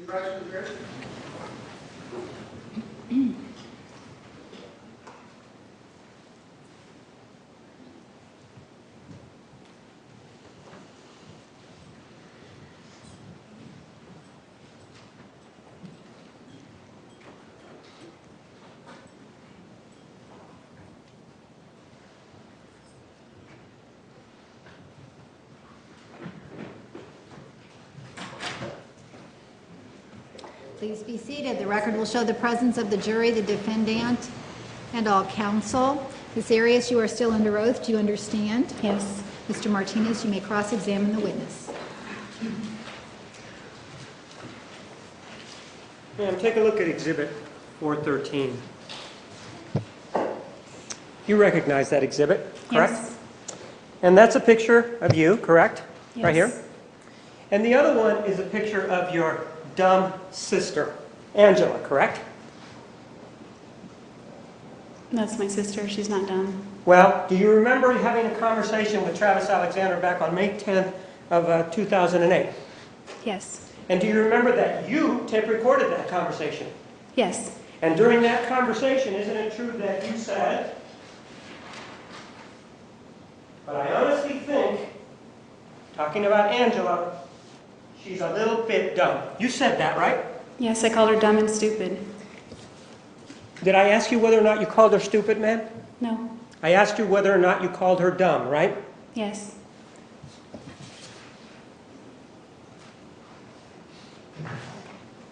refresh the grid? Please be seated. The record will show the presence of the jury, the defendant, and all counsel. Ms. Arias, you are still under oath. Do you understand? Yes. Mr. Martinez, you may cross-examine the witness. Ma'am, take a look at Exhibit 413. You recognize that exhibit, correct? Yes. And that's a picture of you, correct? Yes. Right here? And the other one is a picture of your dumb sister, Angela, correct? That's my sister. She's not dumb. Well, do you remember having a conversation with Travis Alexander back on May 10th of 2008? Yes. And do you remember that you tape recorded that conversation? Yes. And during that conversation, isn't it true that you said, but I honestly think, talking about Angela, she's a little bit dumb. You said that, right? Yes, I called her dumb and stupid. Did I ask you whether or not you called her stupid, ma'am? No. I asked you whether or not you called her dumb, right? Yes.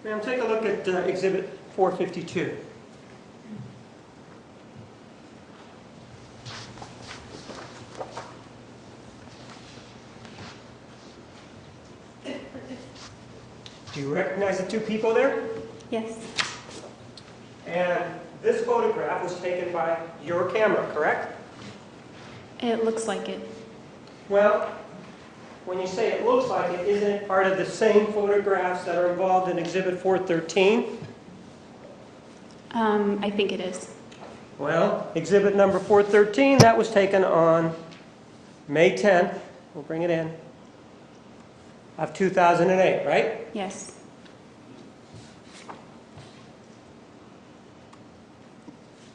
Ma'am, take a look at Exhibit 452. Do you recognize the two people there? Yes. And this photograph was taken by your camera, correct? It looks like it. Well, when you say it looks like it, isn't it part of the same photographs that are involved in Exhibit 413? I think it is. Well, Exhibit number 413, that was taken on May 10th, we'll bring it in, of 2008, right? Yes.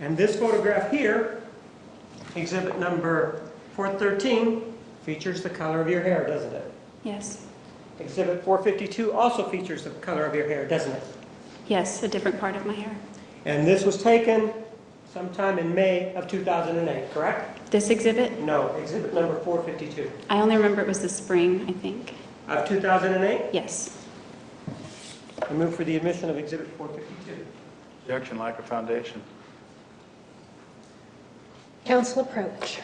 And this photograph here, Exhibit number 413, features the color of your hair, doesn't it? Yes. Exhibit 452 also features the color of your hair, doesn't it? Yes, a different part of my hair. And this was taken sometime in May of 2008, correct? This exhibit? No, exhibit number 452. I only remember it was the spring, I think. Of 2008? Yes. I move for the admission of exhibit 452. Objection, lack of foundation. Council approach.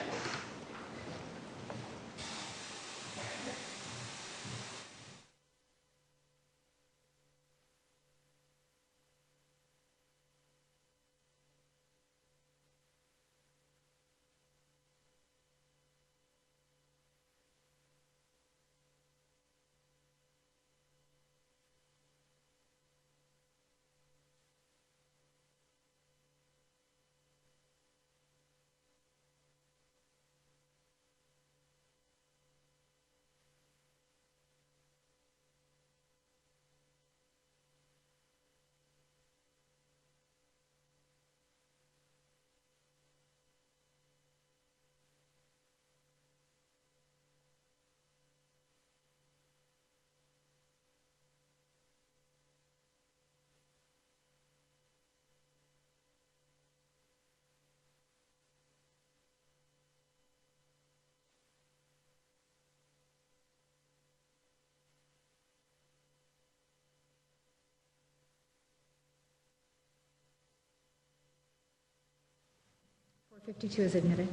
Four 52 is admitted.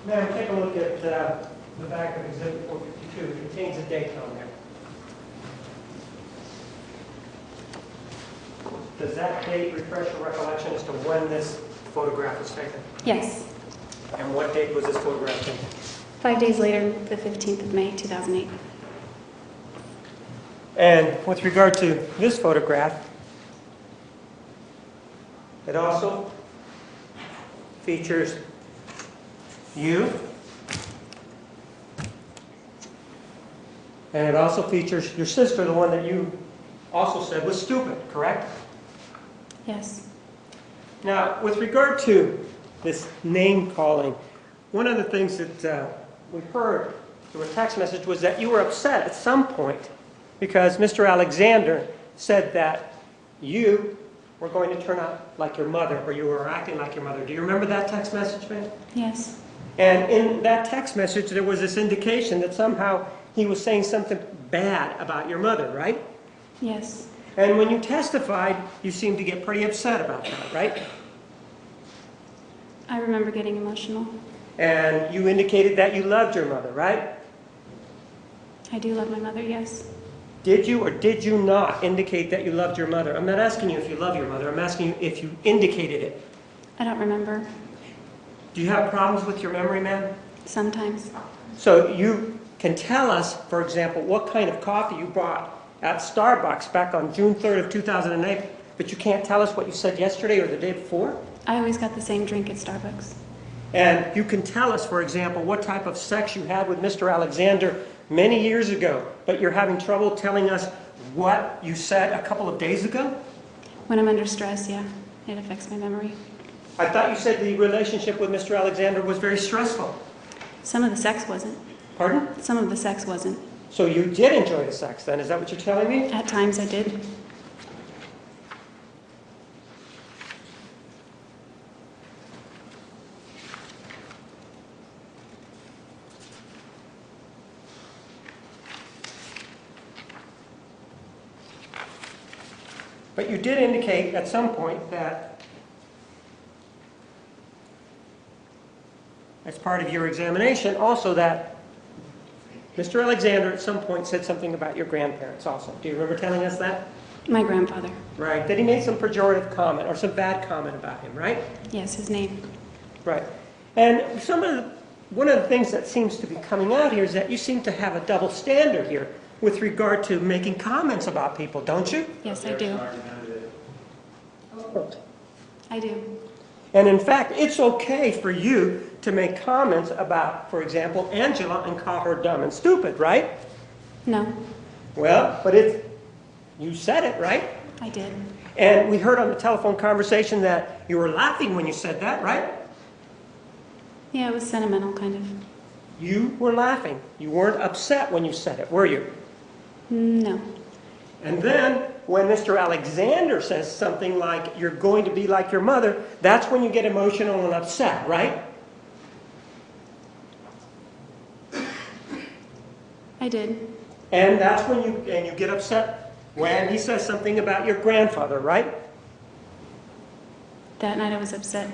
Ma'am, take a look at the back of exhibit 452. It contains a date on there. Does that date refresh your recollection as to when this photograph was taken? Yes. And what date was this photograph taken? 5 days later, the 15th of May, 2008. And with regard to this photograph, It also features you. And it also features your sister, the one that you also said was stupid, correct? Yes. Now, with regard to this name calling, one of the things that we heard through a text message was that you were upset at some point because Mr. Alexander said that you were going to turn out like your mother, or you were acting like your mother. Do you remember that text message, man? Yes. And in that text message, there was this indication that somehow he was saying something bad about your mother, right? Yes. And when you testified, you seemed to get pretty upset about that, right? I remember getting emotional. And you indicated that you loved your mother, right? I do love my mother, yes. Did you or did you not indicate that you loved your mother? I'm not asking you if you love your mother. I'm asking you if you indicated it. I don't remember. Do you have problems with your memory, ma'am? Sometimes. So you can tell us, for example, what kind of coffee you bought at Starbucks back on June 3rd of 2008, but you can't tell us what you said yesterday or the day before? I always got the same drink at Starbucks. And you can tell us, for example, what type of sex you had with Mr. Alexander many years ago, but you're having trouble telling us what you said a couple of days ago? When I'm under stress, yeah, it affects my memory. I thought you said the relationship with Mr. Alexander was very stressful. Some of the sex wasn't. Pardon? Some of the sex wasn't. So you did enjoy the sex then, is that what you're telling me? At times I did. But you did indicate at some point that, as part of your examination, also that Mr. Alexander at some point said something about your grandparents also. Do you remember telling us that? My grandfather. Right. That he made some pejorative comment or some bad comment about him, right? Yes, his name. Right. And one of the things that seems to be coming out here is that you seem to have a double standard here with regard to making comments about people, don't you? Yes, I do. I do. And in fact, it's okay for you to make comments about, for example, Angela and call her dumb and stupid, right? No, Well, but you said it, right? I did. And we heard on the telephone conversation that you were laughing when you said that, right? Yeah, it was sentimental, kind of. You were laughing. You weren't upset when you said it, were you? No. And then when Mr. Alexander says something like, you're going to be like your mother, that's when you get emotional and upset, right? I did. And that's when you get upset when he says something about your grandfather, right? That night I was upset.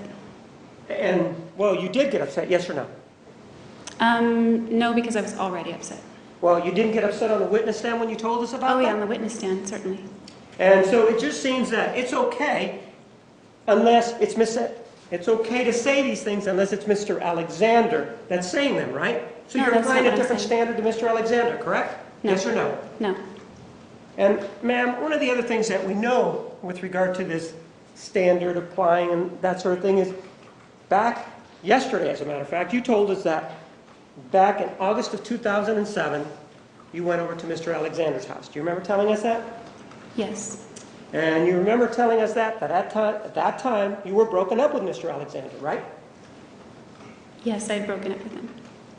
And, well, you did get upset, yes or no? No, because I was already upset. Well, you didn't get upset on the witness stand when you told us about Oh, that? yeah, on the witness stand, certainly. And so it just seems that it's okay unless it's okay to say these things unless it's Mr. Alexander that's saying them, right? So No, you're that's not applying a what I'm different saying. standard to Mr. Alexander, correct? No. Yes or no? No. And ma'am, one of the other things that we know with regard to this standard applying and that sort of thing is back yesterday, as a matter of fact, you told us that back in August of 2007, you went over to Mr. Alexander's house. Do you remember telling us that? Yes. And you remember telling us that at that time you were broken up with Mr. Alexander, right? Yes, I had broken up with him.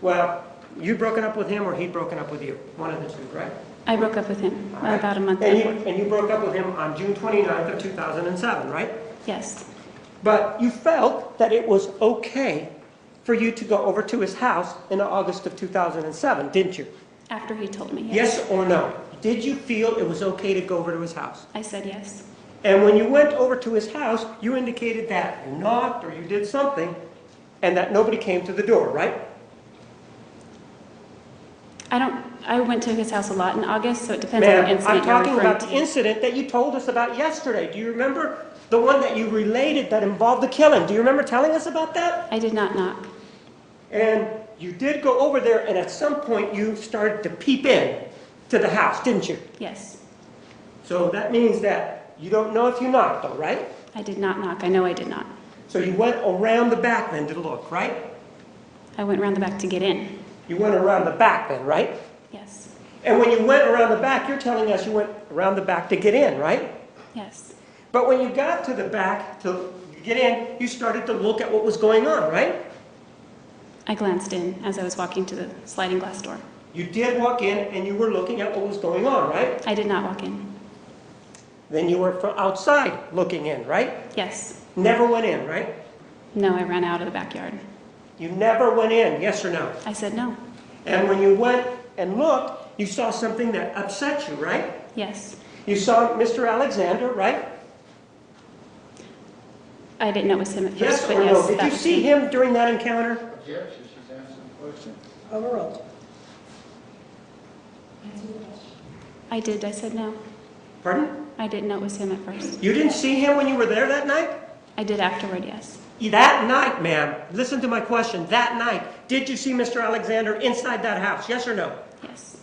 Well, you'd broken up with him or he'd broken up with you? One of the two, right? I broke up with him All right. about a month and before. and you broke up with him on June 29th of 2007, right? Yes. But you felt that it was okay for you to go over to his house in August of 2007, didn't you? After he told me, yes. Yes or no? Did you feel it was okay to go over to his house? I said yes. And when you went over to his house, you indicated that you knocked or you did something and that nobody came to the door, right? I went to his house a lot in August, so it depends on the Ma'am, incident I'm you're talking referring about the to. incident that you told us about yesterday. Do you remember the one that you related that involved the killing? Do you remember telling us about that? I did not knock. And you did go over there, and at some point you started to peep in to the house, didn't you? Yes. So that means that you don't know if you knocked, though, right? I did not knock. I know I did not. So you went around the back then to look, right? I went around the back to get in. You went around the back then, right? Yes. And when you went around the back, you're telling us you went around the back to get in, right? Yes. But when you got to the back to get in, you started to look at what was going on, right? I glanced in as I was walking to the sliding glass door. You did walk in and you were looking at what was going on, right? I did not walk in. Then you were from outside looking in, right? Yes. Never went in, right? No, I ran out of the backyard. You never went in, yes or no? I said no. And when you went and looked, you saw something that upset you, right? Yes. You saw Mr. Alexander, right? I didn't know it was him at first, Yes but or yes. no? Did that you was see him during that encounter? Objection, she's answering the question. Overruled. I did. I said no. Pardon? I didn't know it was him at first. You didn't see him when you were there that night? I did afterward, yes. That night, ma'am, listen to my question. That night, did you see Mr. Alexander inside that house? Yes or no? Yes.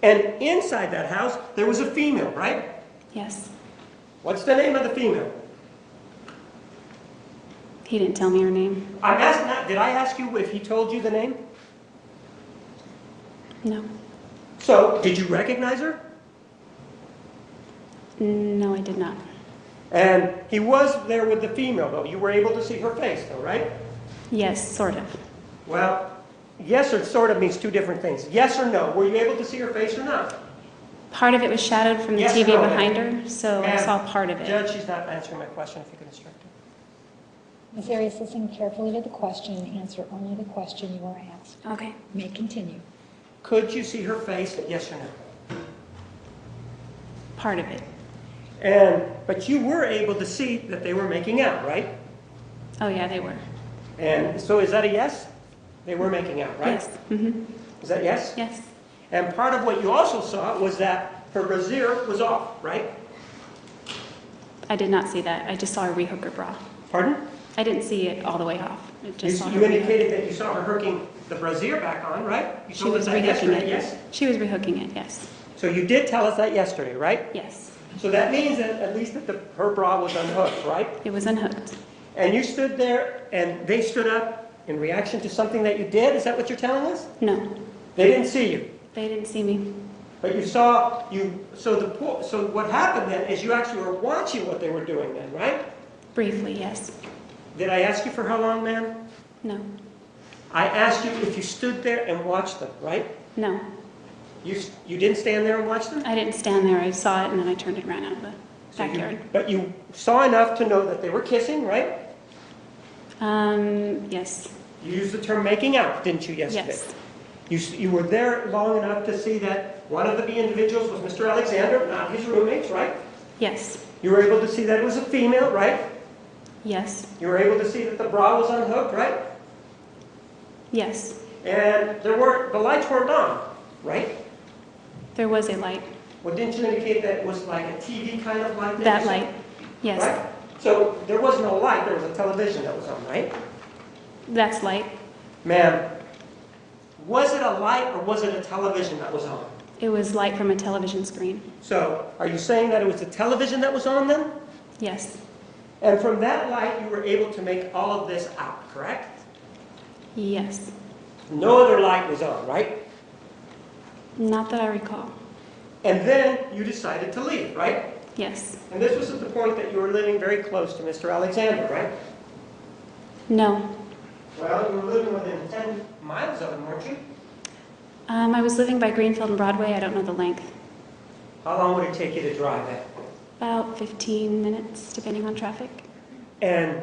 And inside that house, there was a female, right? Yes. What's the name of the female? He didn't tell me her name. I'm asking that. Did I ask you if he told you the name? No. So, did you recognize her? No, I did not. And he was there with the female, though. You were able to see her face, though, right? Yes, sort of. Well, yes or sort of means two different things. Yes or no? Were you able to see her face or not? Part of it was shadowed from the Yes or TV no, behind her, so I Ma'am, saw part of it. Judge, she's not answering my question. If you could instruct her. Ms. Arias, listen carefully to the question and answer only the question you are asked. Okay. May continue. Could you see her face? Yes or no? Part of it. But you were able to see that they were making out, right? Oh, yeah, they were. And so is that a yes? They were making out, right? Yes. Mm-hmm. Is that yes? Yes. And part of what you also saw was that her brassiere was off, right? I did not see that. I just saw her rehook her bra. Pardon? I didn't see it all the way off. I just saw You her indicated that you saw her hooking the brassiere back on, right? You She told us was that rehooking yesterday, it. yes? She was rehooking it, yes. So you did tell us that yesterday, right? Yes. So that means that at least that her bra was unhooked, right? It was unhooked. And you stood there and they stood up in reaction to something that you did? Is that what you're telling us? No, They didn't see you. they didn't see me. But you saw, so what happened then is you actually were watching what they were doing then, right? Briefly, yes. Did I ask you for how long, ma'am? No. I asked you if you stood there and watched them, right? No. You didn't stand there and watch them? I didn't stand there. I saw it and then I turned and ran out of the So backyard. but you saw enough to know that they were kissing, right? Yes. You used the term making out, didn't you, yesterday? Yes. You were there long enough to see that one of the individuals was Mr. Alexander, not his roommates, right? Yes. You were able to see that it was a female, right? Yes. You were able to see that the bra was unhooked, right? Yes. And the lights weren't on, right? There was a light. Well, didn't you indicate that it was like a TV kind of light? That light. Yes. Right? So there wasn't a light, there was a television that was on, right? That's light. Ma'am, was it a light or was it a television that was on? It was light from a television screen. So are you saying that it was the television that was on then? Yes. And from that light, you were able to make all of this out, correct? Yes. No other light was on, right? Not that I recall. And then you decided to leave, right? Yes. And this was at the point that you were living very close to Mr. Alexander, right? No. Well, you were living within 10 miles of him, weren't you? I was living by Greenfield and Broadway. I don't know the length. How long would it take you to drive that? About 15 minutes, depending on traffic. And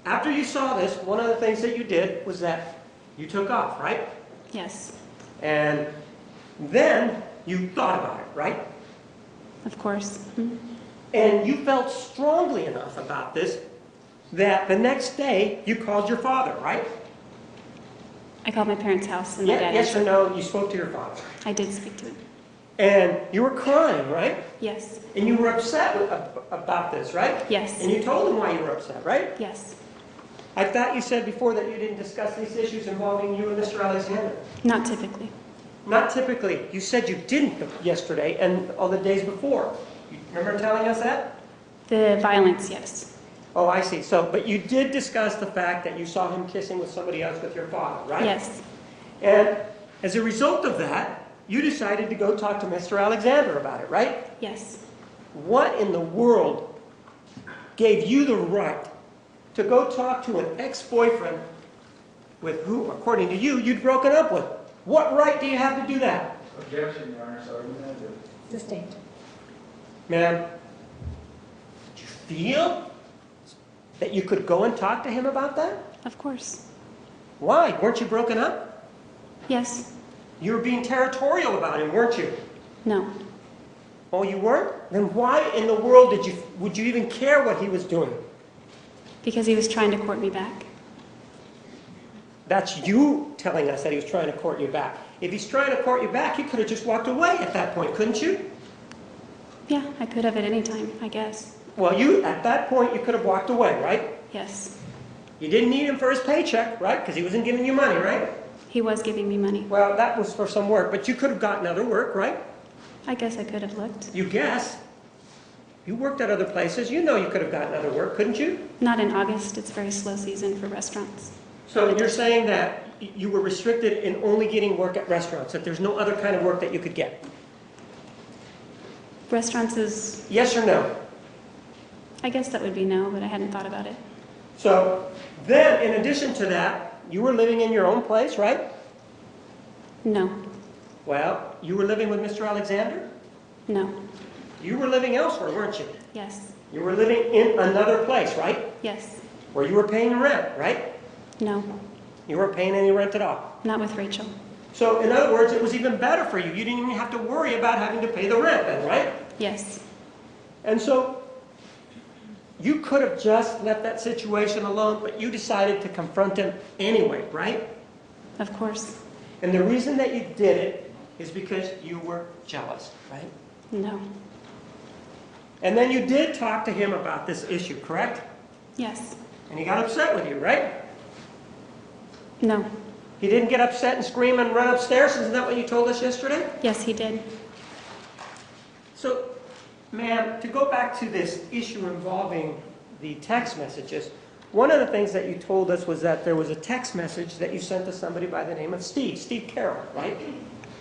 after you saw this, one of the things that you did was that you took off, right? Yes. And then you thought about it, right? Of course. Mhm. And you felt strongly enough about this that the next day you called your father, right? I called my parents' house and my dad Yes or answered. no, you spoke to your father. I did speak to him. And you were crying, right? Yes. And you were upset about this, right? Yes. And you told him why you were upset, right? Yes. I thought you said before that you didn't discuss these issues involving you and Mr. Alexander. Not typically. Not typically. You said you didn't yesterday and all the days before. You remember telling us that? The violence, yes. Oh, I see. So, but you did discuss the fact that you saw him kissing with somebody else with your father, right? Yes. And as a result of that, you decided to go talk to Mr. Alexander about it, right? Yes. What in the world gave you the right to go talk to an ex-boyfriend with who, according to you, you'd broken up with? What right do you have to do that? Objection, Your Honor, so argumentative. Sustained. Ma'am, did you feel that you could go and talk to him about that? Of course. Why? Weren't you broken up? Yes. You were being territorial about him, weren't you? No. Oh, you weren't? Then why in the world would you even care what he was doing? Because he was trying to court me back. That's you telling us that he was trying to court you back. If he's trying to court you back, you could have just walked away at that point, couldn't you? Yeah, I could have at any time, I guess. Well, at that point, you could have walked away, right? Yes. You didn't need him for his paycheck, right? Because he wasn't giving you money, right? He was giving me money. Well, that was for some work, but you could have gotten other work, right? I guess I could have looked. You guess. You worked at other places. You know you could have gotten other work, couldn't you? Not in August. It's very slow season for restaurants. So you're saying that you were restricted in only getting work at restaurants, that there's no other kind of work that you could get? Restaurants is, Yes or no? I guess that would be no, but I hadn't thought about it. So then, in addition to that, you were living in your own place, right? No. Well, you were living with Mr. Alexander? No. You were living elsewhere, weren't you? Yes. You were living in another place, right? Yes. Where you were paying rent, right? No. You weren't paying any rent at all. Not with Rachel. So, in other words, it was even better for you. You didn't even have to worry about having to pay the rent then, right? Yes. And so, you could have just left that situation alone, but you decided to confront him anyway, right? Of course. And the reason that you did it is because you were jealous, right? No. And then you did talk to him about this issue, correct? Yes. And he got upset with you, right? No. He didn't get upset and scream and run upstairs? Isn't that what you told us yesterday? Yes, he did. So, ma'am, to go back to this issue involving the text messages, one of the things that you told us was that there was a text message that you sent to somebody by the name of Steve Carroll, right?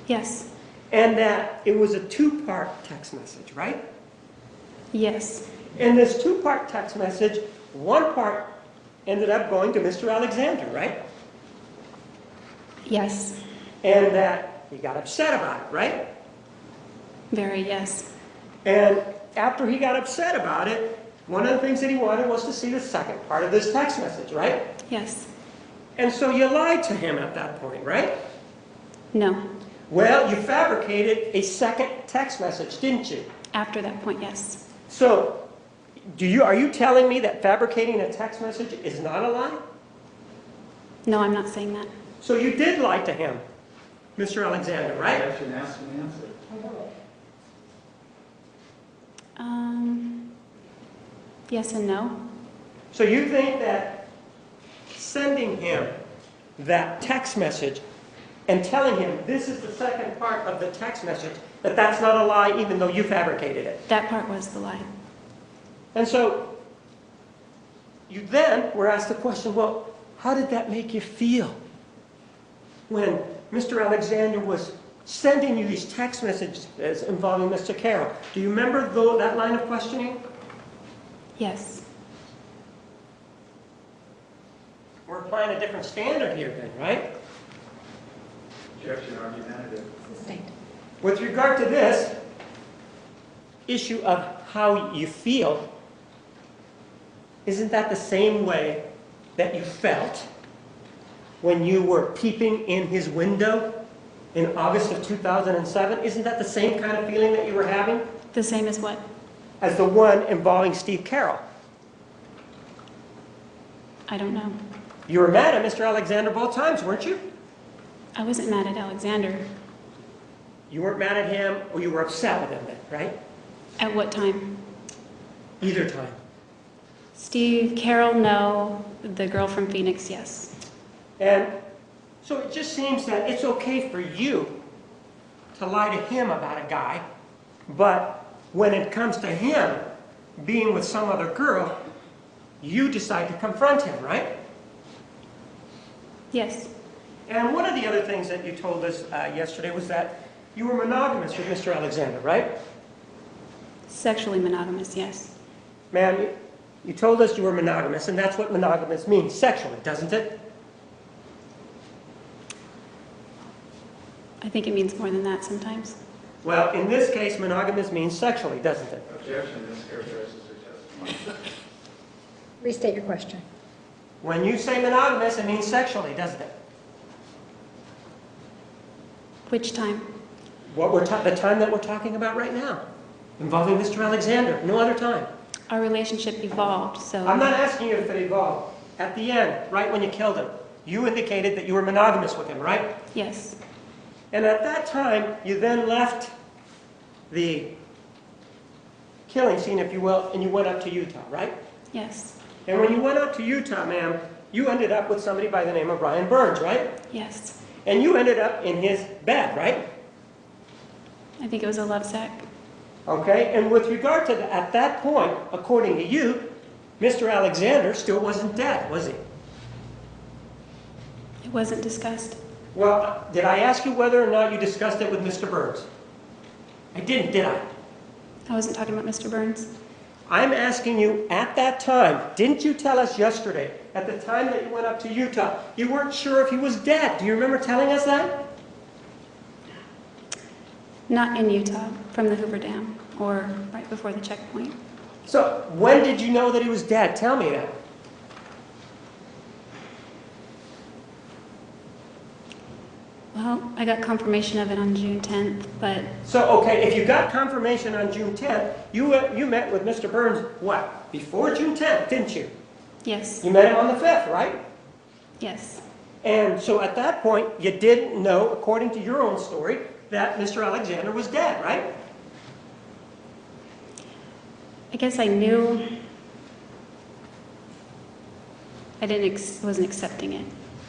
Yes. And that it was a two-part text message, right? Yes. In this two-part text message, one part ended up going to Mr. Alexander, right? Yes. And that he got upset about it, right? Very yes. And after he got upset about it, one of the things that he wanted was to see the second part of this text message, right? Yes. And so you lied to him at that point, right? No. Well, you fabricated a second text message, didn't you? After that point, yes. So, are you telling me that fabricating a text message is not a lie? No, I'm not saying that. So you did lie to him, Mr. Alexander, right? Objection, ask and answer. Yes and no. So you think that sending him that text message and telling him this is the second part of the text message, that's not a lie even though you fabricated it? That part was the lie. And so you then were asked the question, well, how did that make you feel when Mr. Alexander was sending you these text messages involving Mr. Carroll? Do you remember that line of questioning? Yes. We're applying a different standard here then, right? Objection, argumentative. Sustained. With regard to this issue of how you feel, isn't that the same way that you felt when you were peeping in his window in August of 2007? Isn't that the same kind of feeling that you were having The same as what? as the one involving Steve Carroll? I don't know. You were mad at Mr. Alexander both times, weren't you? I wasn't mad at Alexander. You weren't mad at him, or you were upset with him then, right? At what time? Either time. Steve, Carol, no. The girl from Phoenix, yes. And so it just seems that it's okay for you to lie to him about a guy, but when it comes to him being with some other girl, you decide to confront him, right? Yes. And one of the other things that you told us yesterday was that you were monogamous with Mr. Alexander, right? Sexually monogamous, yes. Ma'am, you told us you were monogamous, and that's what monogamous means, sexually, doesn't it? I think it means more than that sometimes. Well, in this case, monogamous means sexually, doesn't it? Objection, this characterizes her testimony. Restate your question. When you say monogamous, it means sexually, doesn't it? Which time? The time that we're talking about right now, involving Mr. Alexander, no other time. Our relationship evolved, so... I'm not asking you if it evolved. At the end, right when you killed him, you indicated that you were monogamous with him, right? Yes. And at that time, you then left the killing scene, if you will, and you went up to Utah, right? Yes. And when you went up to Utah, ma'am, you ended up with somebody by the name of Brian Burns, right? Yes. And you ended up in his bed, right? I think it was a love sack. Okay, and with regard to at that point, according to you, Mr. Alexander still wasn't dead, was he? It wasn't discussed. Well, did I ask you whether or not you discussed it with Mr. Burns? I didn't, did I? I wasn't talking about Mr. Burns. I'm asking you at that time, didn't you tell us yesterday, at the time that you went up to Utah, you weren't sure if he was dead? Do you remember telling us that? Not in Utah, from the Hoover Dam, or right before the checkpoint. So, when did you know that he was dead? Tell me that. Well, I got confirmation of it on June 10th, but So, okay, if you got confirmation on June 10th, you met with Mr. Burns, what, before June 10th, didn't you? yes. You met him on the 5th, right? Yes. And so at that point, you didn't know, according to your own story, that Mr. Alexander was dead, right? I guess I knew. I wasn't accepting it.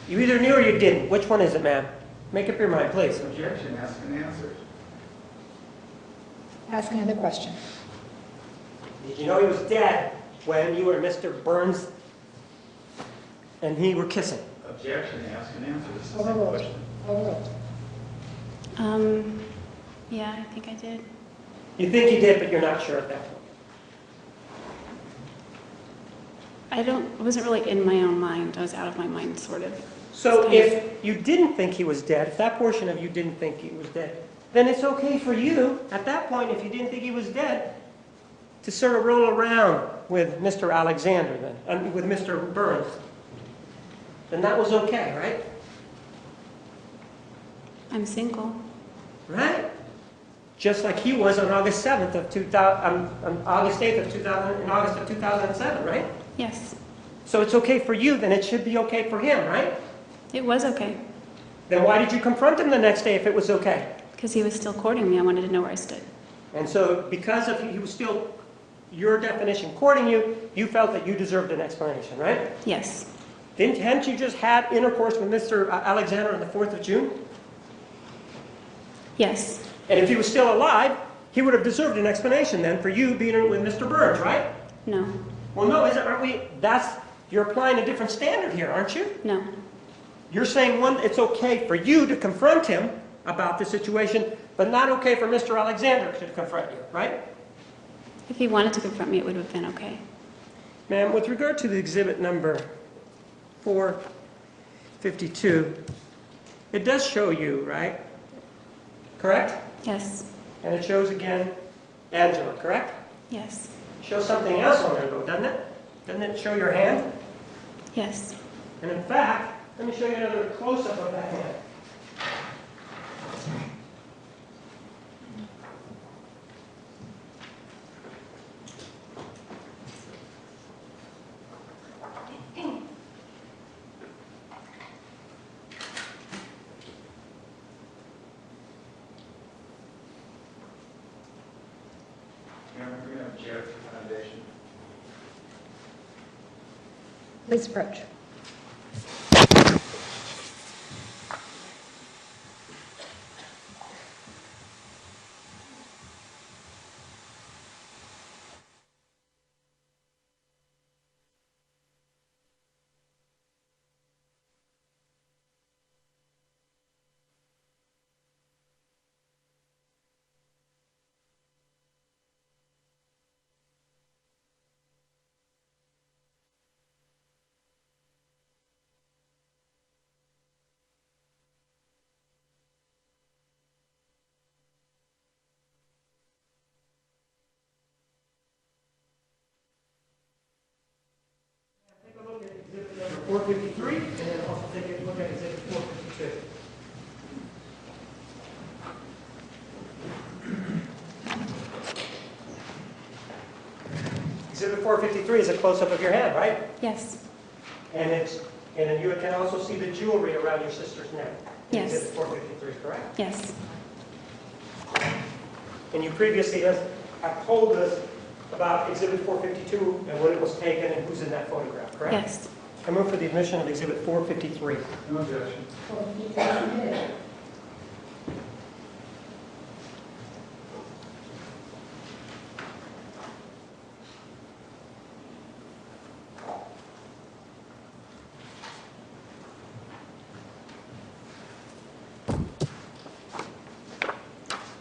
You either knew or you didn't. Which one is it, ma'am? Make up your mind, please. Objection, ask and answer. Ask another question. Did you know he was dead when you were Mr. Burns and he were kissing? Objection, ask and answer. This is the Overruled. question. Overruled. Yeah, I think I did. You think you did, but you're not sure at that point. It wasn't really in my own mind. I was out of my mind, sort of. So if you didn't think he was dead, if that portion of you didn't think he was dead, then it's okay for you, at that point, if you didn't think he was dead, to sort of roll around with Mr. Alexander then, with Mr. Burns. Then that was okay, right? I'm single. Right? Just like he was on August 7th of 2000, on August 8th of 2000, in August of 2007, right? Yes. So it's okay for you, then it should be okay for him, right? It was okay. Then why did you confront him the next day if it was okay? Because he was still courting me. I wanted to know where I stood. And so because of he was still, your definition, courting you, you felt that you deserved an explanation, right? Yes. Hadn't you just had intercourse with Mr. Alexander on the 4th of June? Yes. And if he was still alive, he would have deserved an explanation then for you being with Mr. Burns, right? No. Well, no, aren't we? You're applying a different standard here, aren't you? No. You're saying, one, it's okay for you to confront him about the situation, but not okay for Mr. Alexander to confront you, right? If he wanted to confront me, it would have been okay. Ma'am, with regard to the exhibit number 452, it does show you, right? Correct? Yes. And it shows again Angela, correct? Yes. It shows something else on there though, doesn't it? Doesn't it show your hand? Yes. And in fact, let me show you another close-up of that hand. We're going to object to the foundation. Please approach. 453, and then also take a look at Exhibit 452. Exhibit 453 is a close-up of your hand, right? Yes. And then you can also see the jewelry around your sister's neck. in Yes. Exhibit 453, correct? Yes. And you previously have told us about Exhibit 452 and when it was taken and who's in that photograph, correct? Yes. I move for the admission of Exhibit 453. No objection.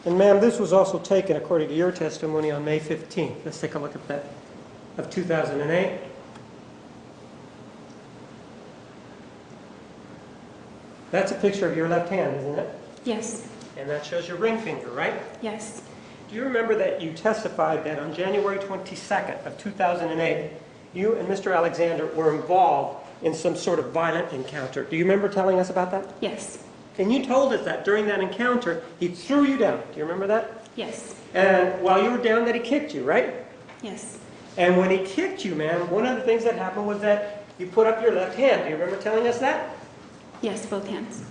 And ma'am, this was also taken, according to your testimony, on May 15th. Let's take a look at that, of 2008. That's a picture of your left hand, isn't it? Yes. And that shows your ring finger, right? Yes. Do you remember that you testified that on January 22nd of 2008, you and Mr. Alexander were involved in some sort of violent encounter? Do you remember telling us about that? Yes. And you told us that during that encounter, he threw you down. Do you remember that? Yes. And while you were down, that he kicked you, right? Yes. And when he kicked you, ma'am, one of the things that happened was that you put up your left hand. Do you remember telling us that? Yes, both hands.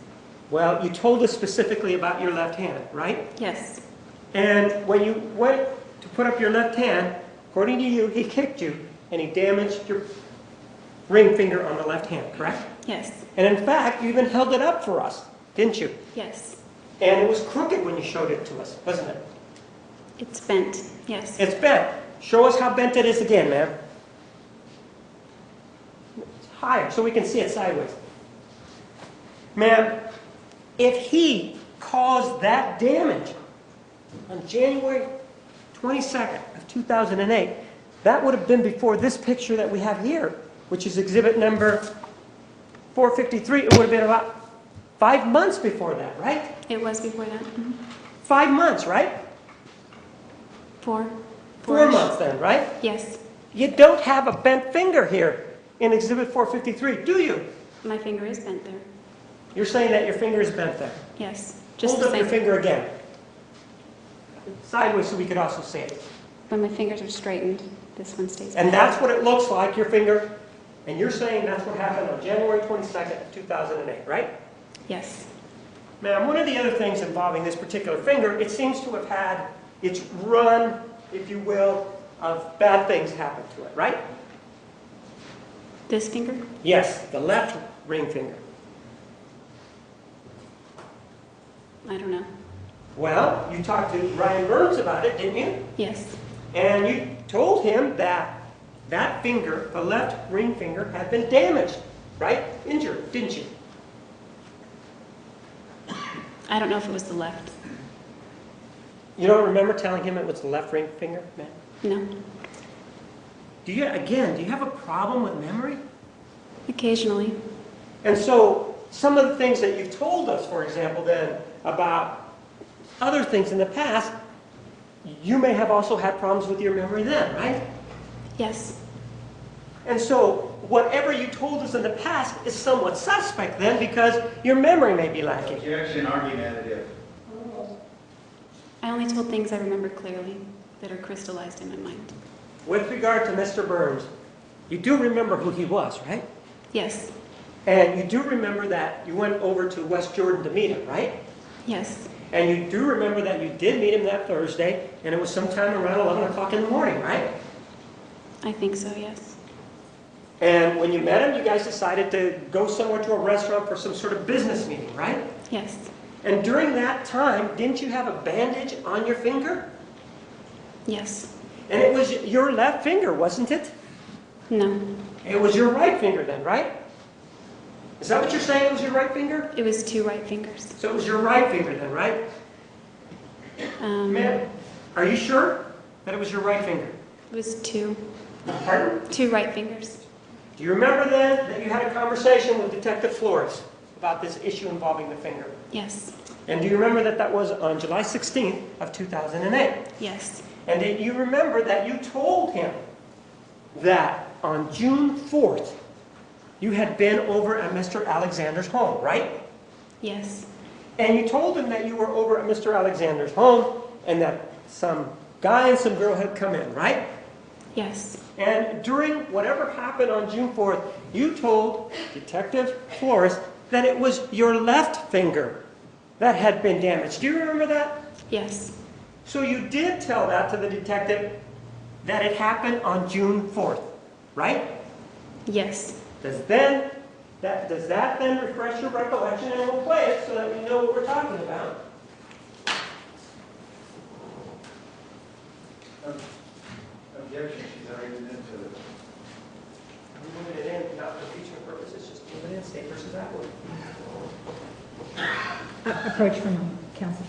Well, you told us specifically about your left hand, right? Yes. And when you went to put up your left hand, according to you, he kicked you and he damaged your ring finger on the left hand, correct? Yes. And in fact, you even held it up for us, didn't you? Yes. And it was crooked when you showed it to us, wasn't it? It's bent. Yes. It's bent. Show us how bent it is again, ma'am. It's higher so we can see it sideways. Ma'am, if he caused that damage on January 22nd of 2008, that would have been before this picture that we have here, which is exhibit number 453. It would have been about 5 months before that, right? It was before that. Mhm. 5 months, right? 4. 4 months then, right? Yes. You don't have a bent finger here in exhibit 453, do you? My finger is bent there. You're saying that your finger is bent there. Yes. Just Hold the up your same. finger again. Sideways so we could also see it. When my fingers are straightened, this one stays And bent. that's what it looks like, your finger. And you're saying that's what happened on January 22nd, 2008, right? Yes. Ma'am, one of the other things involving this particular finger, it seems to have had its run, if you will, of bad things happen to it, right? This finger? Yes, the left ring finger. I don't know. Well, you talked to Ryan Burns about it, didn't you? Yes. And you told him that that finger, the left ring finger, had been damaged, right? Injured, didn't you? I don't know if it was the left. You don't remember telling him it was the left ring finger, man? No. Do you have a problem with memory? Occasionally. And so, some of the things that you've told us, for example, then, about other things in the past, you may have also had problems with your memory then, right? Yes. And so, whatever you told us in the past is somewhat suspect then, because your memory may be lacking. Objection, argumentative. I only told things I remember clearly that are crystallized in my mind. With regard to Mr. Burns, you do remember who he was, right? Yes. And you do remember that you went over to West Jordan to meet him, right? Yes. And you do remember that you did meet him that Thursday, and it was sometime around 11 o'clock in the morning, right? I think so, yes. And when you met him, you guys decided to go somewhere to a restaurant for some sort of business meeting, right? Yes. And during that time, didn't you have a bandage on your finger? Yes. And it was your left finger, wasn't it? No. It was your right finger then, right? Is that what you're saying? It was your right finger? It was 2 right fingers. So it was your right finger then, right? Ma'am, are you sure that it was your right finger? It was 2. Pardon? 2 right fingers. Do you remember then that you had a conversation with Detective Flores about this issue involving the finger? Yes. And do you remember that that was on July 16th of 2008? Yes. And do you remember that you told him that on June 4th you had been over at Mr. Alexander's home, right? Yes. And you told him that you were over at Mr. Alexander's home and that some guy and some girl had come in, right? Yes. And during whatever happened on June 4th, you told Detective Flores that it was your left finger that had been damaged. Do you remember that? Yes. So you did tell that to the detective that it happened on June 4th, right? Yes. Does that then refresh your recollection, and we'll play it so that we know what we're talking about? Objection, she's already been into it. I'm moving it in, not for future purposes, just move it in, state versus Atwood. Approach from counsel.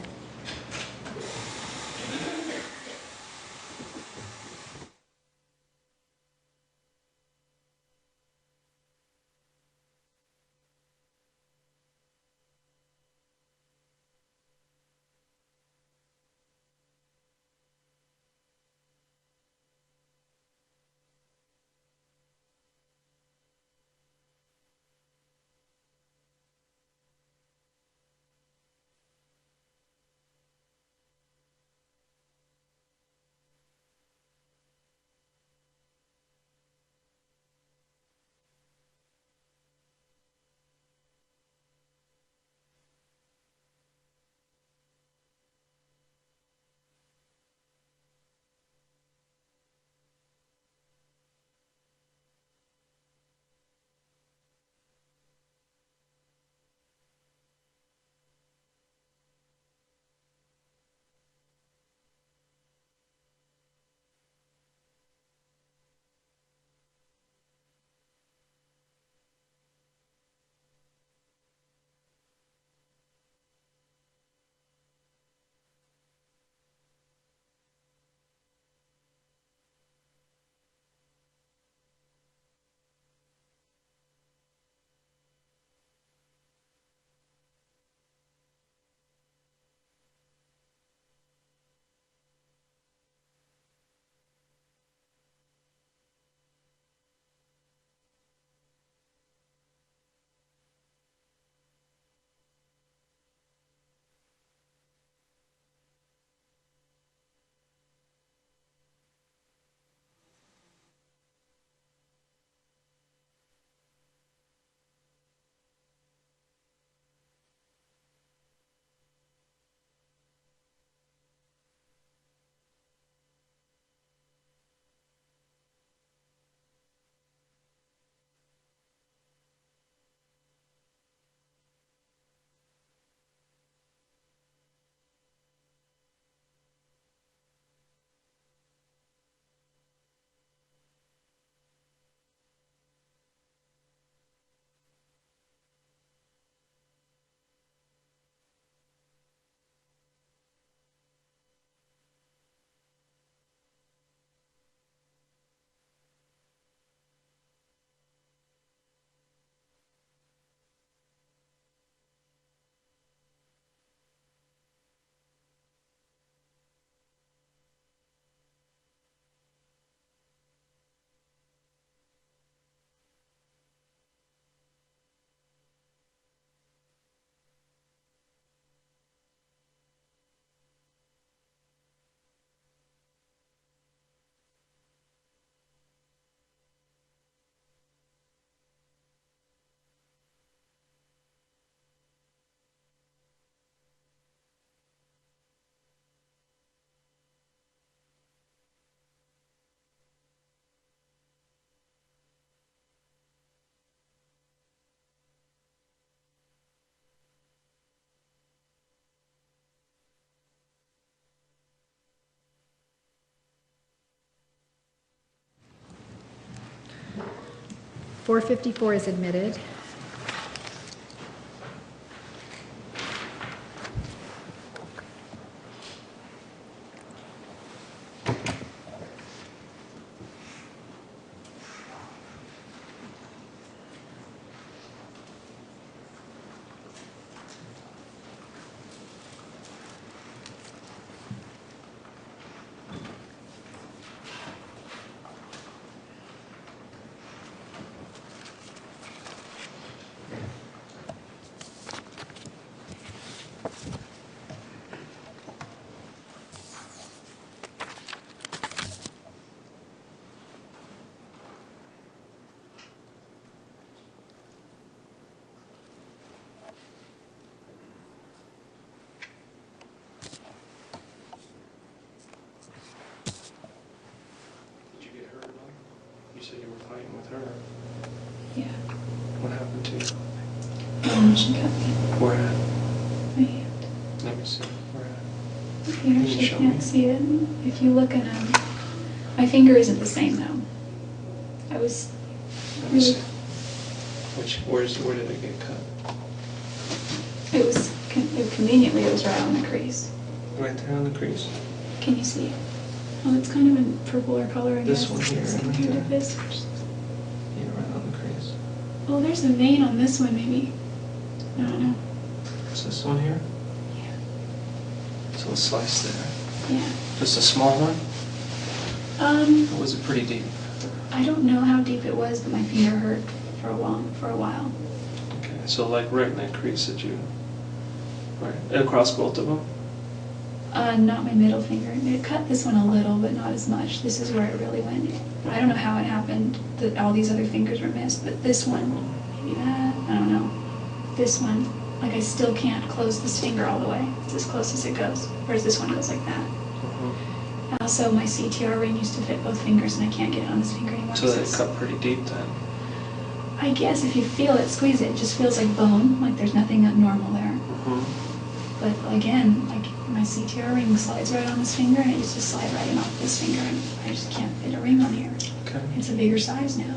.454 is admitted. fighting with her. Yeah. What happened to you? She cut me. Where at? My hand. Let me see. Where at? You you actually show can't me? see it. If you look at my finger isn't the same though. I was Let me really, see. Where did it get cut? conveniently it was right on the crease. Right there on the crease. Can you see it? Oh, it's kind of in purpler color, I This guess. one here, Same right kind there. of this. Yeah, right on the crease. Oh, there's a vein on this one, maybe. I don't know. Is this one here? Yeah. So a slice there. Yeah. Just a small one? Or was it pretty deep? I don't know how deep it was, but my finger hurt for a while. Okay, so like right in that crease that you, right, across both of them? Not my middle finger. It cut this one a little, but not as much. This is where it really went. I don't know how it happened that all these other fingers were missed, but this one, maybe that, I don't know. This one, like I still can't close this finger all the way. It's as close as it goes, whereas this one goes like that. Also, my CTR ring used to fit both fingers, and I can't get it on this finger anymore. So that cut pretty deep then? I guess if you feel it, squeeze it, it just feels like bone, like there's nothing abnormal there. But again, like my CTR ring slides right on this finger, and it used to slide right in off this finger, and I just can't fit a ring on here. Okay. It's a bigger size now.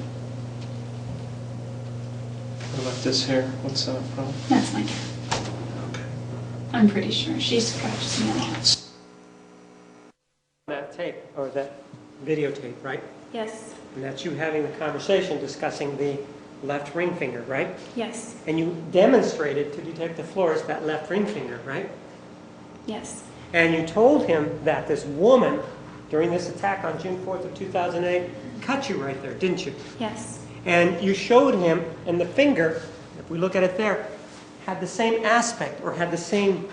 What about this hair? What's that from? That's my cat. Okay. I'm pretty sure. She scratches me on the house. That tape, or that videotape, right? Yes. And that's you having the conversation discussing the left ring finger, right? Yes. And you demonstrated to Detective Flores that left ring finger, right? Yes. And you told him that this woman, during this attack on June 4th of 2008, cut you right there, didn't you? Yes. And you showed him, and the finger, if we look at it there, had the same aspect or had the same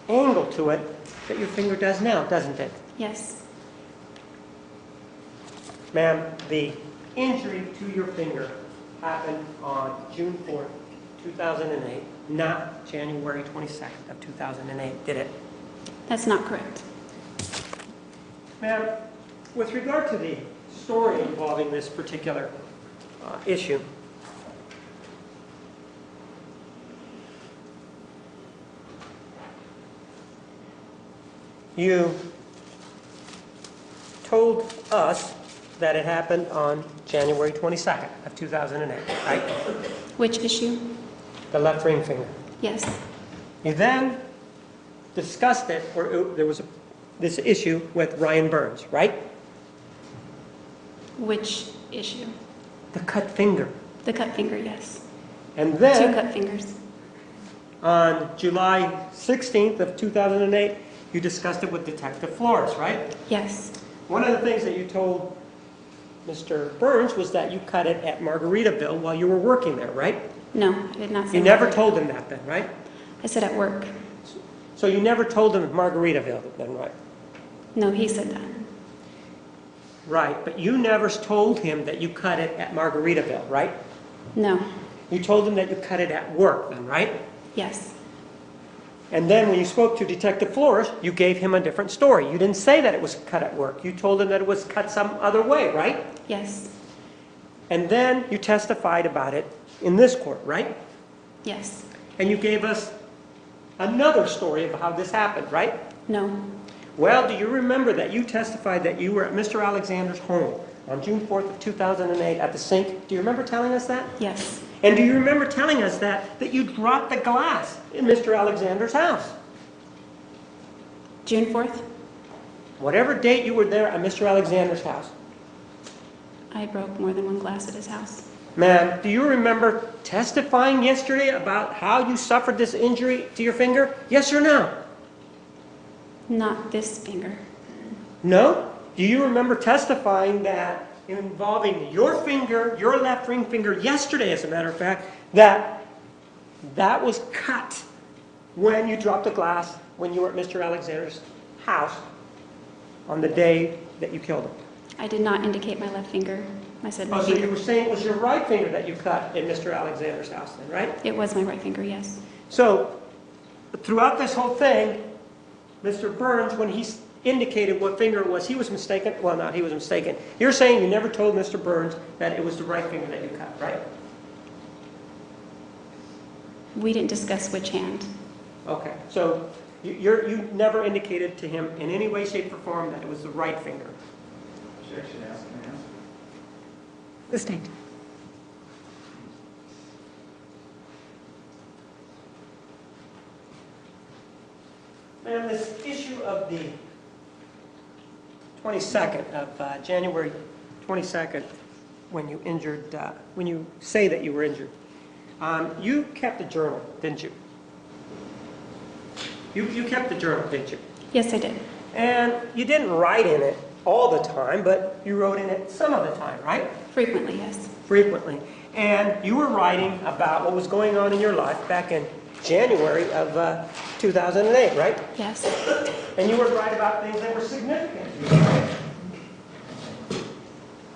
angle to it that your finger does now, doesn't it? Yes. Ma'am, the injury to your finger happened on June 4th, 2008, not January 22nd of 2008, did it? That's not correct. Ma'am, with regard to the story involving this particular issue, you told us that it happened on January 22nd of 2008, right? Which issue? The left ring finger. Yes. You then discussed it, or there was this issue with Ryan Burns, right? Which issue? The cut finger. The cut finger, yes. And 2 then cut fingers. on July 16th of 2008, you discussed it with Detective Flores, right? Yes. One of the things that you told Mr. Burns was that you cut it at Margaritaville while you were working there, right? No, I did not say You never that. told him that then, right? I said at work. So you never told him at Margaritaville then, right? No, he said that. Right, but you never told him that you cut it at Margaritaville, right? No. You told him that you cut it at work then, right? Yes. And then when you spoke to Detective Flores, you gave him a different story. You didn't say that it was cut at work. You told him that it was cut some other way, right? Yes. And then you testified about it in this court, right? Yes. And you gave us another story of how this happened, right? No. Well, do you remember that you testified that you were at Mr. Alexander's home on June 4th of 2008 at the sink? Do you remember telling us that? Yes. And do you remember telling us that you dropped the glass in Mr. Alexander's house? June 4th, Whatever date you were there at Mr. Alexander's house. I broke more than one glass at his house. Ma'am, do you remember testifying yesterday about how you suffered this injury to your finger? Yes or no? Not this finger. No? Do you remember testifying that involving your finger, your left ring finger, yesterday, as a matter of fact, that was cut when you dropped a glass when you were at Mr. Alexander's house on the day that you killed him? I did not indicate my left finger. I said my Oh, so you finger. were saying it was your right finger that you cut in Mr. Alexander's house then, right? It was my right finger, yes. So, throughout this whole thing, Mr. Burns, when he indicated what finger it was. He was mistaken. Well, not he was mistaken. You're saying you never told Mr. Burns that it was the right finger that you cut, right? We didn't discuss which hand. Okay. So you never indicated to him in any way, shape, or form that it was the right finger. Objection, ask and answer. Sustained. Ma'am, this issue of the 22nd of January 22nd, when you say that you were injured, you kept a journal, didn't you? You kept the journal, didn't you? Yes, I did. And you didn't write in it all the time, but you wrote in it some of the time, right? Frequently, yes. Frequently. And you were writing about what was going on in your life back in January of 2008, right? Yes. And you would write about things that were significant to you, right?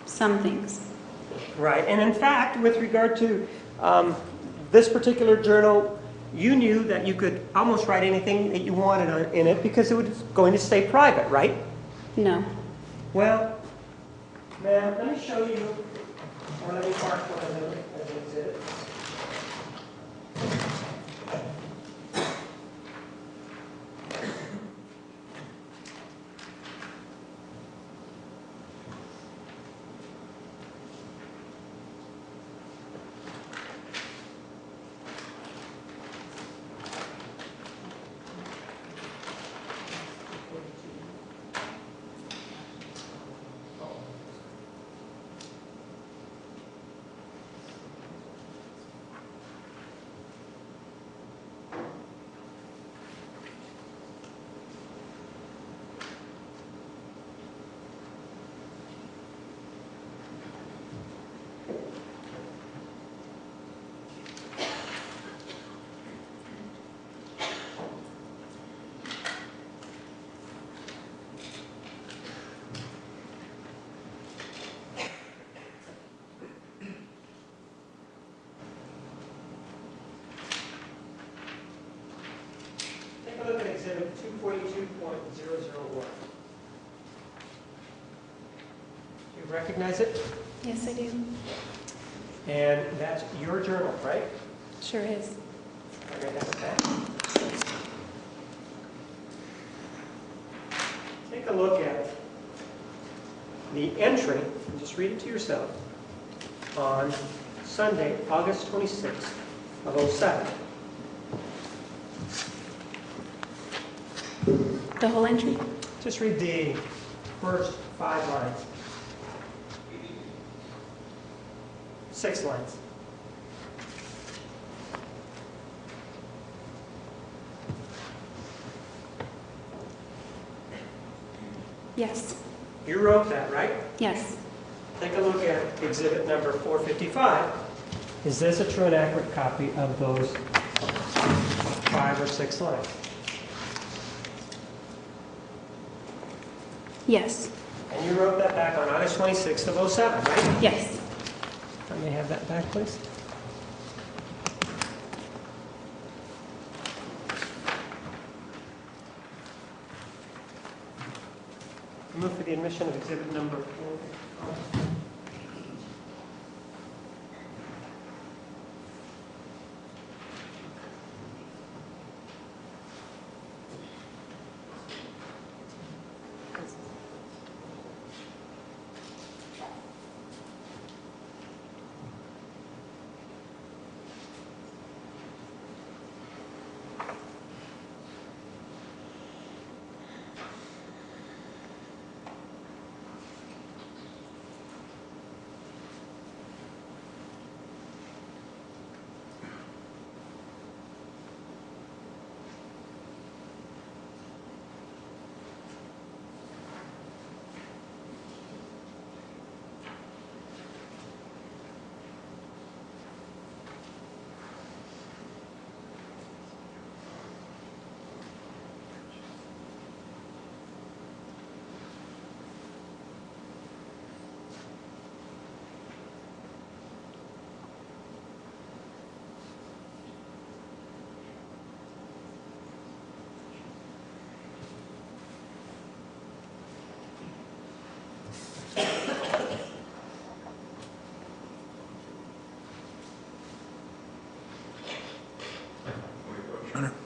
Some things. Right. And in fact, with regard to this particular journal, you knew that you could almost write anything that you wanted in it because it was going to stay private, right? No. Well, ma'am, let me show you, or let me mark one of them as an exhibit. Take a look at exhibit 242.001. You recognize it? Yes, I do. And that's your journal, right? Sure is. Okay, that's that. Take a look at the entry, and just read it to yourself, on Sunday, August 26th of '07. The whole entry? Just read the first 5 lines. 6 lines. Yes. You wrote that, right? Yes. Take a look at exhibit number 455. Is this a true and accurate copy of those 5 or 6 lines? Yes. And you wrote that back on August 26th of '07, right? Yes. Let me have that back, please. I move for the admission of exhibit number 4.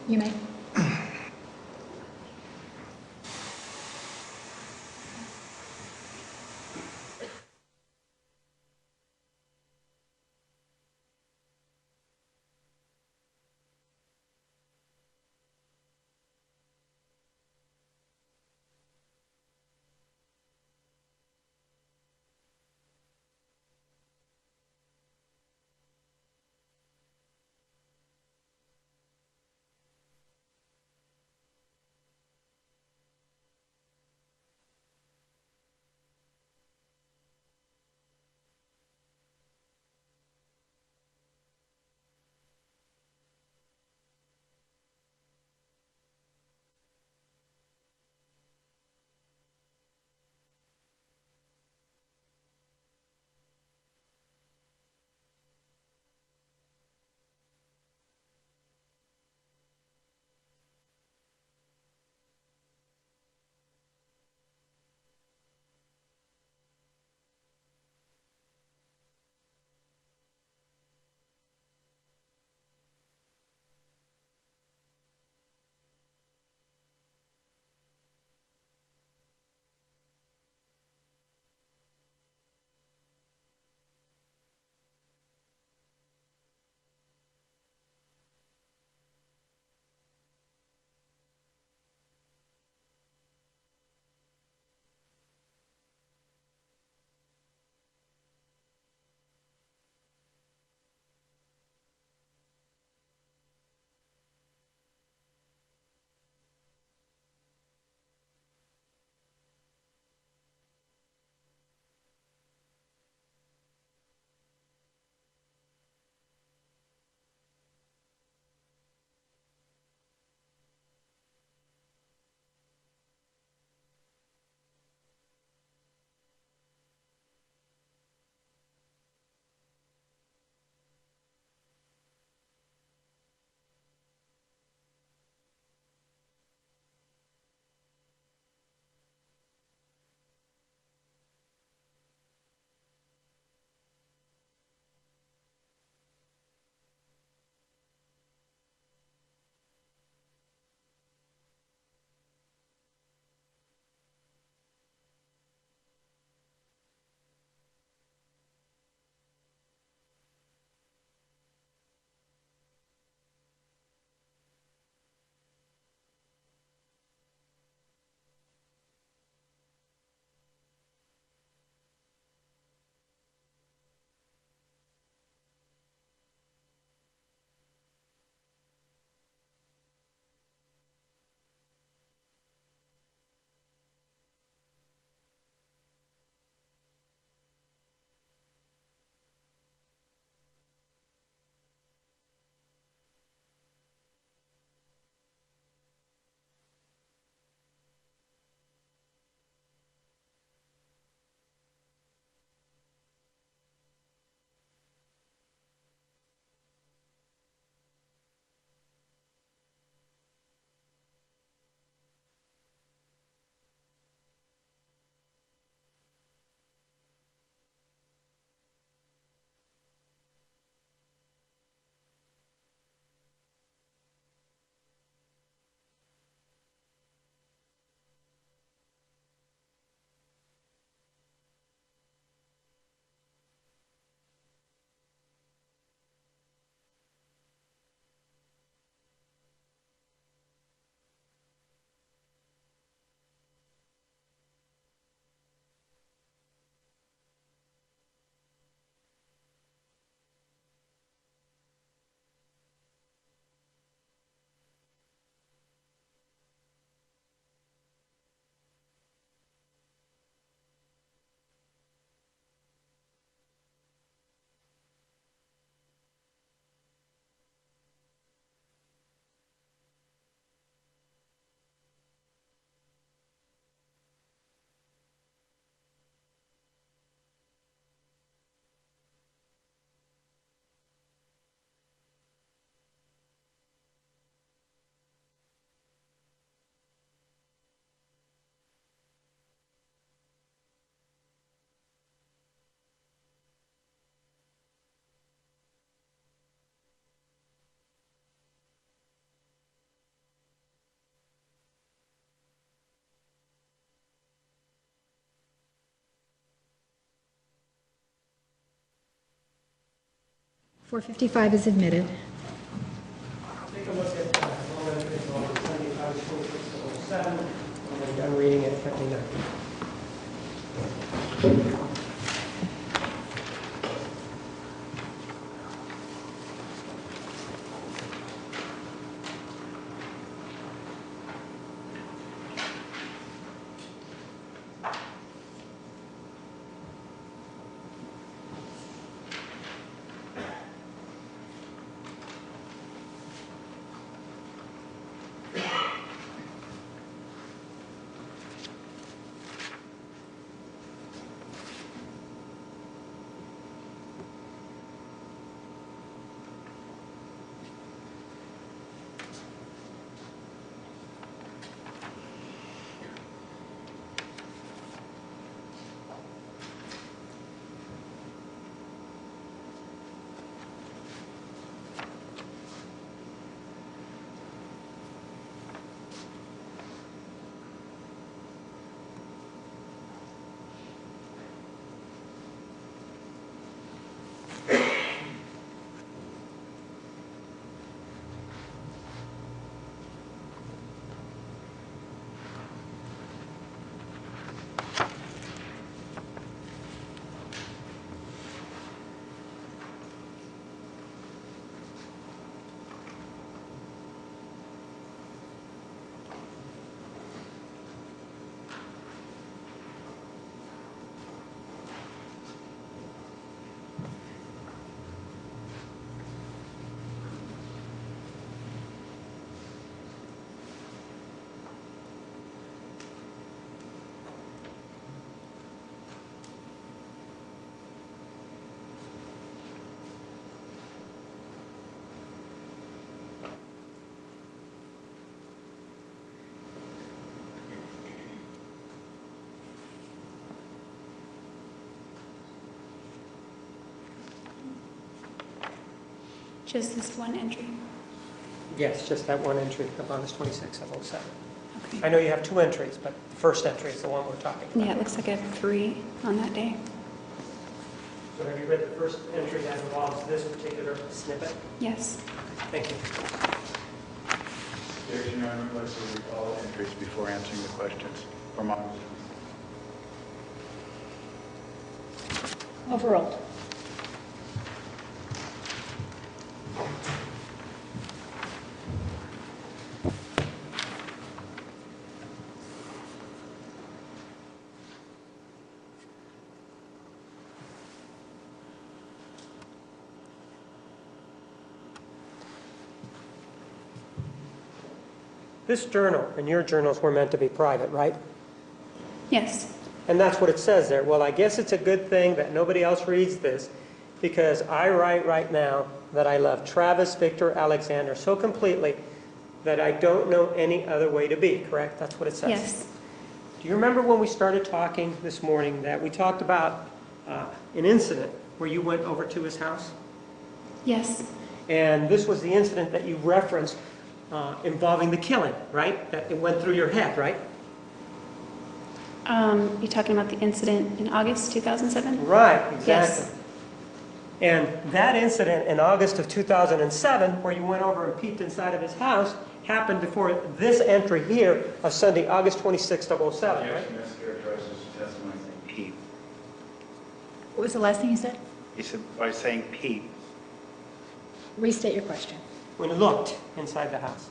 You may. 455 is admitted. Take a look at all evidence on Sunday, August 26th, when I'm done reading it, let me know. Just this one entry. Yes, just that one entry of August 26th of '07. Okay. I know you have two entries, but the first entry is the one we're talking about. Yeah, it looks like I have 3 on that day. So have you read the first entry that involves this particular snippet? Yes. Thank you. Objection, Your Honor. Let's read all entries before answering the questions from August. Overruled. This journal and your journals were meant to be private, right? Yes. And that's what it says there. Well, I guess it's a good thing that nobody else reads this, because I write right now that I love Travis Victor Alexander so completely that I don't know any other way to be, correct? That's what it says. Yes. Do you remember when we started talking this morning that we talked about an incident where you went over to his house? Yes. And this was the incident that you referenced involving the killing, right? That it went through your head, right? You're talking about the incident in August 2007? Right, exactly. Yes. And that incident in August of 2007, where you went over and peeked inside of his house, happened before this entry here of Sunday, August 26th of '07, right? Objection, mischaracterizes his testimony saying peep. What was the last thing you said? He said, by saying peep. Restate your question. When you looked inside the house.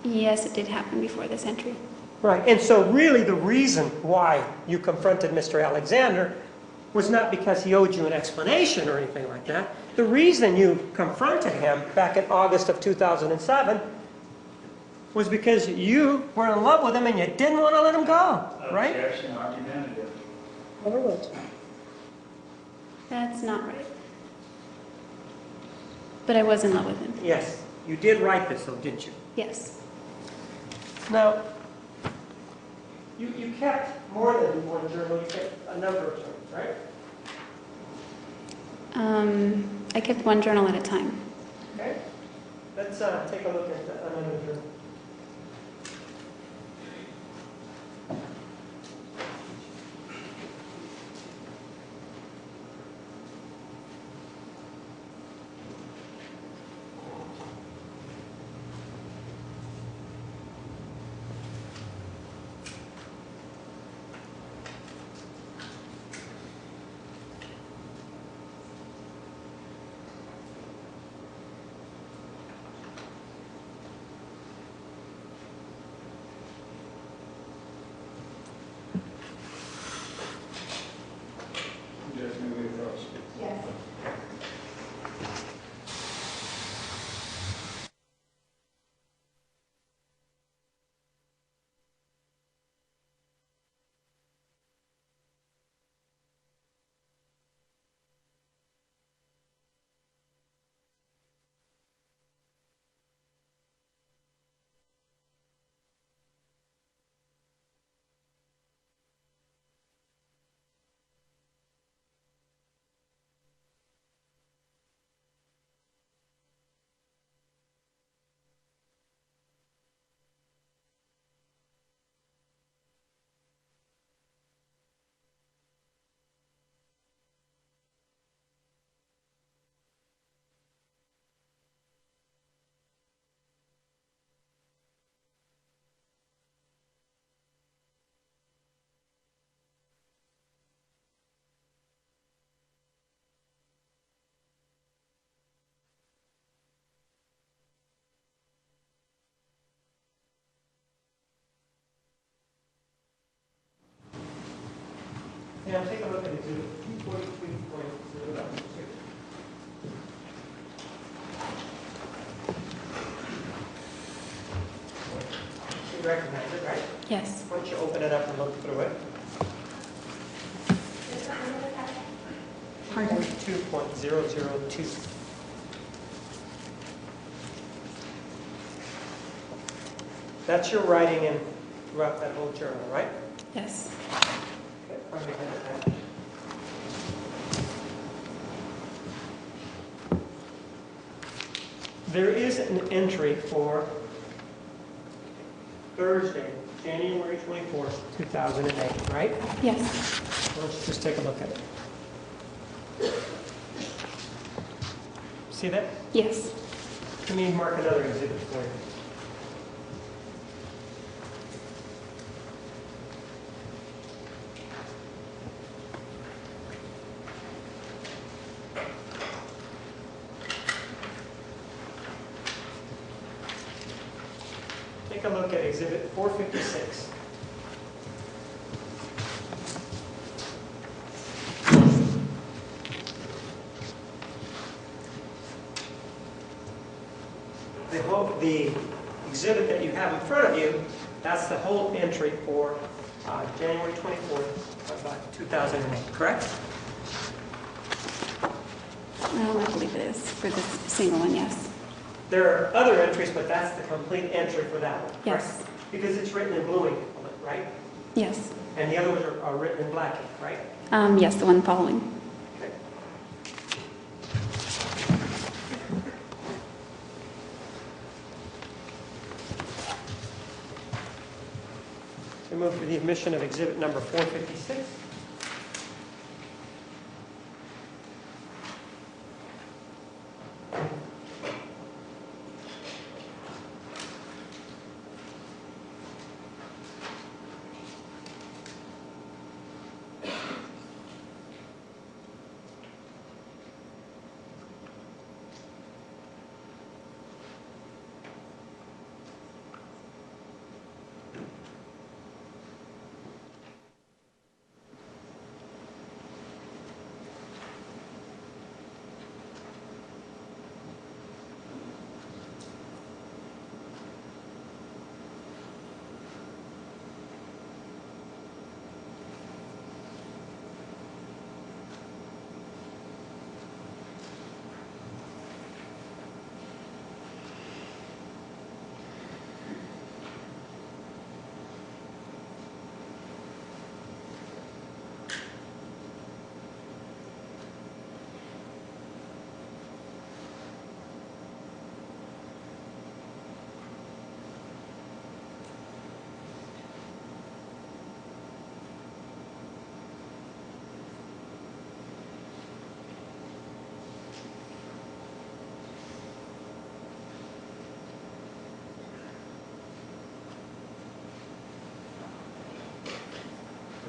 Yes, it did happen before this entry. Right, and so really the reason why you confronted Mr. Alexander was not because he owed you an explanation or anything like that. The reason you confronted him back in August of 2007 was because you were in love with him and you didn't want to let him go, right? Objection, argumentative. Overruled. That's not right. But I was in love with him. Yes, you did write this though, didn't you? Yes. Now, you kept more than one journal, you kept a number of journals, right? I kept one journal at a time. Okay. Let's take a look at another journal. Now take a look at exhibit 242.02. You recognize it, right? Yes. Why don't you open it up and look through it? Pardon? 2.002. That's your writing in throughout that whole journal, right? Yes. Okay, I'm gonna hand it back. There is an entry for Thursday, January 24th, 2008, right? Yes. Let's just take a look at it. See that? Yes. Let me mark another exhibit for you. Take a look at exhibit 456. The exhibit that you have in front of you, that's the whole entry for January 24th of 2008, correct? I believe it is for this single one, yes. There are other entries, but that's the complete entry for that one, correct? Yes. Because it's written in blue ink, right? Yes. And the other ones are written in black ink, right? Yes, the one following. Okay. We move for the admission of exhibit number 456.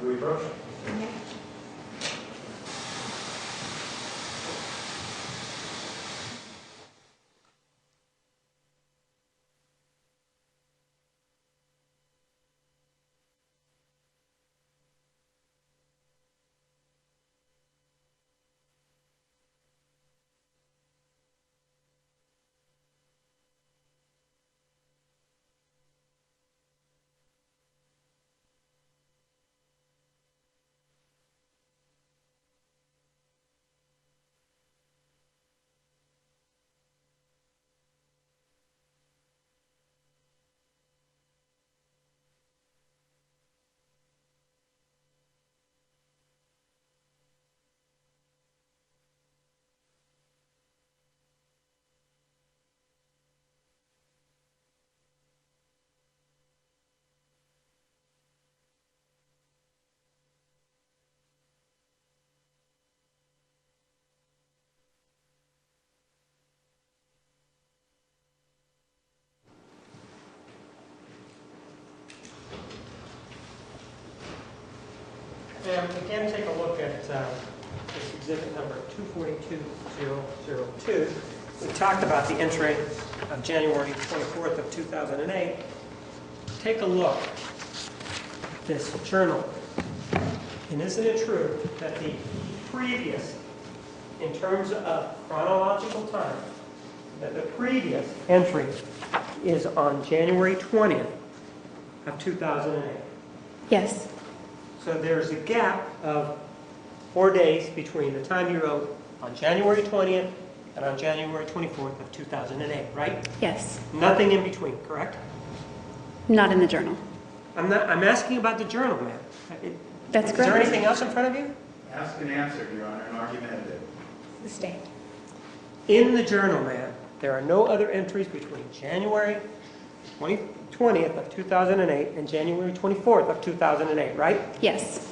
Do we approach? And again, take a look at this exhibit number 242002. We talked about the entry of January 24th of 2008. Take a look at this journal. And isn't it true that the previous, in terms of chronological time, that the previous entry is on January 20th of 2008? Yes. So there's a gap of 4 days between the time you wrote on January 20th and on January 24th of 2008, right? Yes. Nothing in between, correct? Not in the journal. I'm asking about the journal, ma'am. That's Is there correct. anything else in front of you? Ask and answer, Your Honor, and argumentative. Sustained. In the journal, ma'am, there are no other entries between January 20th of 2008 and January 24th of 2008, right? Yes.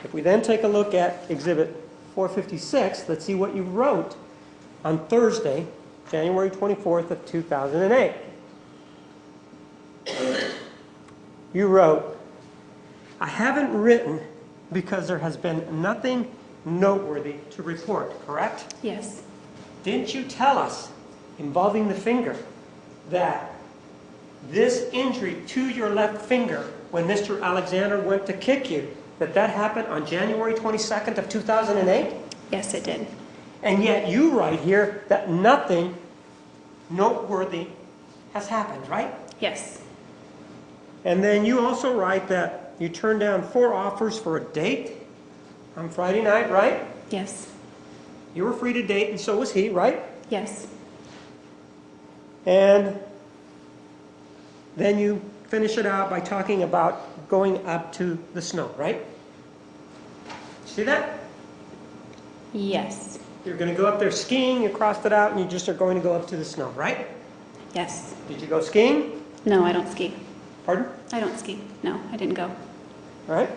If we then take a look at Exhibit 456, let's see what you wrote on Thursday, January 24th of 2008. You wrote, I haven't written because there has been nothing noteworthy to report, correct? Yes. Didn't you tell us, involving the finger, that this injury to your left finger, when Mr. Alexander went to kick you, that happened on January 22nd of 2008? Yes, it did. And yet you write here that nothing noteworthy has happened, right? Yes. And then you also write that you turned down 4 offers for a date on Friday night, right? Yes. You were free to date, and so was he, right? Yes. And then you finish it out by talking about going up to the snow, right? See that? Yes. You're going to go up there skiing, you crossed it out, and you just are going to go up to the snow, right? Yes. Did you go skiing? No, I don't ski. Pardon? I don't ski. No, I didn't go. All right.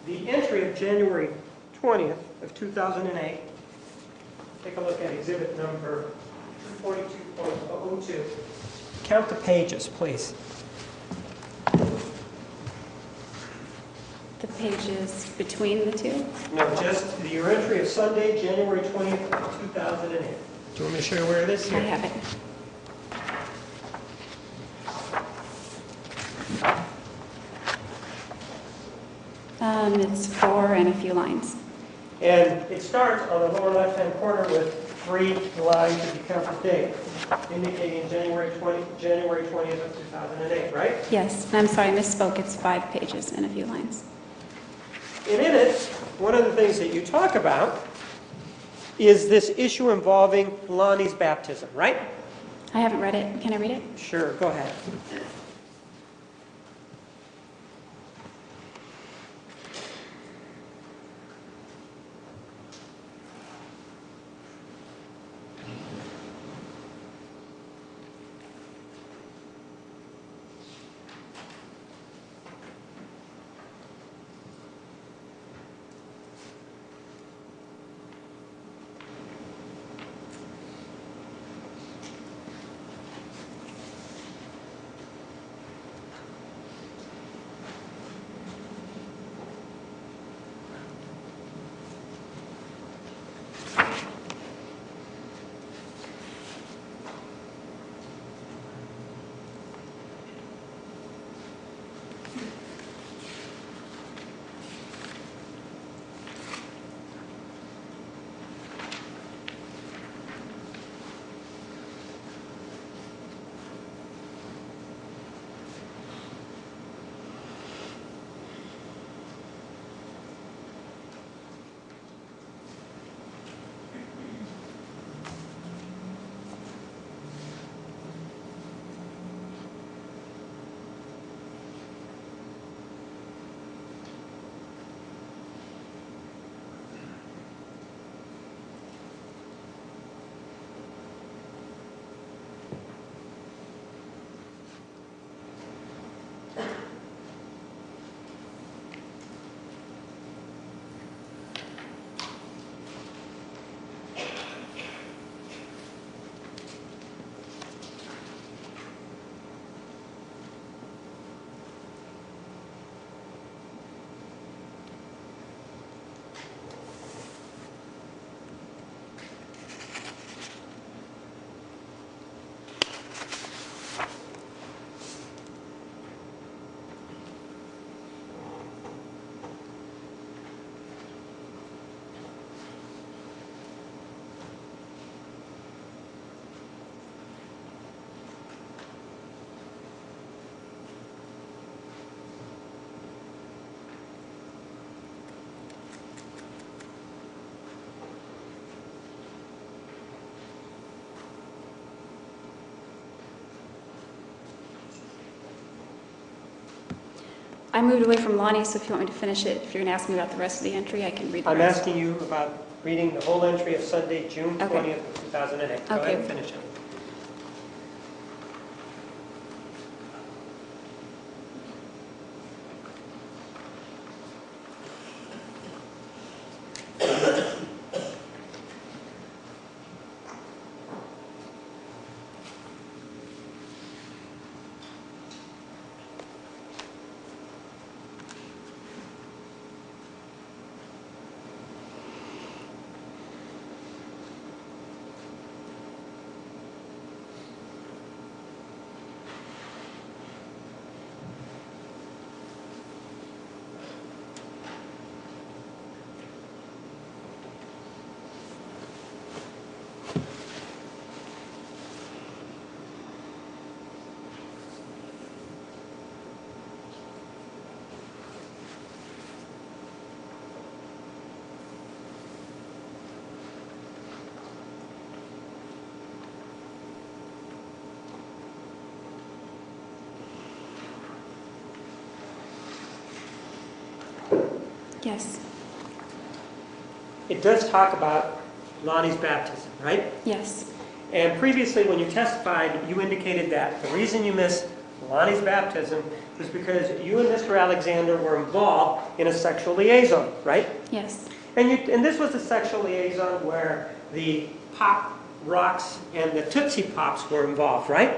The entry of January 20th of 2008, take a look at exhibit number 242.002. Count the pages, please. The pages between the two? No, just your entry of Sunday, January 20th of 2008. Do you want me to show you where it is? I have it. It's 4 and a few lines. And it starts on the lower left-hand corner with 3 lines if you count the date, indicating January 20th of 2008, right? Yes. And I'm sorry, I misspoke. It's 5 pages and a few lines. And in it, one of the things that you talk about is this issue involving Lonnie's baptism, right? I haven't read it. Can I read it? Sure, go ahead. I moved away from Lonnie, so if you want me to finish it, if you're going to ask me about the rest of the entry, I can read the I'm rest. asking you about reading the whole entry of Sunday, June Okay. 20th, of 2008. Go ahead Okay. and finish it. Yes. It does talk about Lonnie's baptism, right? Yes. And previously, when you testified, you indicated that the reason you missed Lonnie's baptism was because you and Mr. Alexander were involved in a sexual liaison, right? Yes. And this was a sexual liaison where the pop rocks and the Tootsie Pops were involved, right?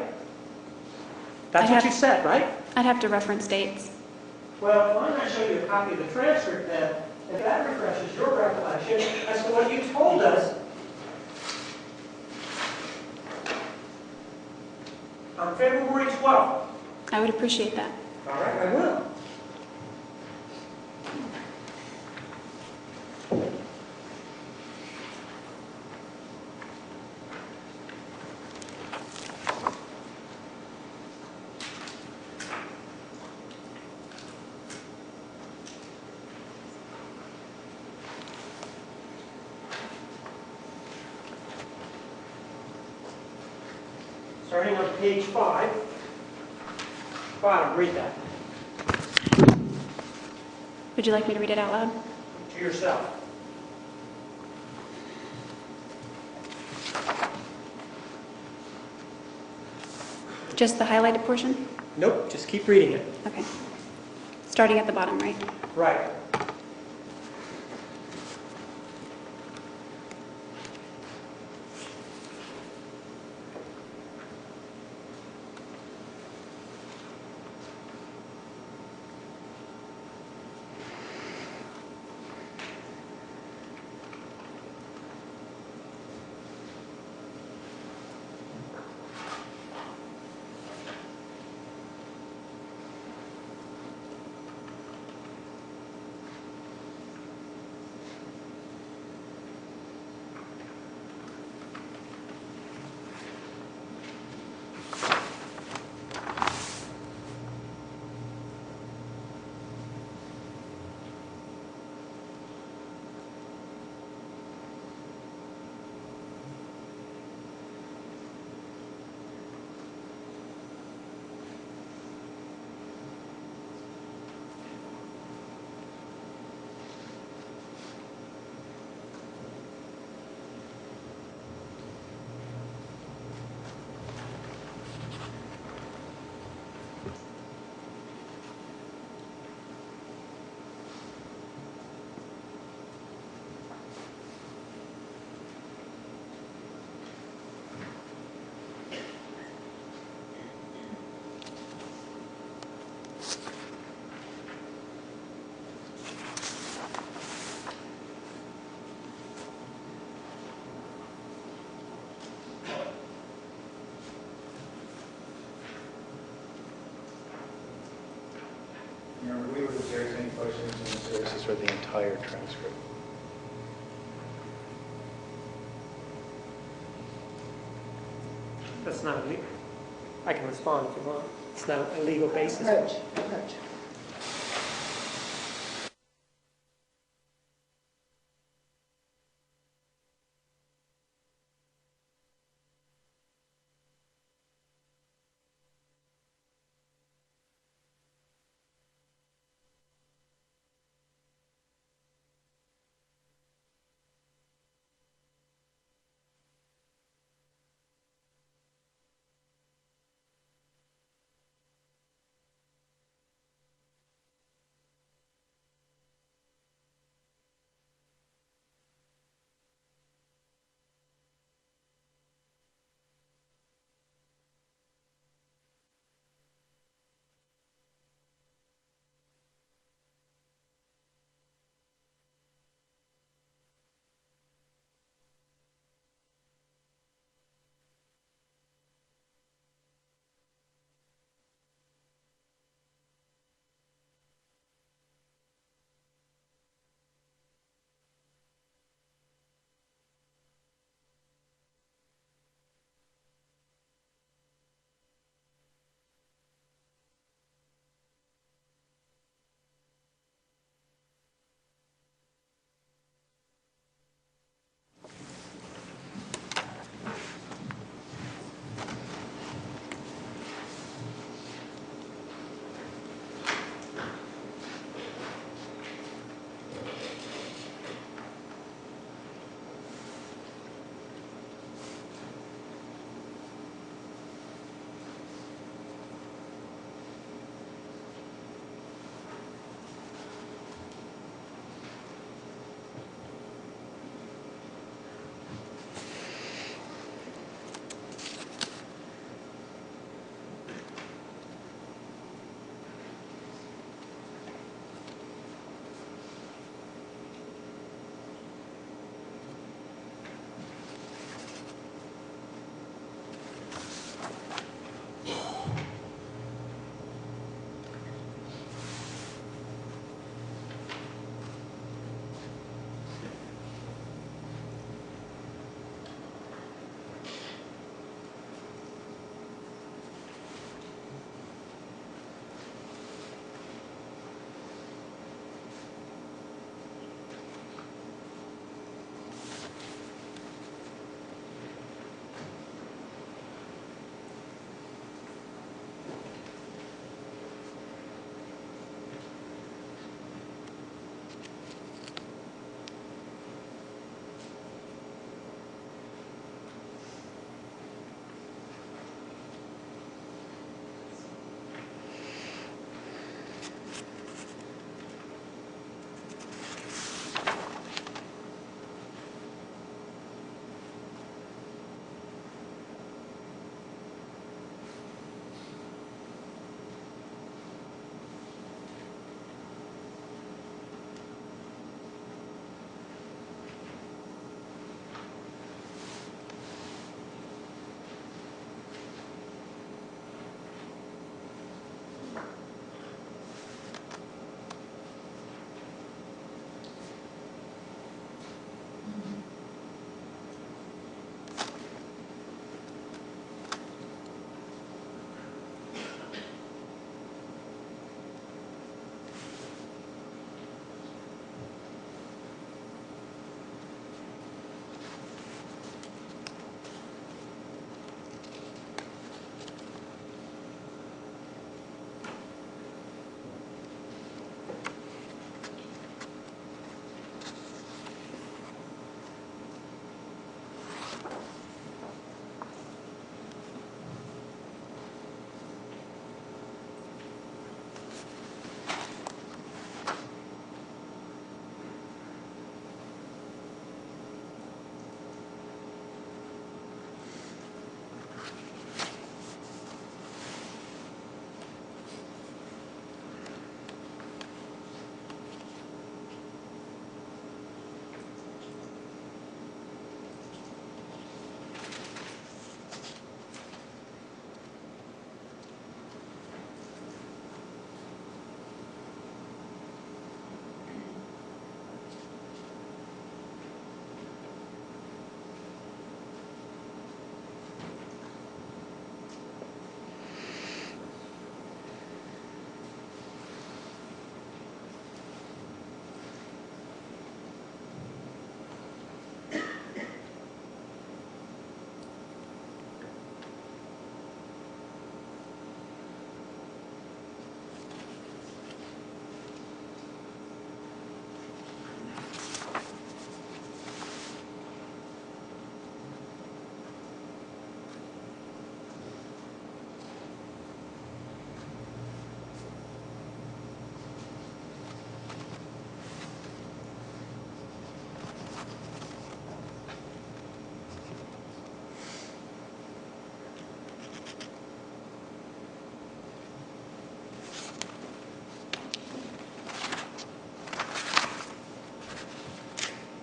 That's I what have- you said, right? I'd have to reference dates. Well, why don't I show you a copy of the transcript then, if that refreshes your recollection as to what you told us on February 12th. I would appreciate that. All right, I will. Starting on page 5. Bottom, read that Would you like me to read it out loud? to yourself. Just the highlighted portion? Nope, just keep reading it. Okay. Starting at the bottom, right? Right. We would if there's any questions in the services for the entire transcript. That's not illegal. I can respond if you want. It's not a legal basis. Approach.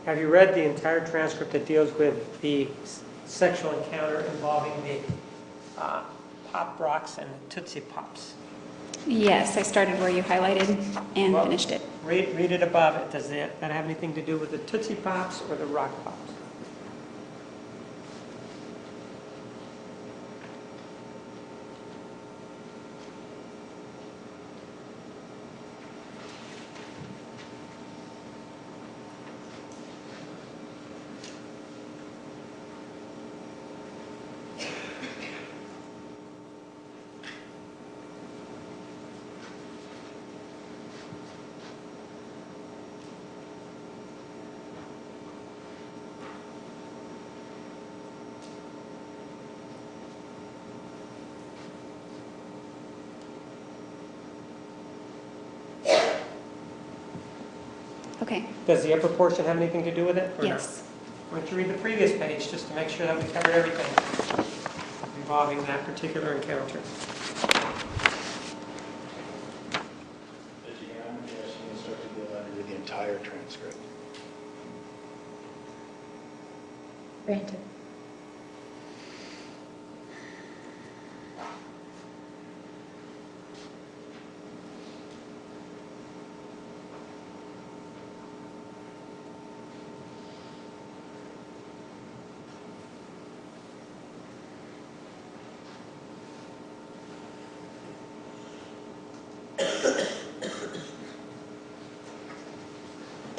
Have you read the entire transcript that deals with the sexual encounter involving the Pop Rocks and the Tootsie Pops? Yes, I started where you highlighted and Well, finished it. Read it above it. Does that have anything to do with the Tootsie Pops or the Rock Pops? Okay, Does the upper portion have anything to do with it? Or no? yes. Why don't you read the previous page just to make sure that we cover everything involving that particular encounter? I'm asking you to be allowed to read the entire transcript. Granted.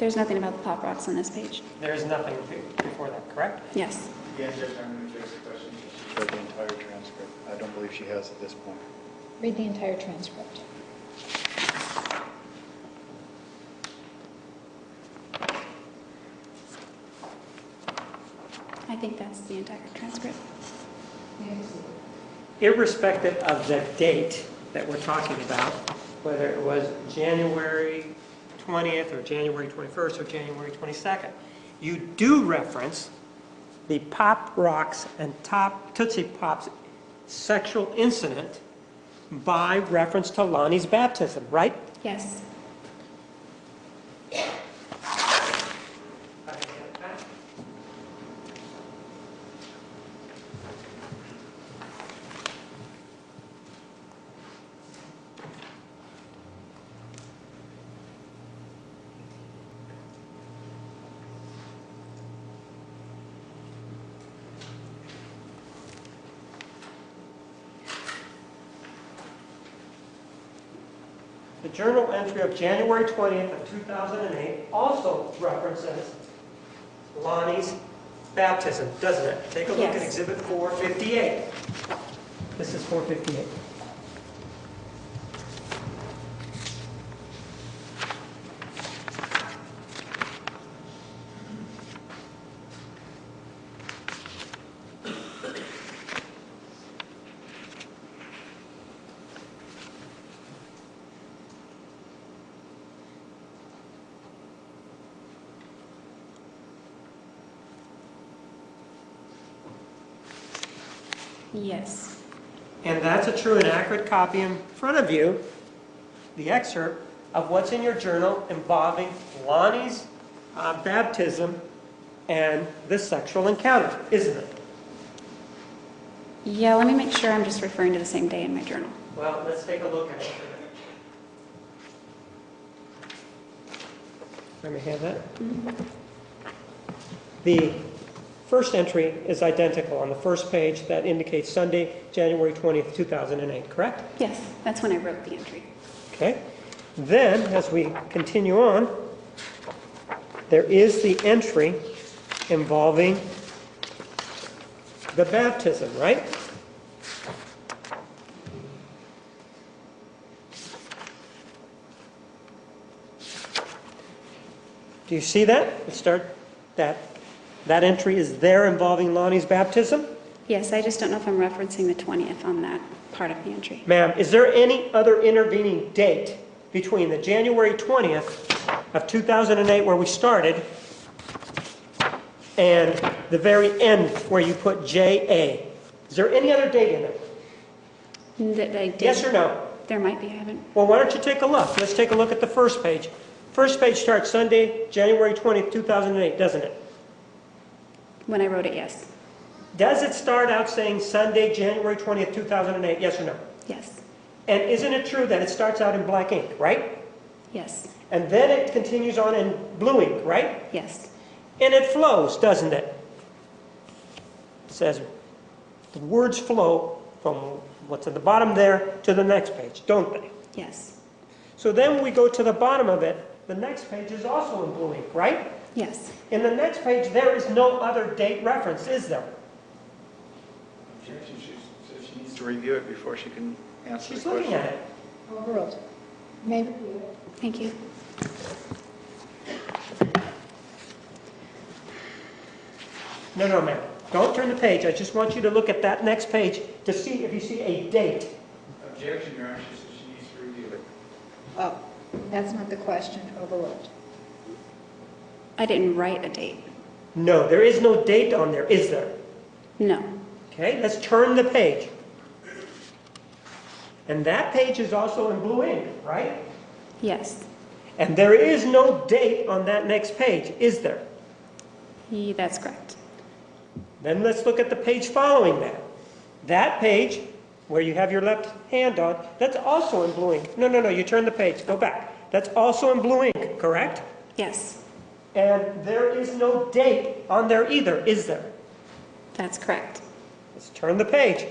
There's nothing about the Pop Rocks on this page. There is nothing before that, correct? Yes. Again, Judge, I'm going to fix the question. She read the entire transcript. I don't believe she has at this point. Read the entire transcript. I think that's the entire transcript. Irrespective of the date that we're talking about, whether it was January 20th or January 21st or January 22nd, you do reference the Pop Rocks and Tootsie Pops sexual incident by reference to Lonnie's baptism, right? Yes. The journal entry of January 20th of 2008 also references Lonnie's baptism, doesn't it? Take a look at Yes. Exhibit 458. This is 458. Yes. And that's a true and accurate copy in front of you, the excerpt of what's in your journal involving Lonnie's baptism and the sexual encounter, isn't it? Yeah, let me make sure I'm just referring to the same day in my journal. Well, let's take a look at it. Let me have that. The first entry is identical on the first page. That indicates Sunday, January 20th, 2008, correct? Yes, that's when I wrote the entry. Okay. Then, as we continue on, there is the entry involving the baptism, right? Do you see that? Let's start that. That entry is there involving Lonnie's baptism. Yes, I just don't know if I'm referencing the 20th on that part of the entry. Ma'am, is there any other intervening date between the January 20th of 2008 where we started and the very end where you put JA? Is there any other date in it? That I did. Yes or no? There might be, I haven't. Well, why don't you take a look? Let's take a look at the first page. First page starts Sunday, January 20th, 2008, doesn't it? When I wrote it, yes. Does it start out saying Sunday, January 20th, 2008, yes or no? Yes. And isn't it true that it starts out in black ink, right? Yes. And then it continues on in blue ink, right? Yes. And it flows, doesn't it? It says the words flow from what's at the bottom there to the next page, don't they? Yes. So then when we go to the bottom of it, the next page is also in blue ink, right? Yes. In the next page, there is no other date reference, is there? Objection, she says she needs to review it before she can answer the She's question. looking at it. Overruled. Maybe. Thank you. No, ma'am. Don't turn the page. I just want you to look at that next page to see if you see a date. Objection, Your Honor, she says she needs to review it. Oh, that's not the question. Overruled. I didn't write a date. No, there is no date on there, is there? No. Okay, let's turn the page. And that page is also in blue ink, right? Yes. And there is no date on that next page, is there? That's correct. Then let's look at the page following that. That page, where you have your left hand on, that's also in blue ink. No, you turn the page, go back. That's also in blue ink, correct? Yes. And there is no date on there either, is there? That's correct. Let's turn the page.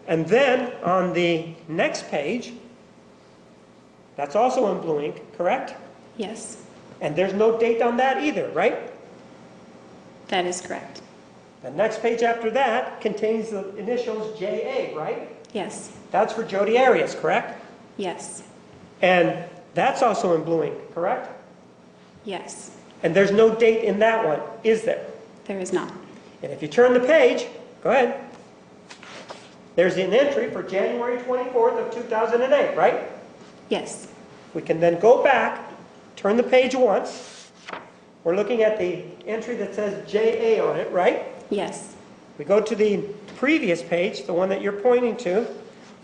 And then on the next page, that's also in blue ink, correct? Yes. And there's no date on that either, right? That is correct. The next page after that contains the initials JA, right? Yes. That's for Jodi Arias, correct? Yes. And that's also in blue ink, correct? Yes. And there's no date in that one, is there? There is not. And if you turn the page, go ahead. There's an entry for January 24th of 2008, right? Yes. We can then go back, turn the page once. We're looking at the entry that says JA on it, right? Yes. We go to the previous page, the one that you're pointing to.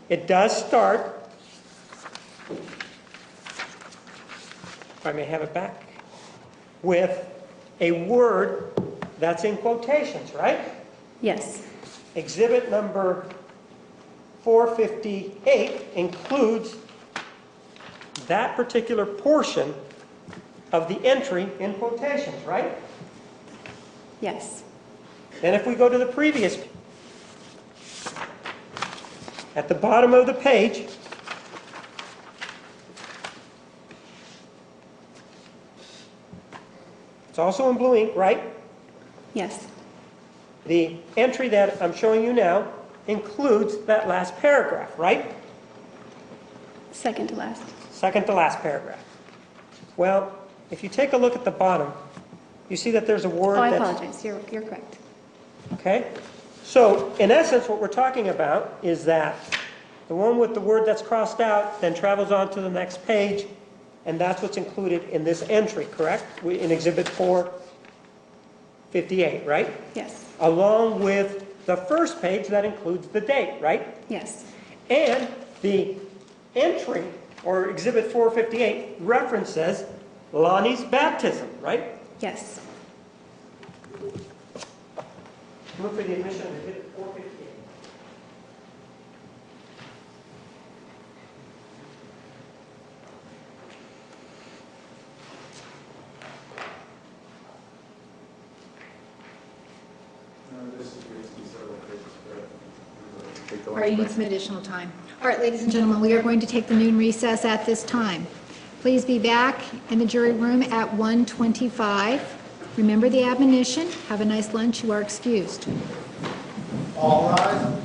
It does start, if I may have it back, with a word that's in quotations, right? Yes. Exhibit number 458 includes that particular portion of the entry in quotations, right? Yes. Then if we go to the previous, at the bottom of the page, it's also in blue ink, right? Yes. The entry that I'm showing you now includes that last paragraph, right? Second to last. Second to last paragraph. Well, if you take a look at the bottom, you see that there's a word Oh, I that's... apologize. You're correct. Okay? So, in essence, what we're talking about is that the one with the word that's crossed out then travels on to the next page, and that's what's included in this entry, correct? In Exhibit 458, right? Yes. Along with the first page that includes the date, right? Yes. And the entry, or Exhibit 458, references Lonnie's baptism, right? Yes. Move for the admission of Exhibit 458. No, this is going to be several pages, but take the All right, you need some additional time. All right, ladies and gentlemen, we are going to take the noon recess at this time. Please be back in the jury room at 1:25. Remember the admonition. Have a nice lunch. You are excused. All rise.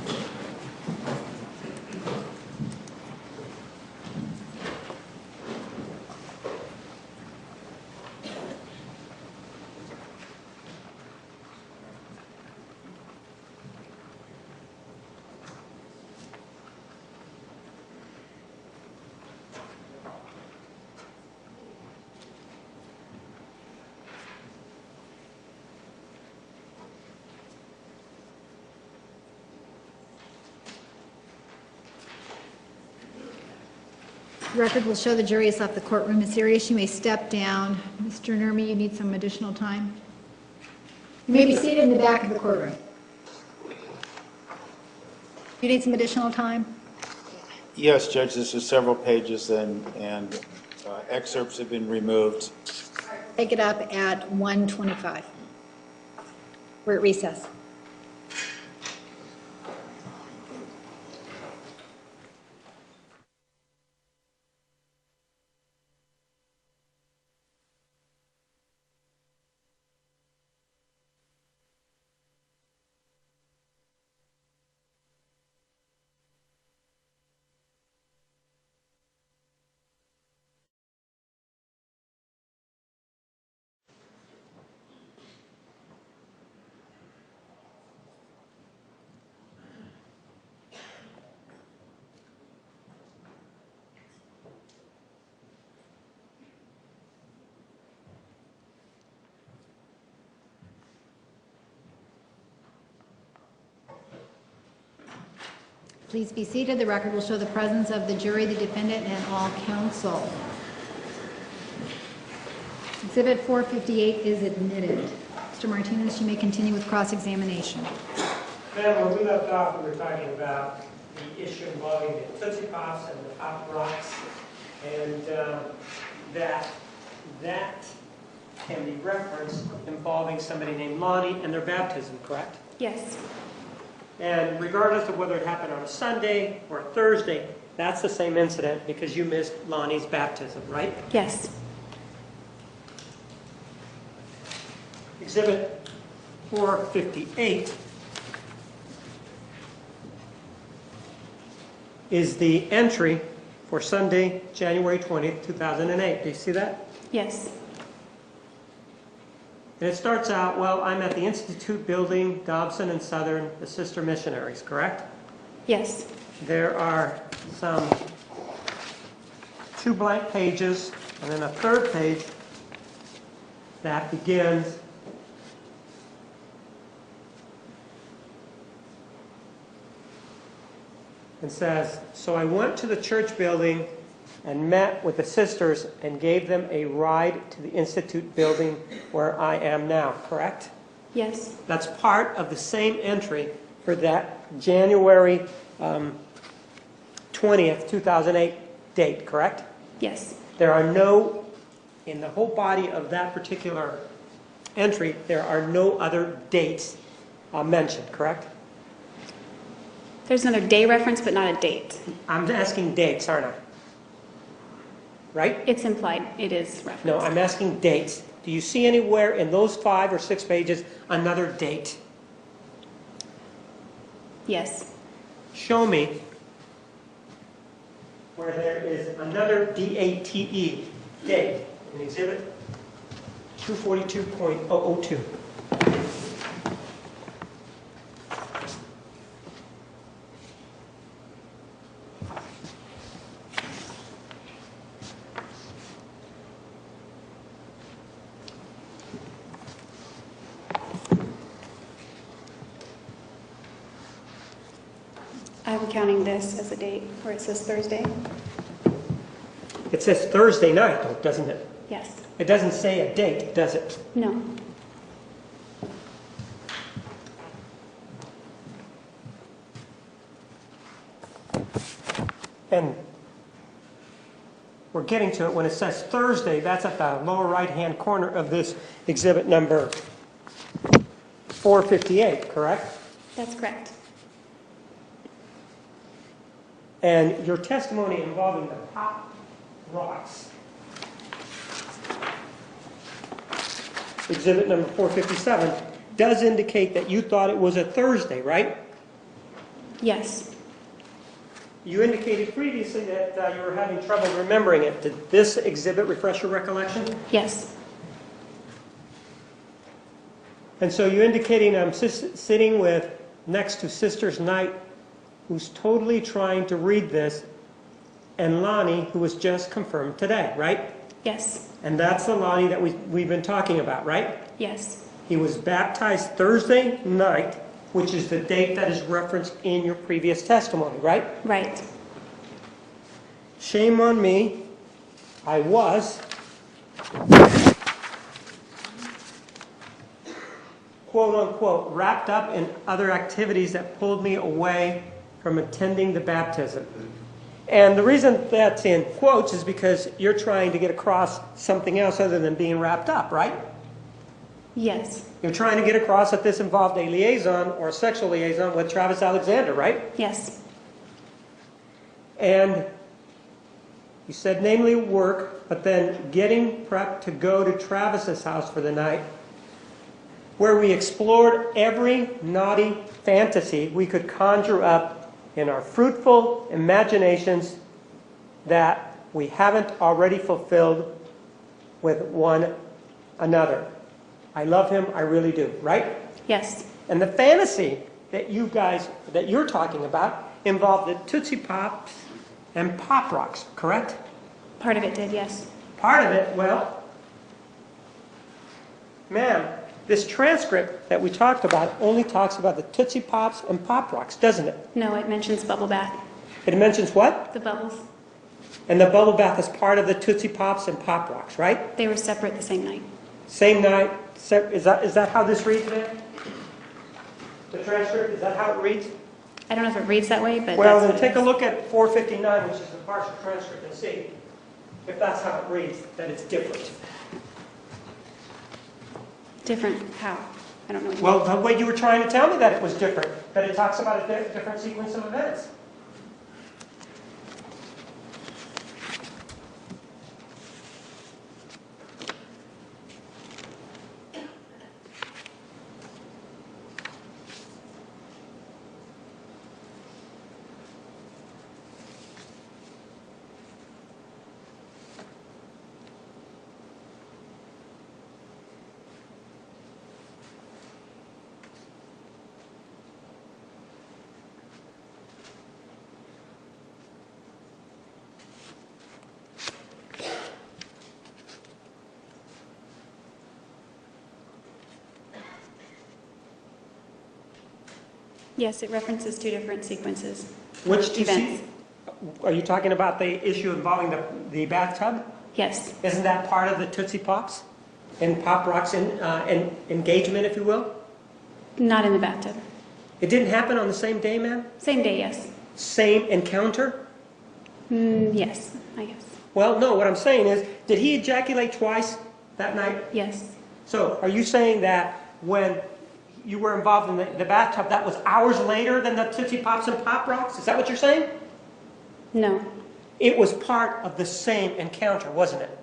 The record will show the jury has left the courtroom. Ms. Arias, you may step down. Mr. Nurmi, you need some additional time. You may be seated in the back of the courtroom. You need some additional time? Yes, Judge, this is several pages and excerpts have been removed. Take it up at 1:25. We're at recess. Please be seated. The record will show the presence of the jury, the defendant, and all counsel. Exhibit 458 is admitted. Mr. Martinez, you may continue with cross-examination. Ma'am, where we left off, we were talking about the issue involving the Tootsie Pops and the Pop Rocks, and that can be referenced involving somebody named Lonnie and their baptism, correct? Yes. And regardless of whether it happened on a Sunday or a Thursday, that's the same incident because you missed Lonnie's baptism, right? Yes. Exhibit 458 is the entry for Sunday, January 20th, 2008. Do you see that? Yes. And it starts out, well, I'm at the Institute building, Dobson and Southern, the sister missionaries, correct? Yes. There are some 2 blank pages and then a 3rd page that begins and says, so I went to the church building and met with the sisters and gave them a ride to the Institute building where I am now, correct? Yes. That's part of the same entry for that January 20th, 2008 date, correct? Yes. There are no, in the whole body of that particular entry, there are no other dates mentioned, correct? There's another day reference, but not a date. I'm asking dates, aren't I? Right? It's implied. It is referenced. No, I'm asking dates. Do you see anywhere in those 5 or 6 pages another date? Yes. Show me where there is another DATE date in Exhibit 242.002. I'm counting this as a date where it says Thursday. It says Thursday night, though, doesn't it? Yes. It doesn't say a date, does it? No. And we're getting to it when it says Thursday. That's at the lower right-hand corner of this exhibit number 458, correct? That's correct. And your testimony involving the Pop Rocks, exhibit number 457, does indicate that you thought it was a Thursday, right? Yes. You indicated previously that you were having trouble remembering it. Did this exhibit refresh your recollection? Yes. And so you're indicating I'm sitting with next to Sisters Knight, who's totally trying to read this, and Lonnie, who was just confirmed today, right? Yes. And that's the Lonnie that we've been talking about, right? Yes. He was baptized Thursday night, which is the date that is referenced in your previous testimony, right? Right. shame on me, I was, quote unquote, wrapped up in other activities that pulled me away from attending the baptism. And the reason that's in quotes is because you're trying to get across something else other than being wrapped up, right? Yes. You're trying to get across that this involved a liaison or a sexual liaison with Travis Alexander, right? Yes. And you said namely work, but then getting prepped to go to Travis's house for the night, where we explored every naughty fantasy we could conjure up in our fruitful imaginations that we haven't already fulfilled with one another. I love him, I really do, right? Yes. And the fantasy that you're talking about involved the Tootsie Pops and Pop Rocks, correct? Part of it did, yes. Part of it, well, ma'am, this transcript that we talked about only talks about the Tootsie Pops and Pop Rocks, doesn't it? No, it mentions bubble bath. It mentions what? The bubbles. And the bubble bath is part of the Tootsie Pops and Pop Rocks, right? They were separate the same night. Same night. Is that how this reads, ma'am? The transcript, is that how it reads? I don't know if it reads that way, but Well, that's then what take it a is. look at 459, which is the partial transcript, and see if that's how it reads, that it's different. Different how? I don't know what you Well, the way you were trying to tell me that it was different, that it talks about a different sequence of events. Yes, it references two different sequences. Which do you see? Events. Are you talking about the issue involving the bathtub? Yes. Isn't that part of the Tootsie Pops and Pop Rocks engagement, if you will? Not in the bathtub. It didn't happen on the same day, ma'am? Same day, yes. Same encounter? Yes, I guess. Well, no, what I'm saying is, did he ejaculate twice that night? Yes. So are you saying that when you were involved in the bathtub, that was hours later than the Tootsie Pops and Pop Rocks? Is that what you're saying? No. It was part of the same encounter, wasn't it?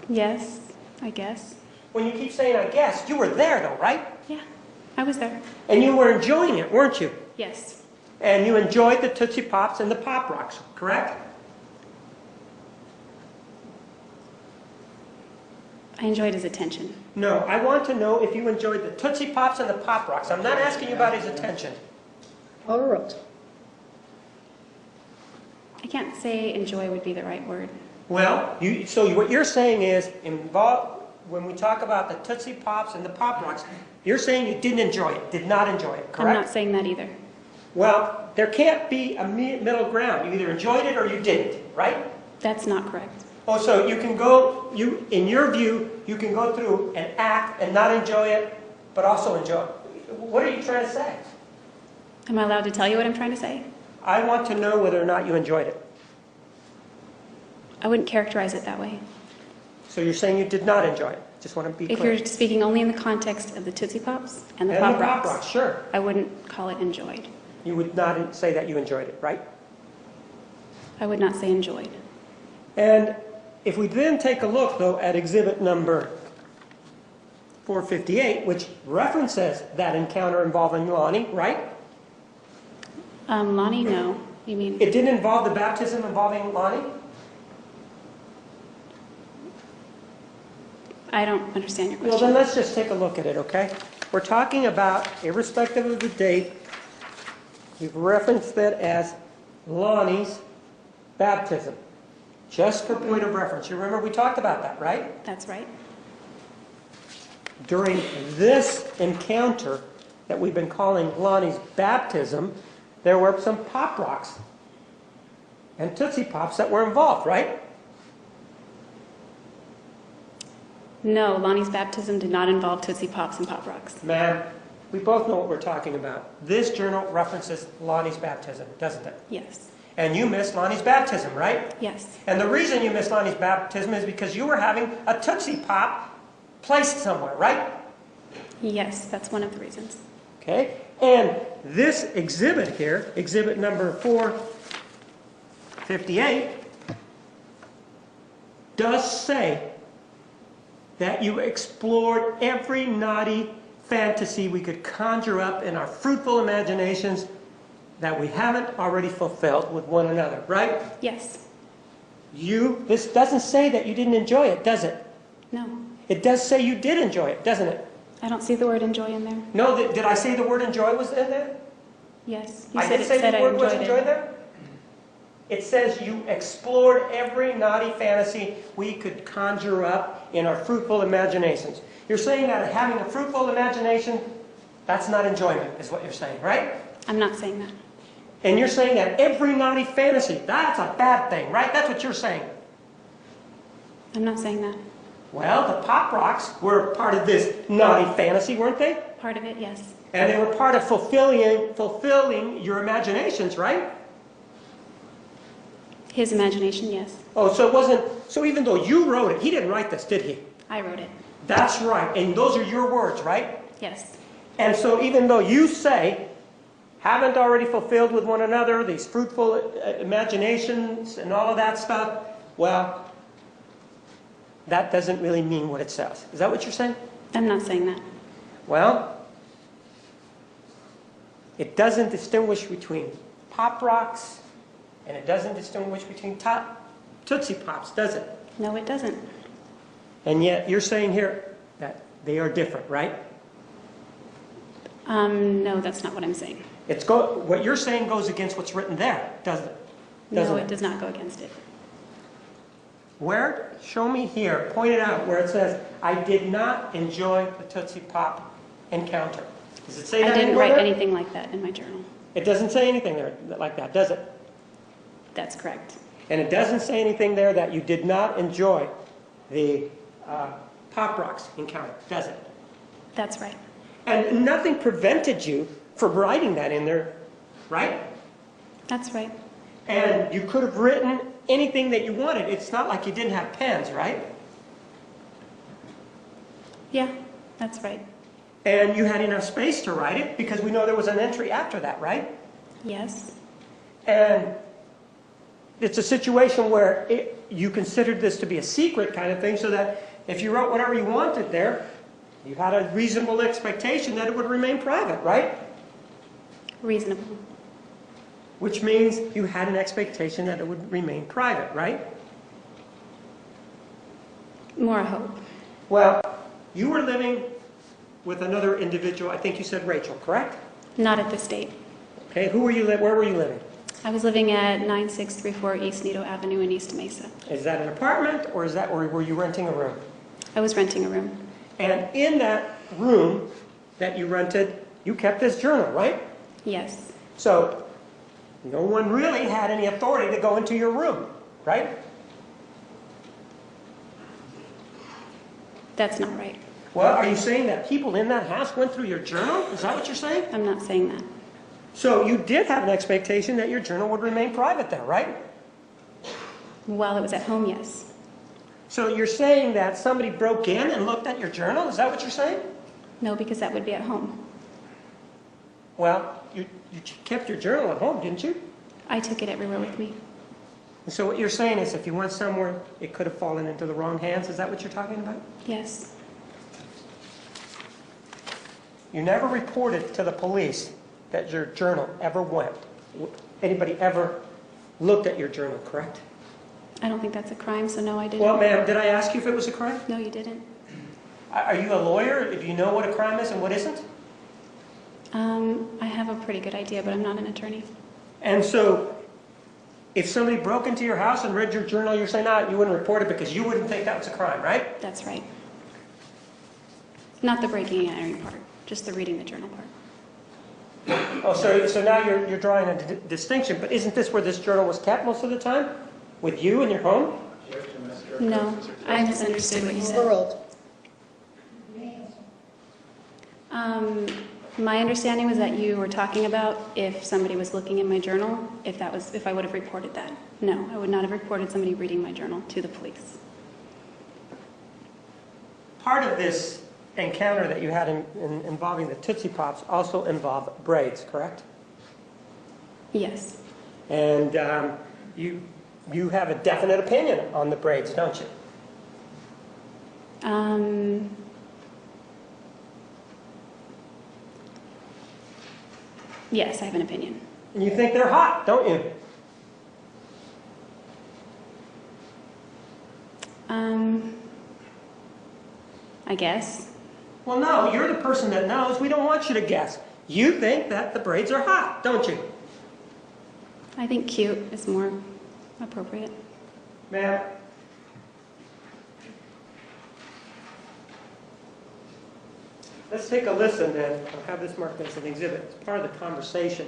Yes, I guess. When you keep saying, I guess, you were there though, right? Yeah, I was there. And you were enjoying it, weren't you? Yes. And you enjoyed the Tootsie Pops and the Pop Rocks, correct? I enjoyed his attention. No, I want to know if you enjoyed the Tootsie Pops and the Pop Rocks. I'm not asking you about his attention. Overruled. I can't say enjoy would be the right word. Well, what you're saying is, when we talk about the Tootsie Pops and the Pop Rocks, you're saying you didn't enjoy it, did not enjoy it, correct? I'm not saying that either. Well, there can't be a middle ground. You either enjoyed it or you didn't, right? That's not correct. Oh, so you can go, in your view, you can go through an act and not enjoy it, but also enjoy it. What are you trying to say? Am I allowed to tell you what I'm trying to say? I want to know whether or not you enjoyed it. I wouldn't characterize it that way. So you're saying you did not enjoy it. Just want to be If clear. you're speaking only in the context of the Tootsie Pops and the And Pop the Pop Rocks, Rocks, sure. I wouldn't call it enjoyed. You would not say that you enjoyed it, right? I would not say enjoyed. And if we then take a look, though, at exhibit number 458, which references that encounter involving Lonnie, right? Lonnie, no. You mean, It didn't involve the baptism involving Lonnie? I don't understand your Well, question. then let's just take a look at it, okay? We're talking about, irrespective of the date, we've referenced it as Lonnie's baptism. Just for point of reference. You remember we talked about that, right? That's right. During this encounter that we've been calling Lonnie's baptism, there were some Pop Rocks and Tootsie Pops that were involved, right? No, Lonnie's baptism did not involve Tootsie Pops and Pop Rocks. Ma'am, we both know what we're talking about. This journal references Lonnie's baptism, doesn't it? Yes. And you missed Lonnie's baptism, right? Yes. And the reason you missed Lonnie's baptism is because you were having a Tootsie Pop placed somewhere, right? Yes, that's one of the reasons. Okay? And this exhibit here, exhibit number 458, does say that you explored every naughty fantasy we could conjure up in our fruitful imaginations that we haven't already fulfilled with one another, right? Yes. This doesn't say that you didn't enjoy it, does it? No. It does say you did enjoy it, doesn't it? I don't see the word enjoy in there. No, did I say the word enjoy was in there? Yes. You I said did it say said the I word was enjoyed enjoy it. there? It says you explored every naughty fantasy we could conjure up in our fruitful imaginations. You're saying that having a fruitful imagination, that's not enjoyment, is what you're saying, right? I'm not saying that. And you're saying that every naughty fantasy, that's a bad thing, right? That's what you're saying. I'm not saying that. Well, the Pop Rocks were part of this naughty fantasy, weren't they? Part of it, yes. And they were part of fulfilling your imaginations, right? His imagination, yes. Oh, so it wasn't, so even though you wrote it, he didn't write this, did he? I wrote it. That's right. And those are your words, right? Yes. And so even though you say, haven't already fulfilled with one another these fruitful imaginations and all of that stuff, well, that doesn't really mean what it says. Is that what you're saying? I'm not saying that. Well, it doesn't distinguish between Pop Rocks and it doesn't distinguish between Tootsie Pops, does it? No, it doesn't. And yet you're saying here that they are different, right? No, that's not what I'm saying. What you're saying goes against what's written there, doesn't it? No, it does not go against it. Where? Show me here. Point it out where it says, I did not enjoy the Tootsie Pop encounter. Does it say that I didn't anywhere write there? anything like that in my journal. It doesn't say anything there like that, does it? That's correct. And it doesn't say anything there that you did not enjoy the Pop Rocks encounter, does it? That's right. And nothing prevented you from writing that in there, right? That's right. And you could have written anything that you wanted. It's not like you didn't have pens, right? Yeah, that's right. And you had enough space to write it because we know there was an entry after that, right? Yes. And it's a situation where you considered this to be a secret kind of thing so that if you wrote whatever you wanted there, you had a reasonable expectation that it would remain private, right? Reasonable. Which means you had an expectation that it would remain private, right? More hope. Well, you were living with another individual, I think you said Rachel, correct? Not at this date. Okay, where were you living? I was living at 9634 East Nido Avenue in East Mesa. Is that an apartment or were you renting a room? I was renting a room. And in that room that you rented, you kept this journal, right? Yes. So no one really had any authority to go into your room, right? That's not right. Well, are you saying that people in that house went through your journal? Is that what you're saying? I'm not saying that. So you did have an expectation that your journal would remain private there, right? While it was at home, yes. So you're saying that somebody broke in and looked at your journal? Is that what you're saying? No, because that would be at home. Well, you kept your journal at home, didn't you? I took it everywhere with me. And so what you're saying is if you went somewhere, it could have fallen into the wrong hands. Is that what you're talking about? Yes. You never reported to the police that your journal ever went. Anybody ever looked at your journal, correct? I don't think that's a crime, so no, I didn't. Well, ma'am, did I ask you if it was a crime? No, you didn't. Are you a lawyer? Do you know what a crime is and what isn't? I have a pretty good idea, but I'm not an attorney. And so if somebody broke into your house and read your journal, you're saying, you wouldn't report it because you wouldn't think that was a crime, right? That's right. Not the breaking and entering part, just the reading the journal part. Oh, so now you're drawing a distinction, but isn't this where this journal was kept most of the time? With you in your home? No, I misunderstood what you said. World. My understanding was that you were talking about if somebody was looking in my journal, if I would have reported that. No, I would not have reported somebody reading my journal to the police. Part of this encounter that you had involving the Tootsie Pops also involved braids, correct? Yes. And you have a definite opinion on the braids, don't you? Yes, I have an opinion. And you think they're hot, don't you? I guess. Well, no, you're the person that knows. We don't want you to guess. You think that the braids are hot, don't you? I think cute is more appropriate. Ma'am? Let's take a listen then. I'll have this marked as an exhibit. It's part of the conversation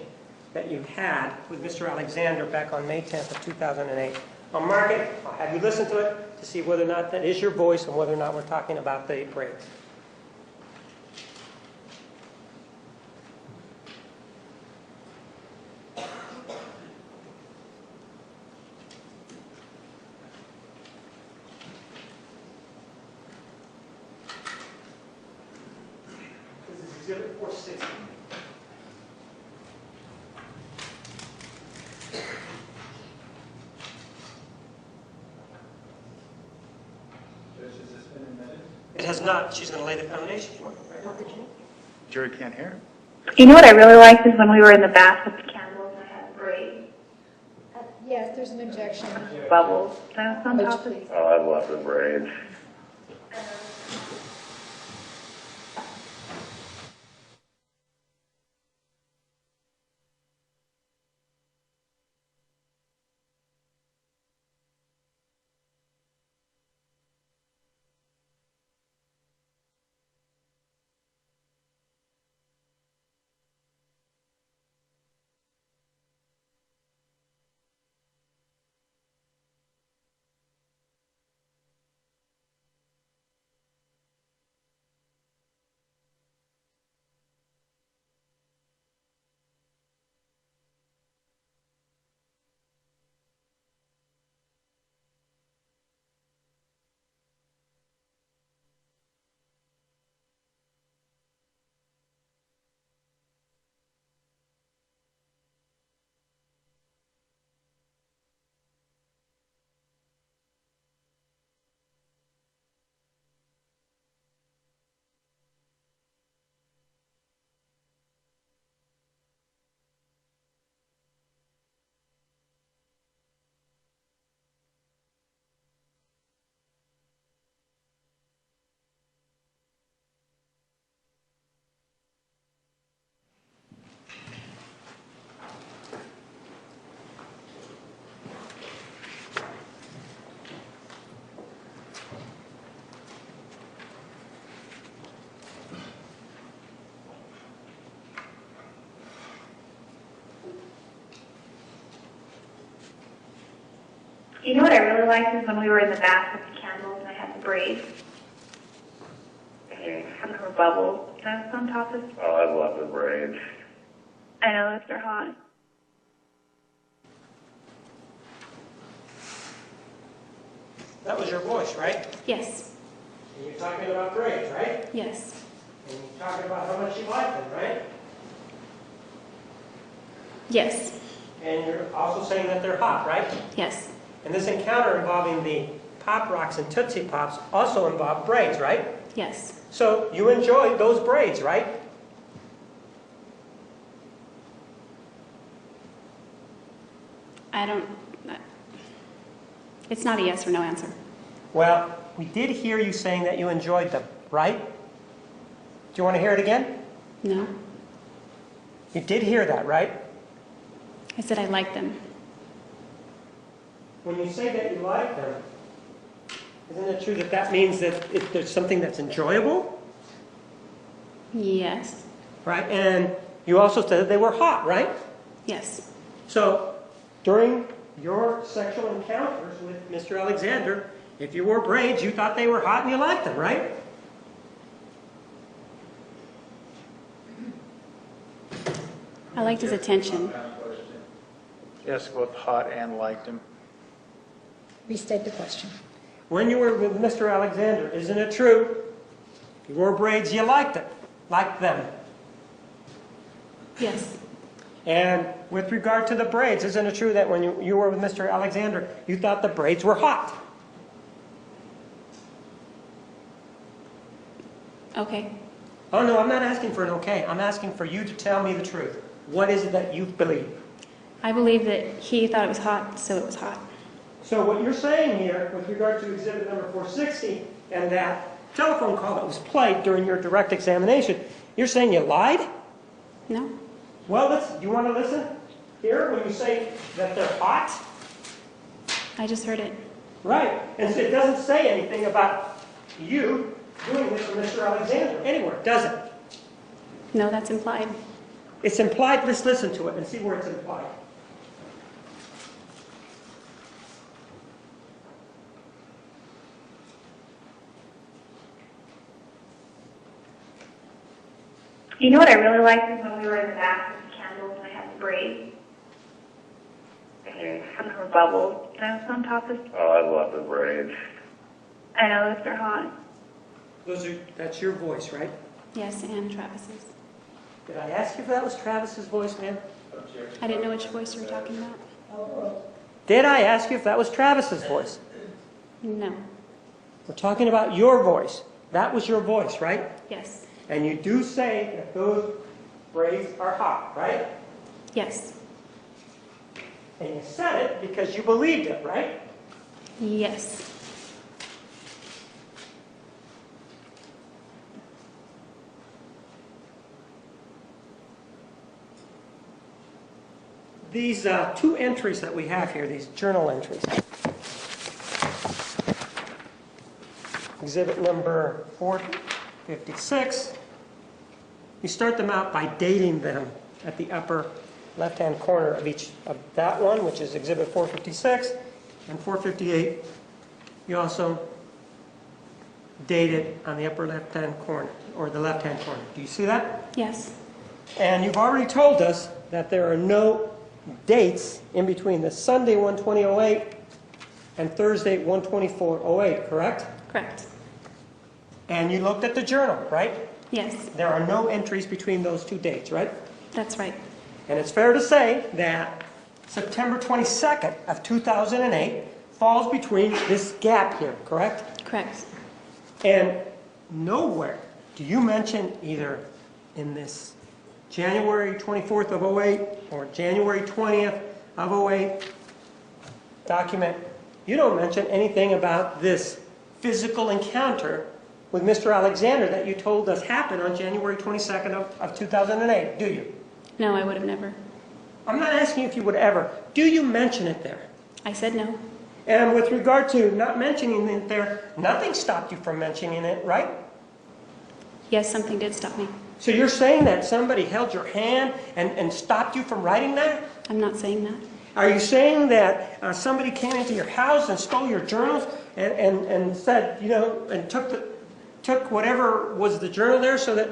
that you had with Mr. Alexander back on May 10th of 2008. I'll mark it. I'll have you listen to it to see whether or not that is your voice and whether or not we're talking about the braids. This is Exhibit 460. Judge, has this been admitted? It has not. She's going to lay the foundation for it. Right? Jury can't hear? You know what I really liked is when we were in the bath with the candles and I had braids, Yes, there's an objection. bubbles. On Would you top of please? Oh, I love the braids. You know what I really liked is when we were in the bath with the candles and I had the braids. And there were bubbles on top of. Oh, I love the braids. I know that they're hot. That was your voice, right? Yes. And you're talking about braids, right? Yes. And you're talking about how much you like them, right? Yes. And you're also saying that they're hot, right? Yes. And this encounter involving the Pop Rocks and Tootsie Pops also involved braids, right? Yes. So you enjoyed those braids, right? I don't. It's not a yes or no answer. Well, we did hear you saying that you enjoyed them, right? Do you want to hear it again? No. You did hear that, right? I said I like them. When you say that you like them, isn't it true that that means that there's something that's enjoyable? Yes. Right? And You also said that they were hot, right? Yes. So during your sexual encounters with Mr. Alexander, if you wore braids, you thought they were hot and you liked them, right? I liked his attention. Yes, both hot and liked him. Restate the question. When you were with Mr. Alexander, isn't it true? If you wore braids, you liked them. Yes. And with regard to the braids, isn't it true that when you were with Mr. Alexander, you thought the braids were hot? Okay. Oh, no, I'm not asking for an okay. I'm asking for you to tell me the truth. What is it that you believe? I believe that he thought it was hot, so it was hot. So what you're saying here with regard to exhibit number 460 and that telephone call that was played during your direct examination, you're saying you lied? No? Well, you want to listen here when you say that they're hot? I just heard it. Right. And it doesn't say anything about you doing this for Mr. Alexander anywhere, does it? No, that's implied. It's implied. Let's listen to it and see where it's implied. You know what I really liked is when we were in the bath with the candles and I had the braids. Some of them were bubbles, and I was on top of. Oh, I love the braids. I know those are hot. That's your voice, right? Yes, and Travis's. Did I ask you if that was Travis's voice, ma'am? I didn't know which voice you were talking about. Did I ask you if that was Travis's voice? No. We're talking about your voice. That was your voice, right? Yes. And you do say that those braids are hot, right? Yes. And you said it because you believed it, right? Yes. These two entries that we have here, these journal entries. Exhibit number 456. You start them out by dating them at the upper left-hand corner of each of that one, which is exhibit 456, and 458. You also date it on the upper left-hand corner, or the left-hand corner. Do you see that? Yes. And you've already told us that there are no dates in between the Sunday 12008 and Thursday 12408, correct? Correct. And you looked at the journal, right? Yes. There are no entries between those two dates, right? That's right. And it's fair to say that September 22nd of 2008 falls between this gap here, correct? Correct. And nowhere do you mention either in this January 24th of 08 or January 20th of 08 document, you don't mention anything about this physical encounter with Mr. Alexander that you told us happened on January 22nd of 2008, do you? No, I would have never. I'm not asking if you would ever. Do you mention it there? I said no. And with regard to not mentioning it there, nothing stopped you from mentioning it, right? Yes, something did stop me. So you're saying that somebody held your hand and stopped you from writing that? I'm not saying that. Are you saying that somebody came into your house and stole your journals and said, you know, and took whatever was the journal there so that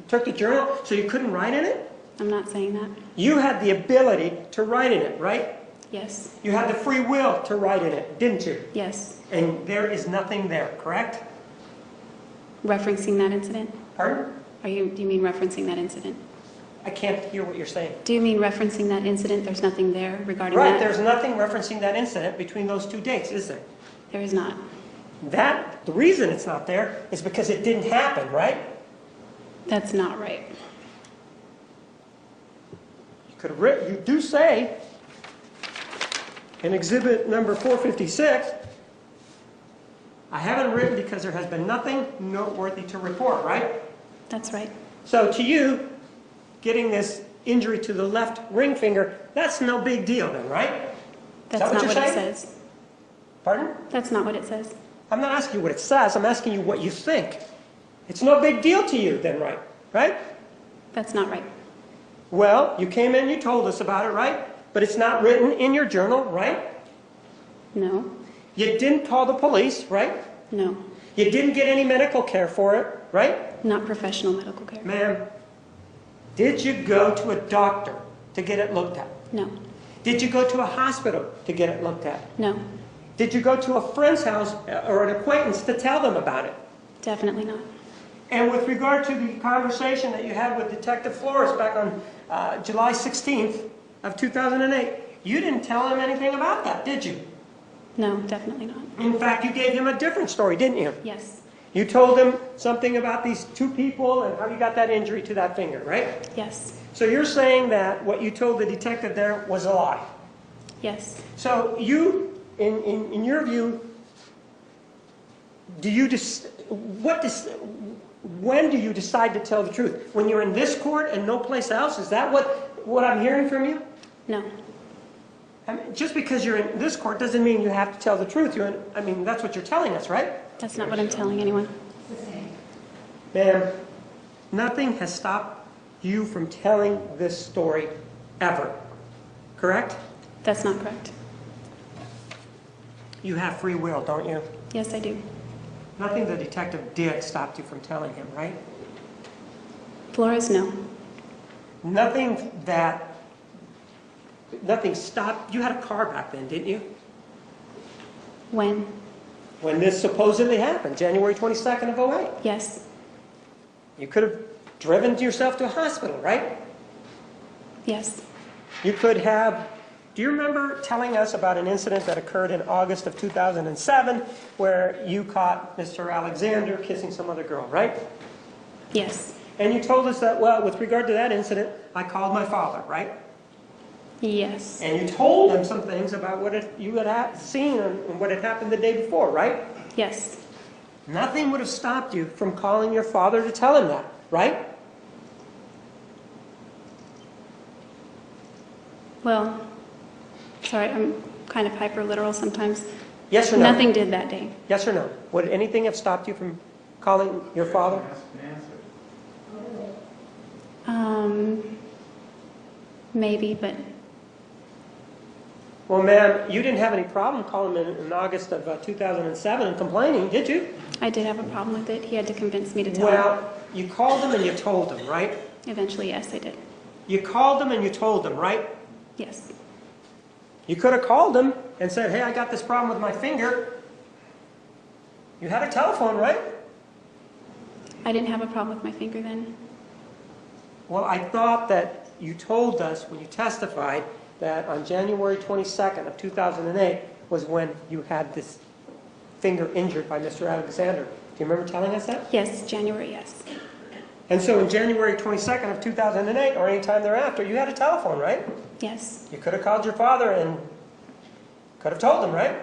took the journal so you couldn't write in it? I'm not saying that. You had the ability to write in it, right? Yes. You had the free will to write in it, didn't you? Yes. And there is nothing there, correct? Referencing that incident? Pardon? Do you mean referencing that incident? I can't hear what you're saying. Do you mean referencing that incident? There's nothing there regarding Right, that? there's nothing referencing that incident between those two dates, is there? There is not. The reason it's not there is because it didn't happen, right? That's not right. You do say in exhibit number 456, I haven't written because there has been nothing noteworthy to report, right? That's right. So to you, getting this injury to the left ring finger, that's no big deal then, right? That's not what it says. Pardon? That's not what it says. I'm not asking you what it says, I'm asking you what you think. It's no big deal to you then, right? Right? That's not right. Well, you came in, you told us about it, right? But it's not written in your journal, right? No. You didn't call the police, right? No. You didn't get any medical care for it, right? Not professional medical care. Ma'am, did you go to a doctor to get it looked at? No. Did you go to a hospital to get it looked at? No. Did you go to a friend's house or an acquaintance to tell them about it? Definitely not. And with regard to the conversation that you had with Detective Flores back on July 16th of 2008, you didn't tell him anything about that, did you? No, definitely not. In fact, you gave him a different story, didn't you? Yes. You told him something about these two people and how you got that injury to that finger, right? Yes. So you're saying that what you told the detective there was a lie? Yes. So you, in your view, when do you decide to tell the truth? When you're in this court and no place else? Is that what I'm hearing from you? No. I mean, just because you're in this court doesn't mean you have to tell the truth. That's what you're telling us, right? That's not what I'm telling anyone. Ma'am, nothing has stopped you from telling this story ever, correct? That's not correct. You have free will, don't you? Yes, I do. Nothing the detective did stopped you from telling him, right? Flores, no. Nothing stopped. You had a car back then, didn't you? When? When this supposedly happened, January 22nd of 08. Yes. You could have driven yourself to a hospital, right? Yes. You could have. Do you remember telling us about an incident that occurred in August of 2007 where you caught Mr. Alexander kissing some other girl, right? Yes. And you told us that, well, with regard to that incident, I called my father, right? Yes. And you told him some things about what you had seen and what had happened the day before, right? Yes. Nothing would have stopped you from calling your father to tell him that, right? Well, sorry, I'm kind of hyper-literal sometimes. Yes or no? Nothing did that day. Yes or no? Would anything have stopped you from calling your father? Maybe, but Well, ma'am, you didn't have any problem calling him in August of 2007 and complaining, did you? I did have a problem with it. He had to convince me to tell him. Well, you called him and you told him, right? Eventually, yes, I did. You called him and you told him, right? Yes. You could have called him and said, hey, I got this problem with my finger. You had a telephone, right? I didn't have a problem with my finger then. Well, I thought that you told us when you testified that on January 22nd of 2008 was when you had this finger injured by Mr. Alexander. Do you remember telling us that? Yes, January, yes. And so in January 22nd of 2008 or any time thereafter, you had a telephone, right? Yes. You could have called your father and could have told him, right?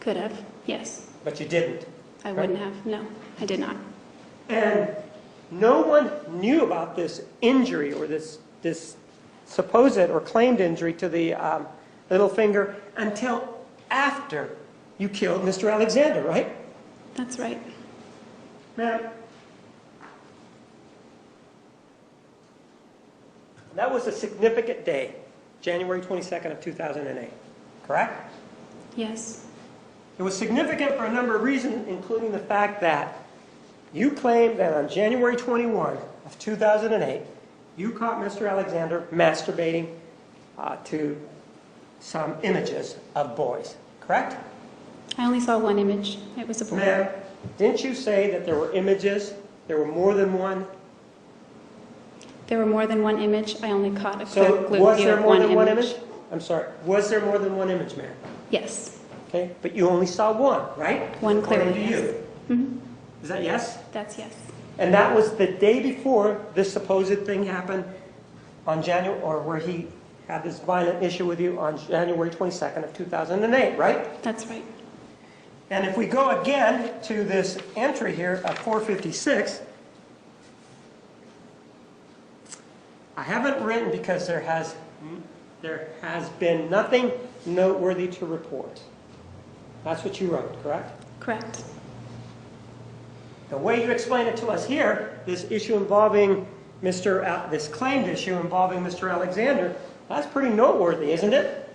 Could have, yes. But you didn't. I wouldn't have. No, I did not. And no one knew about this injury or this supposed or claimed injury to the little finger until after you killed Mr. Alexander, right? That's right. Ma'am, that was a significant day, January 22nd of 2008, correct? Yes. It was significant for a number of reasons, including the fact that you claimed that on January 21 of 2008, you caught Mr. Alexander masturbating to some images of boys, correct? I only saw one image. It was a boy. Ma'am, didn't you say that there were images? There were more than one? There were more than one image. I only caught a So quick was view there of more one than one image. image? I'm sorry. Was there more than one image, ma'am? Yes. Okay, but you only saw one, right? One clearly, According to yes. you. Mm-hmm. Is that yes? That's yes. And that was the day before this supposed thing happened on January, or where he had this violent issue with you on January 22nd of 2008, right? That's right. And if we go again to this entry here of 456, I haven't written because there has been nothing noteworthy to report. That's what you wrote, correct? Correct. The way you explain it to us here, this issue involving this claimed issue involving Mr. Alexander, that's pretty noteworthy, isn't it?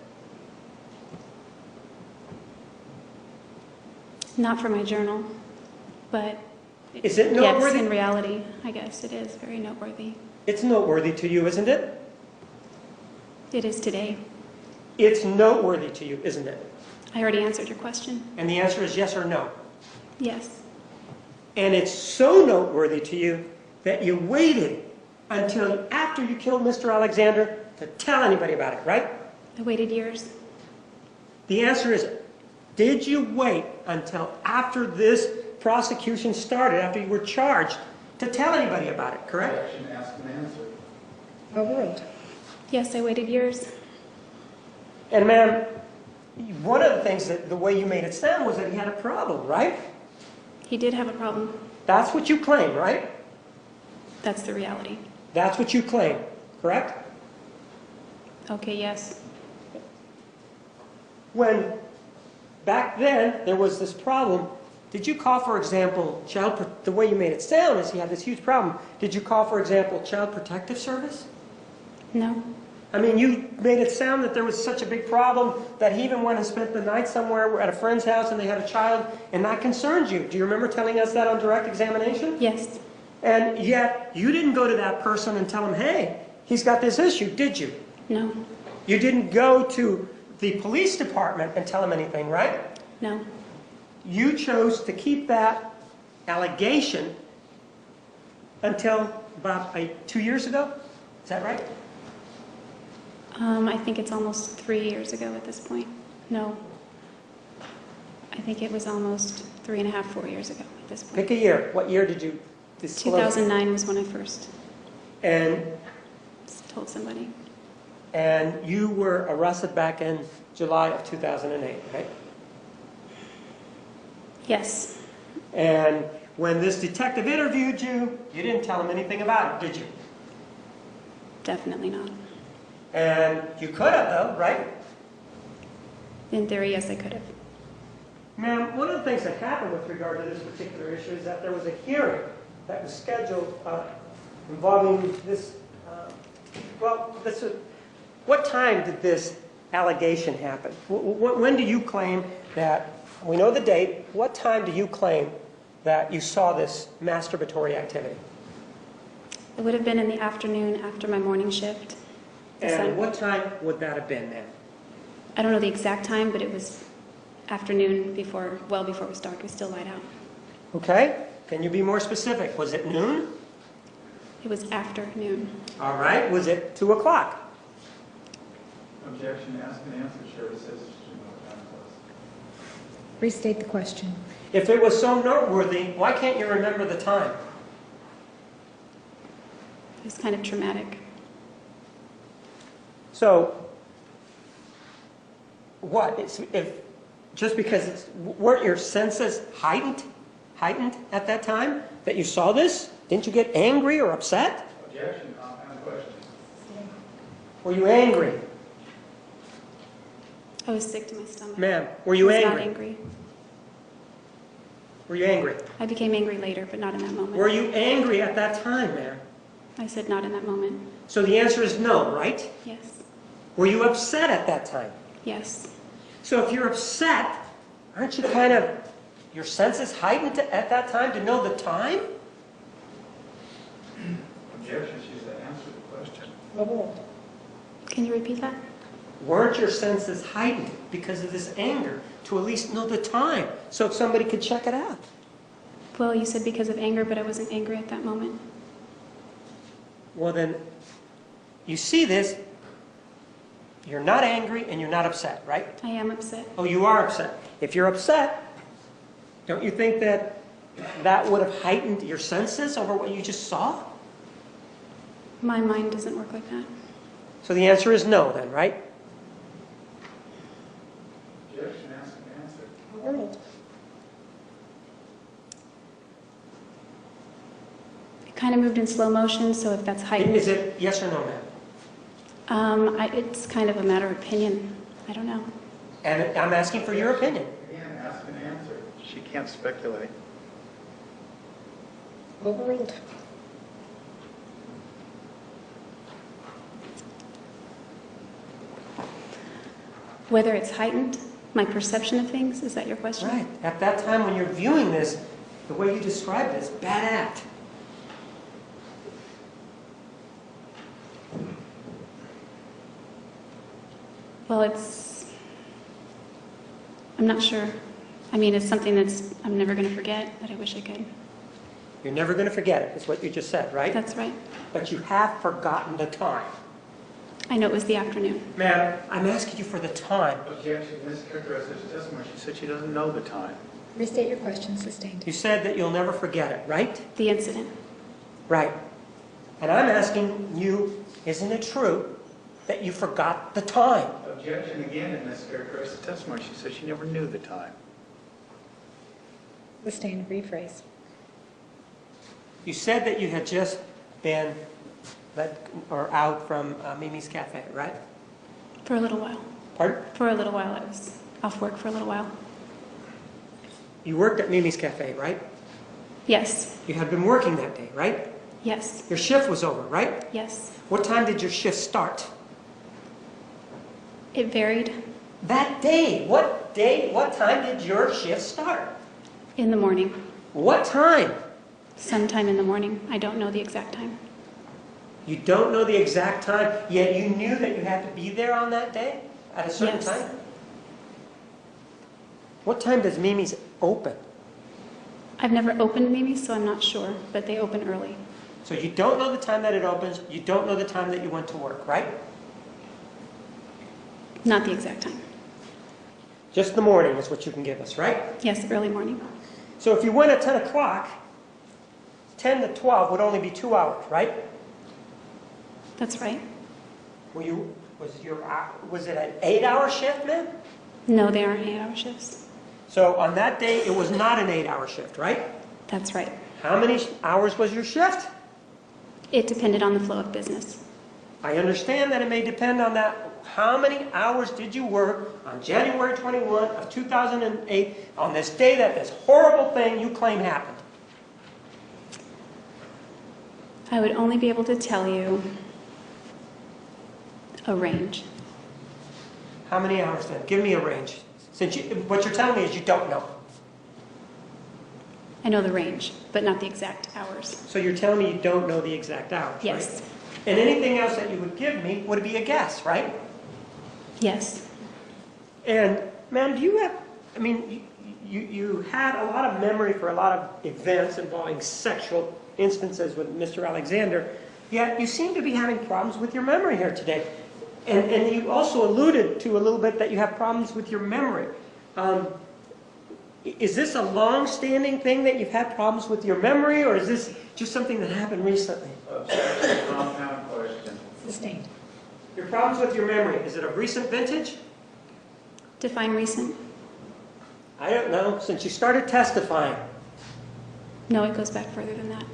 Not for my journal, but Is it yes, noteworthy? in reality, I guess it is very noteworthy. It's noteworthy to you, isn't it? It is today. It's noteworthy to you, isn't it? I already answered your question. And the answer is yes or no. Yes. And it's so noteworthy to you that you waited until after you killed Mr. Alexander to tell anybody about it, right? I waited years. The answer is, did you wait until after this prosecution started, after you were charged, to tell anybody about it, correct? Objection, ask and answer. Overruled. Yes, I waited years. And ma'am, one of the things that the way you made it sound was that he had a problem, right? He did have a problem. That's what you claim, right? That's the reality. That's what you claim, correct? Okay, yes. When back then there was this problem, did you call, for example, the way you made it sound is he had this huge problem. Did you call, for example, Child Protective Service? No. I mean, you made it sound that there was such a big problem that he even went and spent the night somewhere at a friend's house and they had a child, and that concerned you. Do you remember telling us that on direct examination? Yes. And yet, you didn't go to that person and tell him, hey, he's got this issue, did you? No. You didn't go to the police department and tell him anything, right? No. You chose to keep that allegation until about 2 years ago? Is that right? I think it's almost 3 years ago at this point. No. I think it was almost 3.5, 4 years ago at this point. Pick a year. What year did you disclose? 2009 was when I first And told somebody. you were arrested back in July of 2008, right? Yes. And when this detective interviewed you, you didn't tell him anything about it, did you? Definitely not. And you could have, though, right? In theory, yes, I could have. Ma'am, one of the things that happened with regard to this particular issue is that there was a hearing that was scheduled involving this, what time did this allegation happen? When do you claim that, we know the date, what time do you claim that you saw this masturbatory activity? It would have been in the afternoon after my morning shift. And what time would that have been then? I don't know the exact time, but it was afternoon well before it was dark. It was still light out. Okay, can you be more specific? Was it noon? It was after noon. All right, was it 2 o'clock? Objection, ask and answer. Sheriff says it should know time plus. Restate the question. If it was so noteworthy, why can't you remember the time? It was kind of traumatic. So, what? Just because weren't your senses heightened at that time that you saw this? Didn't you get angry or upset? Objection, compound question. Were you angry? I was sick to my stomach. Ma'am, were you I was angry? not angry. Were you angry? I became angry later, but not in that moment. Were you angry at that time, ma'am? I said not in that moment. So the answer is no, right? Yes. Were you upset at that time? Yes. So if you're upset, aren't you kind of, your senses heightened at that time to know the time? Objection, she said answer the question. Overruled. Can you repeat that? Weren't your senses heightened because of this anger to at least know the time so if somebody could check it out? Well, you said because of anger, but I wasn't angry at that moment. Well then, you see this, you're not angry and you're not upset, right? I am upset. Oh, you are upset. If you're upset, don't you think that that would have heightened your senses over what you just saw? My mind doesn't work like that. So the answer is no then, right? Objection, ask and answer. Overruled. It kind of moved in slow motion, so if that's heightened... Is it yes or no, ma'am? It's kind of a matter of opinion. I don't know. And I'm asking for your opinion. Again, ask and answer. She can't speculate. Overruled. Whether it's heightened, my perception of things, is that your question? Right. At that time when you're viewing this, the way you described this, bad act. Well, I'm not sure. I mean, it's something I'm never going to forget, but I wish I could. You're never going to forget it, is what you just said, right? That's right. But you have forgotten the time. I know it was the afternoon. Ma'am, I'm asking you for the time. Objection, Ms. Characterizes her testimony. She said she doesn't know the time. Restate your question, sustained. You said that you'll never forget it, right? The incident. Right. And I'm asking you, isn't it true that you forgot the time? Objection again in Ms. Characterizes testimony. She said she never knew the time. Sustained, rephrase. You said that you had just been out from Mimi's Cafe, right? For a little while. Pardon? For a little while. I was off work for a little while. You worked at Mimi's Cafe, right? Yes. You had been working that day, right? Yes. Your shift was over, right? Yes. What time did your shift start? It varied. That day, what time did your shift start? In the morning. What time? Sometime in the morning. I don't know the exact time. You don't know the exact time, yet you knew that you had to be there on that day at a certain Yes. time? What time does Mimi's open? I've never opened Mimi's, so I'm not sure, but they open early. So you don't know the time that it opens, you don't know the time that you went to work, right? Not the exact time. Just the morning is what you can give us, right? Yes, early morning. So if you went at 10 o'clock, 10 to 12 would only be 2 hours, right? That's right. Was it an 8-hour shift, ma'am? No, they aren't 8-hour shifts. So on that day, it was not an 8-hour shift, right? That's right. How many hours was your shift? It depended on the flow of business. I understand that it may depend on that. How many hours did you work on January 21 of 2008 on this day that this horrible thing you claim happened? I would only be able to tell you a range. How many hours then? Give me a range. Since what you're telling me is you don't know. I know the range, but not the exact hours. So you're telling me you don't know the exact hours, Yes. right? And anything else that you would give me would be a guess, right? Yes. And, ma'am, do you have, I mean, you had a lot of memory for a lot of events involving sexual instances with Mr. Alexander, yet you seem to be having problems with your memory here today. And you also alluded to a little bit that you have problems with your memory. Is this a long-standing thing that you've had problems with your memory, or is this just something that happened recently? Objection, compound question. Sustained. Your problems with your memory, is it of recent vintage? Define recent? I don't know, since you started testifying. No, it goes back further than that.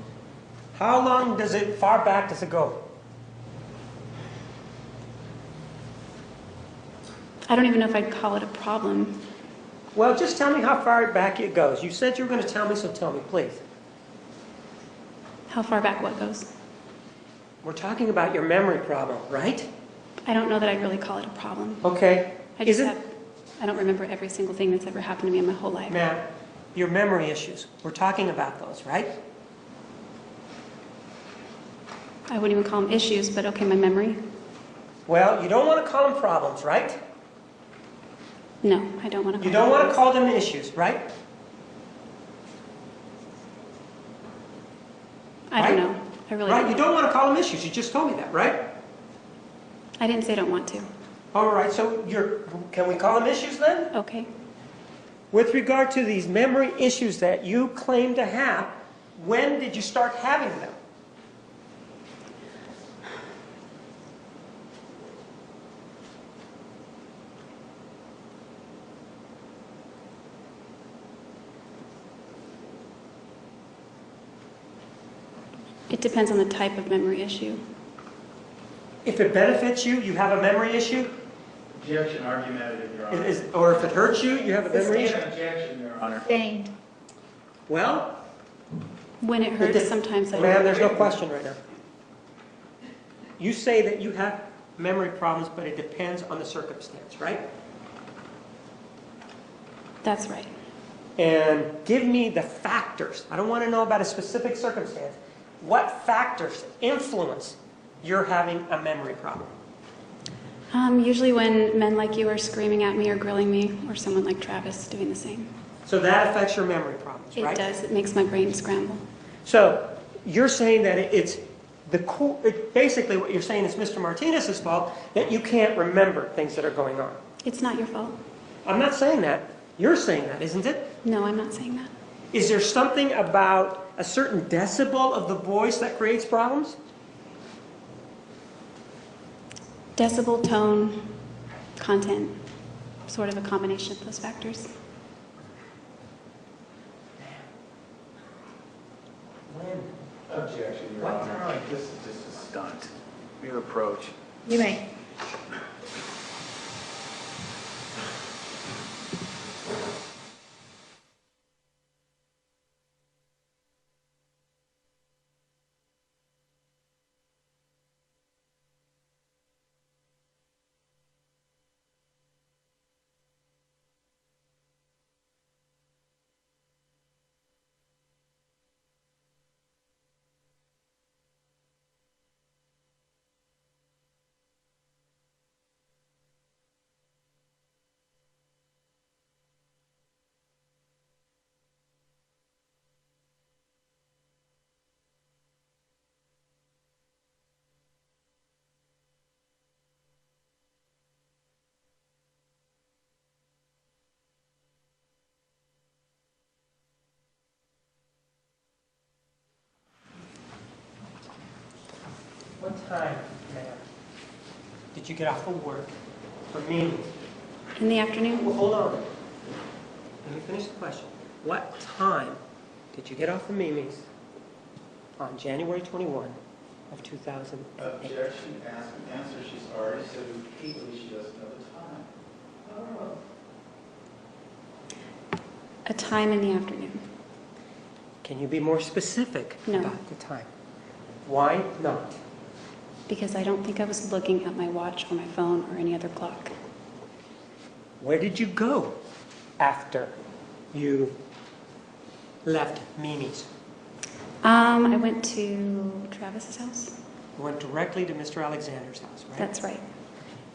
How long far back does it go? I don't even know if I'd call it a problem. Well, just tell me how far back it goes. You said you were going to tell me, so tell me, please. How far back what goes? We're talking about your memory problem, right? I don't know that I'd really call it a problem. Okay. I don't remember every single thing that's ever happened to me in my whole life. Ma'am, your memory issues. We're talking about those, right? I wouldn't even call them issues, but okay, my memory? Well, you don't want to call them problems, right? No, I don't want to call You don't them want to call them issues, right? I don't know. I really Right, don't. you don't want to call them issues. You just told me that, right? I didn't say I don't want to. All right, so can we call them issues then? Okay. With regard to these memory issues that you claim to have, when did you start having them? It depends on the type of memory issue. If it benefits you, you have a memory issue? Objection, argumentative, Your Honor. Or if it hurts you, you have a memory issue? Objection, Your Honor. Sustained. Well, When it hurts, sometimes I ma'am, there's no question right now. You say that you have memory problems, but it depends on the circumstance, right? That's right. And give me the factors. I don't want to know about a specific circumstance. What factors influence your having a memory problem? Usually when men like you are screaming at me or grilling me, or someone like Travis doing the same. So that affects your memory problems, right? It does. It makes my brain scramble. So you're saying that it's basically what you're saying is Mr. Martinez's fault that you can't remember things that are going on. It's not your fault. I'm not saying that. You're saying that, isn't it? No, I'm not saying that. Is there something about a certain decibel of the voice that creates problems? Decibel, tone, content, sort of a combination of those factors. Objection, Your What Honor. time? This is just a stunt. Mere approach. You may. What time, ma'am, did you get off of work for meetings? In the afternoon? Well, hold on. Let me finish the question. What time did you get off of Mimi's on January 21 of 2008? Objection, answer, she's already said repeatedly she doesn't know the time. A time in the afternoon. Can you be more specific No. about the time? Why not? Because I don't think I was looking at my watch or my phone or any other clock. Where did you go after you left Mimi's? I went to Travis's house. You went directly to Mr. Alexander's house, right? That's right.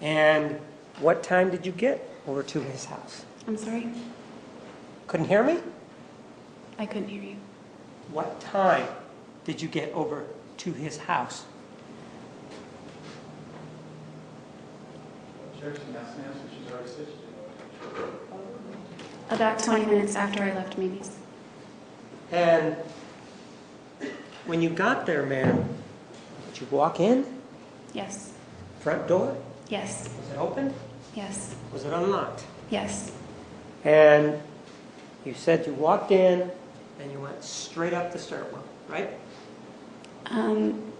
And what time did you get over to his house? I'm sorry? Couldn't hear me? I couldn't hear you. What time did you get over to his house? Objection, that's an answer, she's already said she didn't know the time. About 20 minutes after I left Mimi's. And when you got there, ma'am, did you walk in? Yes. Front door? Yes. Was it open? Yes. Was it unlocked? Yes. And you said you walked in and you went straight up the stairwell, right?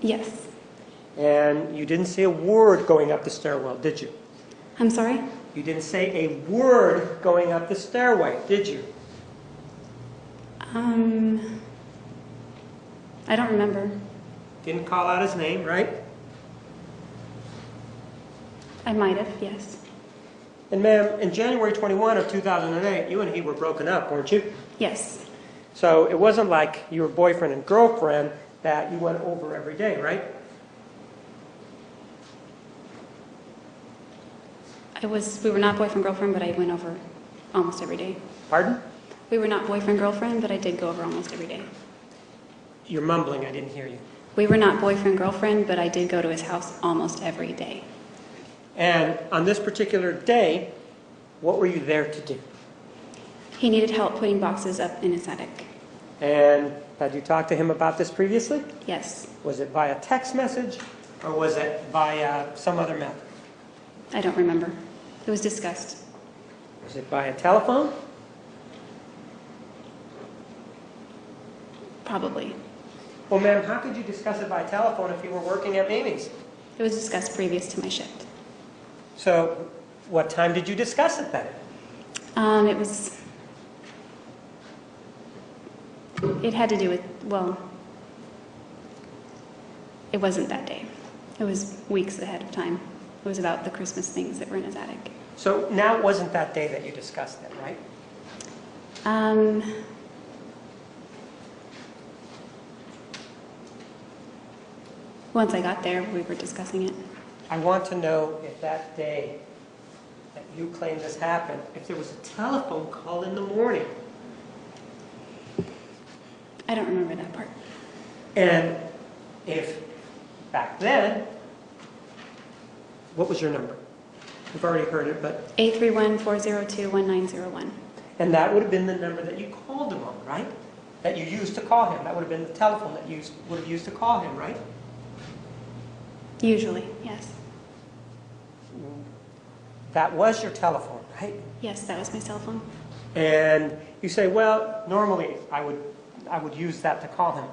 Yes. And you didn't say a word going up the stairwell, did you? I'm sorry? You didn't say a word going up the stairway, did you? I don't remember. Didn't call out his name, right? I might have, yes. And ma'am, in January 21 of 2008, you and he were broken up, weren't you? Yes. So it wasn't like you were boyfriend and girlfriend that you went over every day, right? We were not boyfriend-girlfriend, but I went over almost every day. Pardon? We were not boyfriend-girlfriend, but I did go over almost every day. You're mumbling, I didn't hear you. We were not boyfriend-girlfriend, but I did go to his house almost every day. And on this particular day, what were you there to do? He needed help putting boxes up in his attic. And had you talked to him about this previously? Yes. Was it via text message or was it via some other method? I don't remember. It was discussed. Was it via telephone? Probably. Well, ma'am, how could you discuss it by telephone if you were working at Mimi's? It was discussed previous to my shift. So what time did you discuss it then? It had to do with, well, it wasn't that day. It was weeks ahead of time. It was about the Christmas things that were in his attic. So now it wasn't that day that you discussed it, right? Once I got there, we were discussing it. I want to know if that day that you claim this happened, if there was a telephone call in the morning. I don't remember that part. And if back then, what was your number? We've already heard it, but, 831-402-1901. and that would have been the number that you called him on, right? That you used to call him. That would have been the telephone that you would have used to call him, right? Usually, yes. That was your telephone, right? Yes, that was my cell phone. And you say, well, normally I would use that to call him.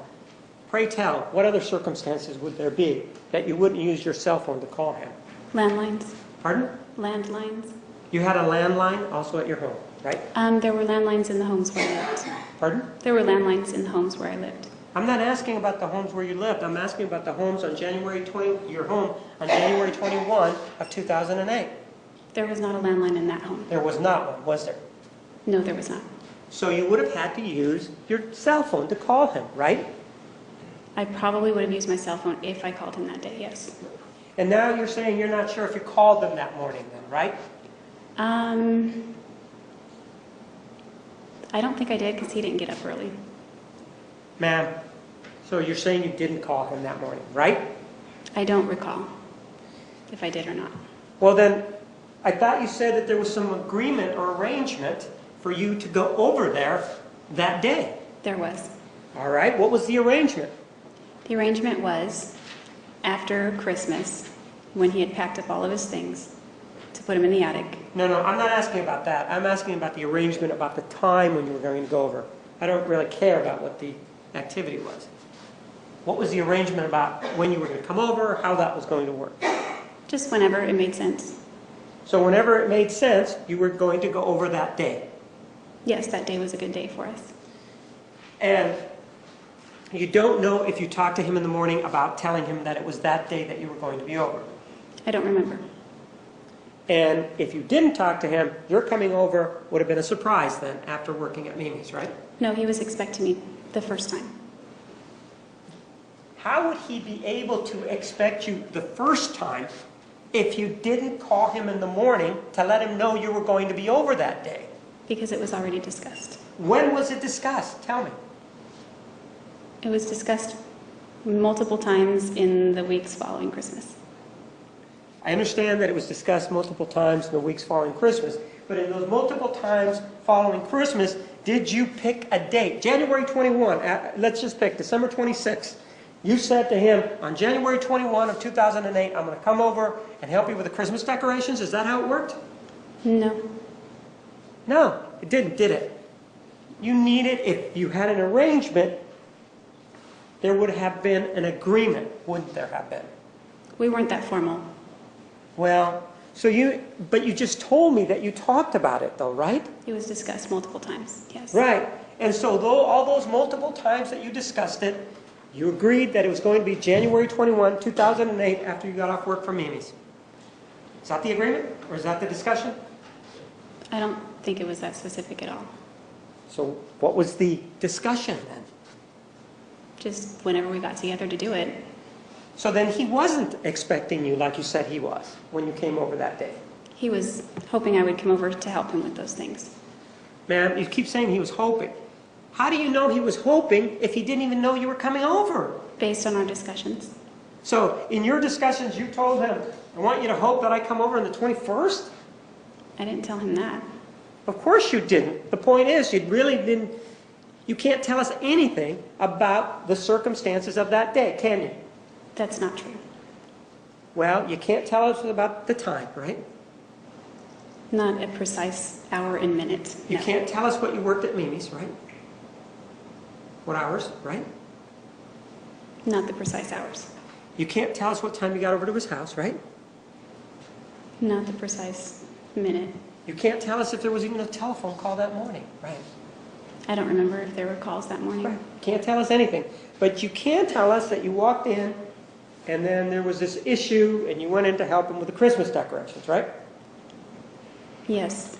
Pray tell, what other circumstances would there be that you wouldn't use your cell phone to call him? Landlines. Pardon? Landlines. You had a landline also at your home, right? There were landlines in the homes where I lived. Pardon? There were landlines in the homes where I lived. I'm not asking about the homes where you lived. I'm asking about the homes on your home on January 21 of 2008. There was not a landline in that home. There was not one, was there? No, there was not. So you would have had to use your cell phone to call him, right? I probably would have used my cell phone if I called him that day, yes. And now you're saying you're not sure if you called them that morning then, right? I don't think I did because he didn't get up early. Ma'am, so you're saying you didn't call him that morning, right? I don't recall if I did or not. Well then, I thought you said that there was some agreement or arrangement for you to go over there that day. There was. All right, what was the arrangement? The arrangement was after Christmas, when he had packed up all of his things, to put them in the attic. No, I'm not asking about that. I'm asking about the arrangement, about the time when you were going to go over. I don't really care about what the activity was. What was the arrangement about when you were going to come over, how that was going to work? Just whenever it made sense. So whenever it made sense, you were going to go over that day. Yes, that day was a good day for us. And you don't know if you talked to him in the morning about telling him that it was that day that you were going to be over. I don't remember. And if you didn't talk to him, your coming over would have been a surprise then after working at Mimi's, right? No, he was expecting me the first time. How would he be able to expect you the first time if you didn't call him in the morning to let him know you were going to be over that day? Because it was already discussed. When was it discussed? Tell me. It was discussed multiple times in the weeks following Christmas. I understand that it was discussed multiple times in the weeks following Christmas, but in those multiple times following Christmas, did you pick a date? January 21, let's just pick December 26th. You said to him, on January 21 of 2008, I'm going to come over and help you with the Christmas decorations. Is that how it worked? No. No, it didn't, did it? You needed, if you had an arrangement, there would have been an agreement, wouldn't there have been? We weren't that formal. Well, but you just told me that you talked about it though, right? It was discussed multiple times, yes. Right. And so all those multiple times that you discussed it, you agreed that it was going to be January 21, 2008 after you got off work from Mimi's. Is that the agreement or is that the discussion? I don't think it was that specific at all. So what was the discussion then? Just whenever we got together to do it. So then he wasn't expecting you like you said he was when you came over that day. He was hoping I would come over to help him with those things. Ma'am, you keep saying he was hoping. How do you know he was hoping if he didn't even know you were coming over? Based on our discussions. So in your discussions you told him, I want you to hope that I come over on the 21st? I didn't tell him that. Of course you didn't. The point is, you can't tell us anything about the circumstances of that day, can you? That's not true. Well, you can't tell us about the time, right? Not a precise hour and minute. You no. can't tell us what you worked at Mimi's, right? What hours, right? Not the precise hours. You can't tell us what time you got over to his house, right? Not the precise minute. You can't tell us if there was even a telephone call that morning, right? I don't remember if there were calls that morning. Right. Can't tell us anything. But you can tell us that you walked in and then there was this issue and you went in to help him with the Christmas decorations, right? Yes.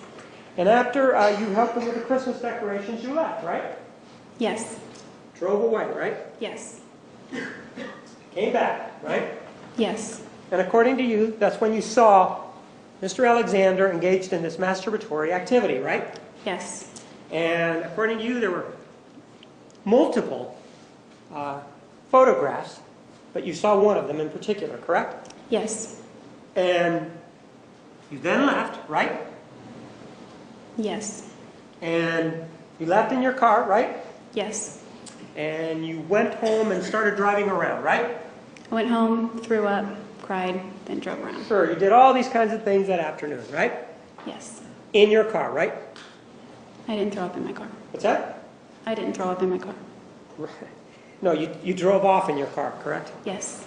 And after you helped them with the Christmas decorations, you left, right? Yes. Drove away, right? Yes. Came back, right? Yes. And according to you, that's when you saw Mr. Alexander engaged in this masturbatory activity, right? Yes. And according to you, there were multiple photographs, but you saw one of them in particular, correct? Yes. And you then left, right? Yes. And you left in your car, right? Yes. And you went home and started driving around, right? I went home, threw up, cried, then drove around. Sure, you did all these kinds of things that afternoon, right? Yes. In your car, right? I didn't throw up in my car. What's that? I didn't throw up in my car. No, you drove off in your car, correct? Yes.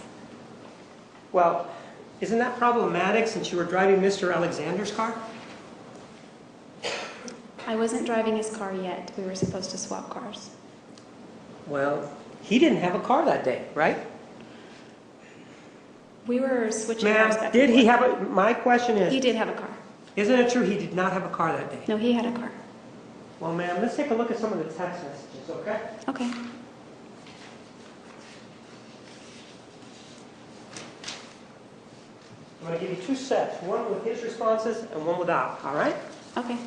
Well, isn't that problematic since you were driving Mr. Alexander's car? I wasn't driving his car yet. We were supposed to swap cars. Well, he didn't have a car that day, right? We were switching cars Ma'am, back did and he forth. have a, my question He is, did have a car. isn't it true he did not have a car that day? No, he had a car. Well, ma'am, let's take a look at some of the text messages, okay? Okay. I'm going to give you two sets, one with his responses and one without, all right? Okay.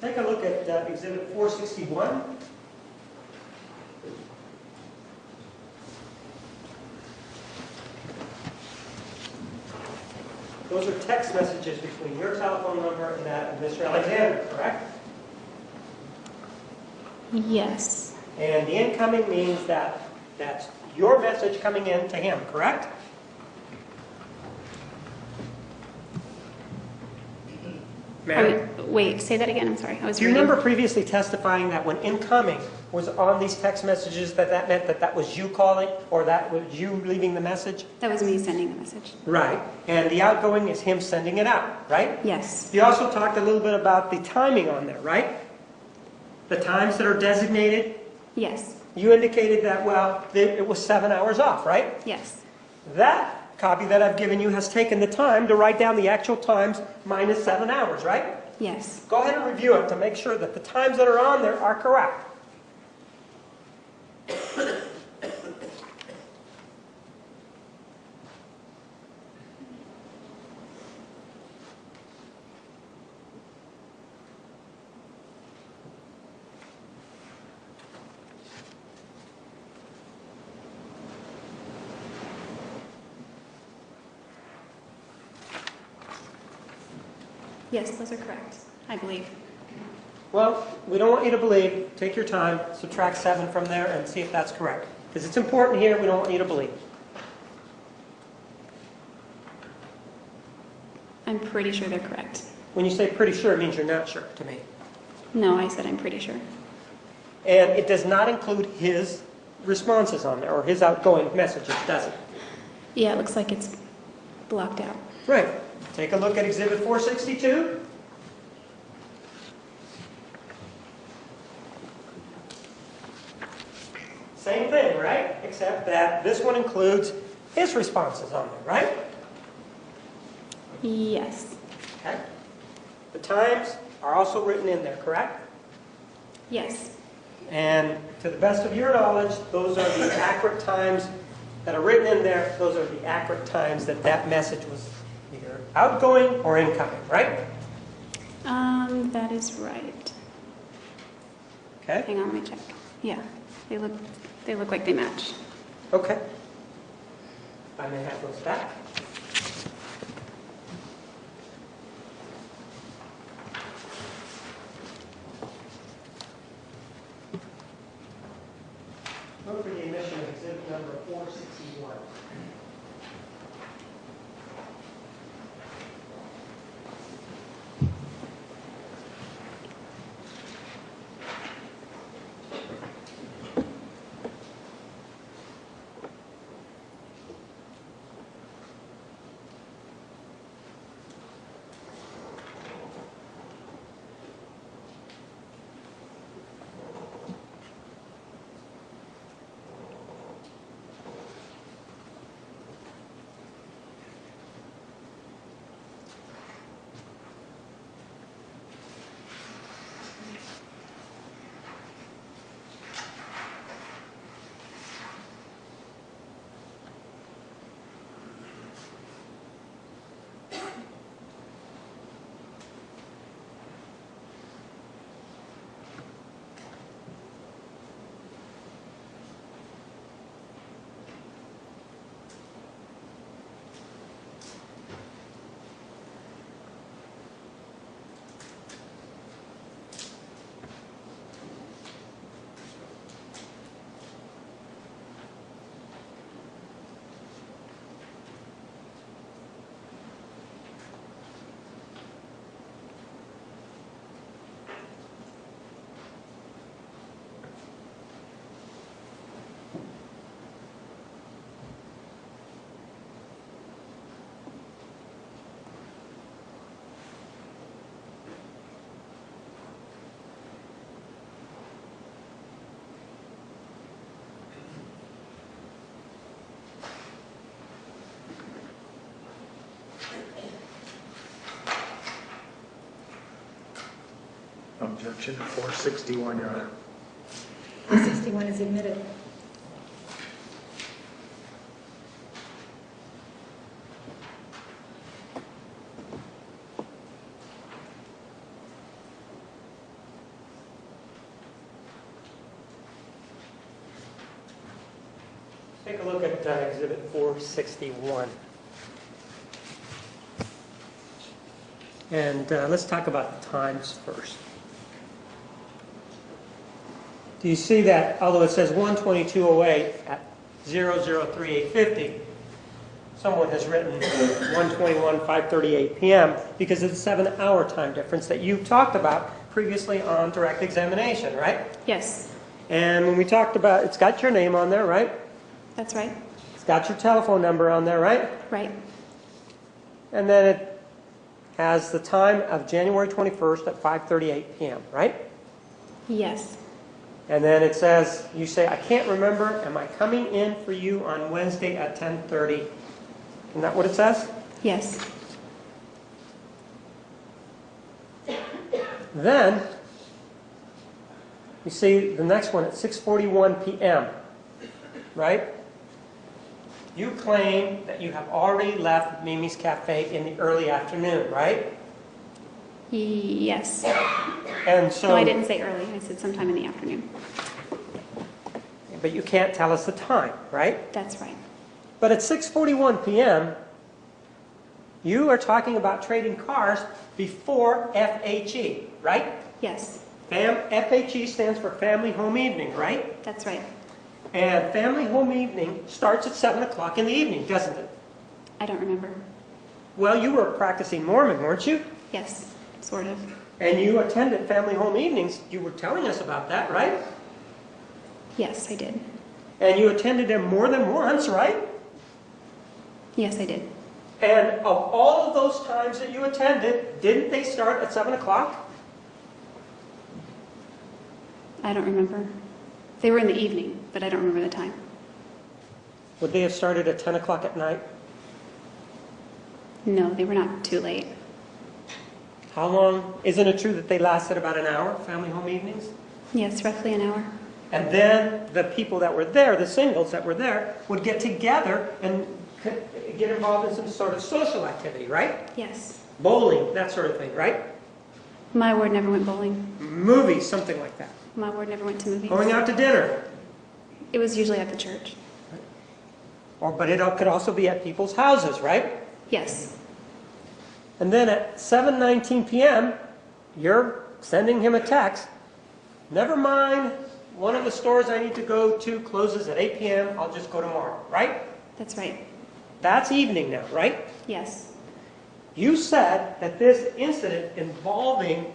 Take a look at Exhibit 461. Those are text messages between your telephone number and that of Mr. Alexander, correct? Yes. And the incoming means that that's your message coming in to him, correct? Ma'am? Wait, say that again. I'm sorry. I was Do you reading. remember previously testifying that when incoming was on these text messages that meant that that was you calling or that was you leaving the message? That was me sending the message. Right. And the outgoing is him sending it out, right? Yes. You also talked a little bit about the timing on there, right? The times that are designated. Yes. You indicated that, well, it was 7 hours off, right? Yes. That copy that I've given you has taken the time to write down the actual times minus 7 hours, right? Yes. Go ahead and review it to make sure that the times that are on there are correct. Yes, those are correct. I believe. Well, we don't want you to believe. Take your time, subtract 7 from there, and see if that's correct. Because it's important here, we don't want you to believe. I'm pretty sure they're correct. When you say pretty sure, it means you're not sure to me. No, I said I'm pretty sure. And it does not include his responses on there, or his outgoing messages, does it? Yeah, it looks like it's blocked out. Right. Take a look at Exhibit 462. Same thing, right? Except that this one includes his responses on there, right? Yes. Okay. The times are also written in there, correct? Yes. And to the best of your knowledge, those are the accurate times that are written in there. Those are the accurate times that that message was either outgoing or incoming, right? That is right. Okay. Hang on, let me check. Yeah, they look like they match. Okay. I may have those back. Look for the emission of exhibit number 461. objection to 461, Your Honor. 461 is admitted. Take a look at Exhibit 461. And let's talk about the times first. Do you see that, although it says 1:22:08 at 003850, someone has written 1:21:538 p.m. because of the 7-hour time difference that you talked about previously on direct examination, right? Yes, And when we talked about, it's got your name on there, right? that's right. It's got your telephone number on there, right? Right. And then it has the time of January 21st at 5:38 p.m., right? Yes. And then it says, you say, I can't remember, am I coming in for you on Wednesday at 10:30? Isn't that what it says? Yes. Then, you see the next one at 6:41 p.m., right? You claim that you have already left Mimi's Cafe in the early afternoon, right? Yes. And so, No, I didn't say early. I said sometime in the afternoon. but you can't tell us the time, right? That's right. But at 6:41 p.m., you are talking about trading cars before FHE, right? Yes, FHE stands for Family Home Evening, right? that's right. And Family Home Evening starts at 7 o'clock in the evening, doesn't it? I don't remember. Well, you were practicing Mormon, weren't you? Yes, sort of. And you attended Family Home Evenings. You were telling us about that, right? Yes, I did. And you attended them more than once, right? Yes, I did. And of all of those times that you attended, didn't they start at 7 o'clock? I don't remember. They were in the evening, but I don't remember the time. Would they have started at 10 o'clock at night? No, they were not too late. How long? Isn't it true that they lasted about an hour, Family Home Evenings? Yes, roughly an hour. And then the people that were there, the singles that were there, would get together and get involved in some sort of social activity, right? Yes. Bowling, that sort of thing, right? My ward never went bowling. Movies, something like that. My ward never went to movies. Going out to dinner. It was usually at the church. But it could also be at people's houses, right? Yes. And then at 7:19 p.m., you're sending him a text. Never mind, one of the stores I need to go to closes at 8 p.m. I'll just go tomorrow, right? That's right. That's evening now, right? Yes. You said that this incident involving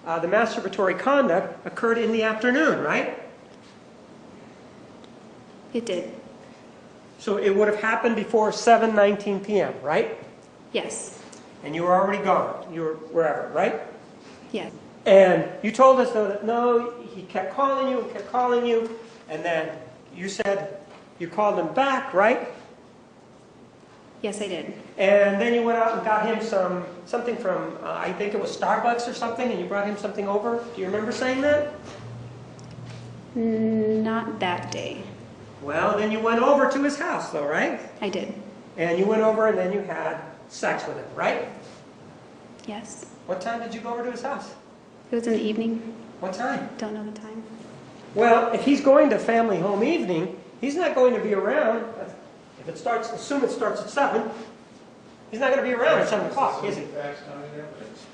the masturbatory conduct occurred in the afternoon, right? It did. So it would have happened before 7:19 p.m., right? Yes. And you were already gone. You were wherever, right? Yes. And you told us, though, that no, he kept calling you and kept calling you, and then you said you called him back, right? Yes, I did. And then you went out and got him something from, I think it was Starbucks or something, and you brought him something over. Do you remember saying that? Not that day. Well, then you went over to his house, though, right? I did. And you went over and then you had sex with him, right? Yes. What time did you go over to his house? It was in the evening. What time? Don't know the time. Well, if he's going to Family Home Evening, he's not going to be around. If it starts, assume it starts at 7. He's not going to be around at 7 o'clock, is he? Facts, not in evidence.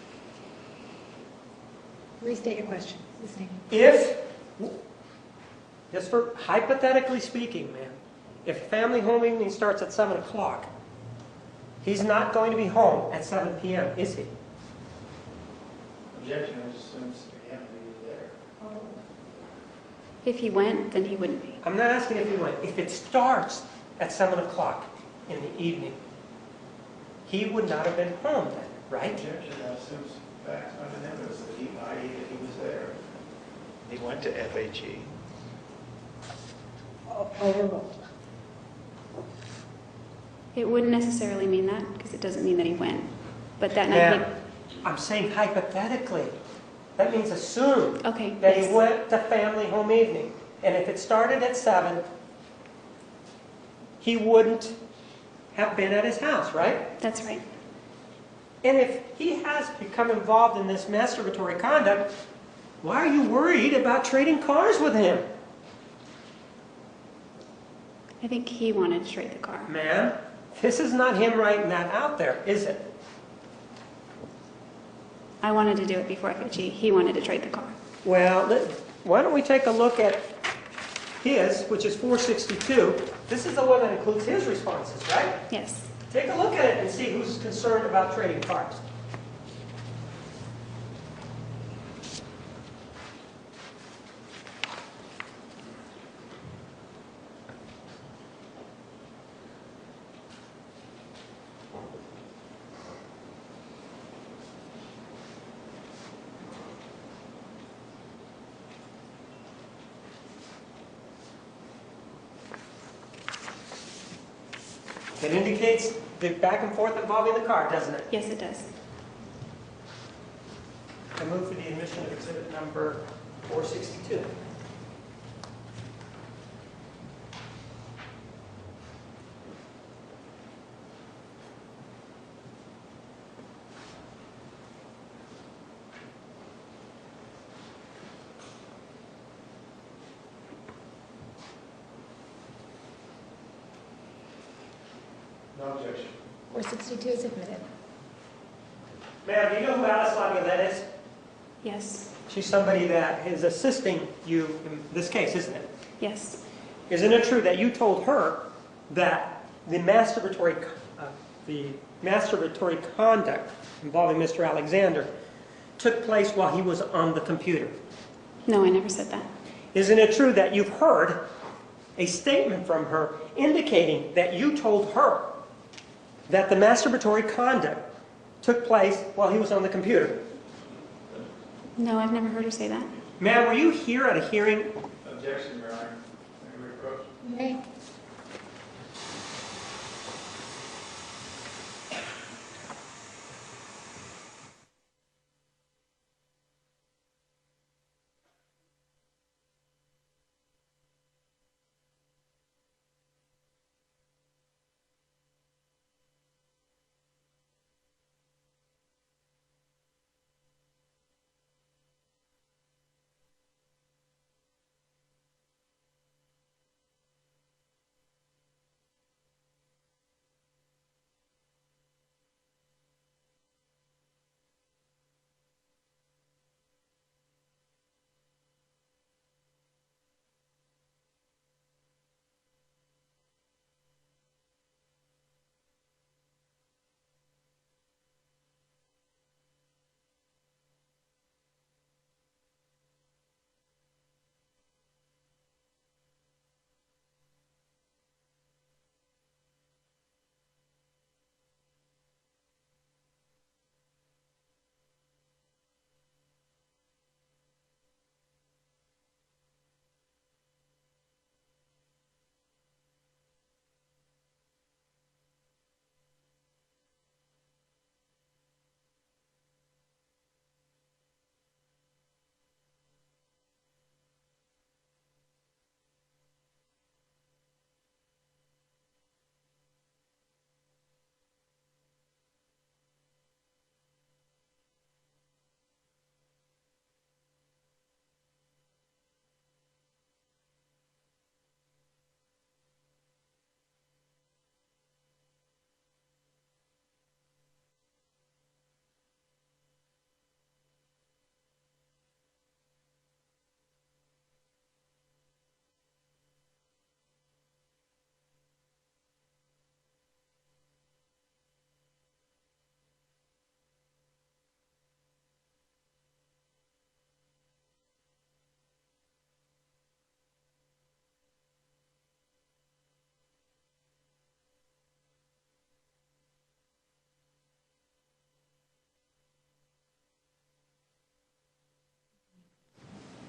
Restate your question. Restate. If, just for hypothetically speaking, man, if Family Home Evening starts at 7 o'clock, he's not going to be home at 7 p.m., is he? Objection assumes he had to be there. If he went, then he wouldn't be. I'm not asking if he went. If it starts at 7 o'clock in the evening, he would not have been home then, right? Objection assumes facts, not in evidence, that he, i.e. that he was there. He went to FHE. Overruled. It wouldn't necessarily mean that, because it doesn't mean that he went. But that night, Now, I'm saying hypothetically. That means assume Okay, that he yes. went to family home evening. And if it started at 7, he wouldn't have been at his house, right? That's right. And if he has become involved in this masturbatory conduct, why are you worried about trading cars with him? I think he wanted to trade the car. Ma'am, this is not him writing that out there, is it? I wanted to do it before FHE. He wanted to trade the car. Well, why don't we take a look at his, which is 462. This is the one that includes his responses, right? Yes. Take a look at it and see who's concerned about trading cars. It indicates the back and forth involving the car, doesn't it? Yes, it does. I move for the admission of exhibit number 462. No objection. 462 is admitted. Ma'am, do you know who Alice Laviolette is? Yes. She's somebody that is assisting you in this case, isn't it? Yes. Isn't it true that you told her that the masturbatory conduct involving Mr. Alexander took place while he was on the computer? No, I never said that. Isn't it true that you've heard a statement from her indicating that you told her that the masturbatory conduct took place while he was on the computer? No, I've never heard her say that. Ma'am, were you here at a hearing? Objection, Your Honor. May we approach? Okay.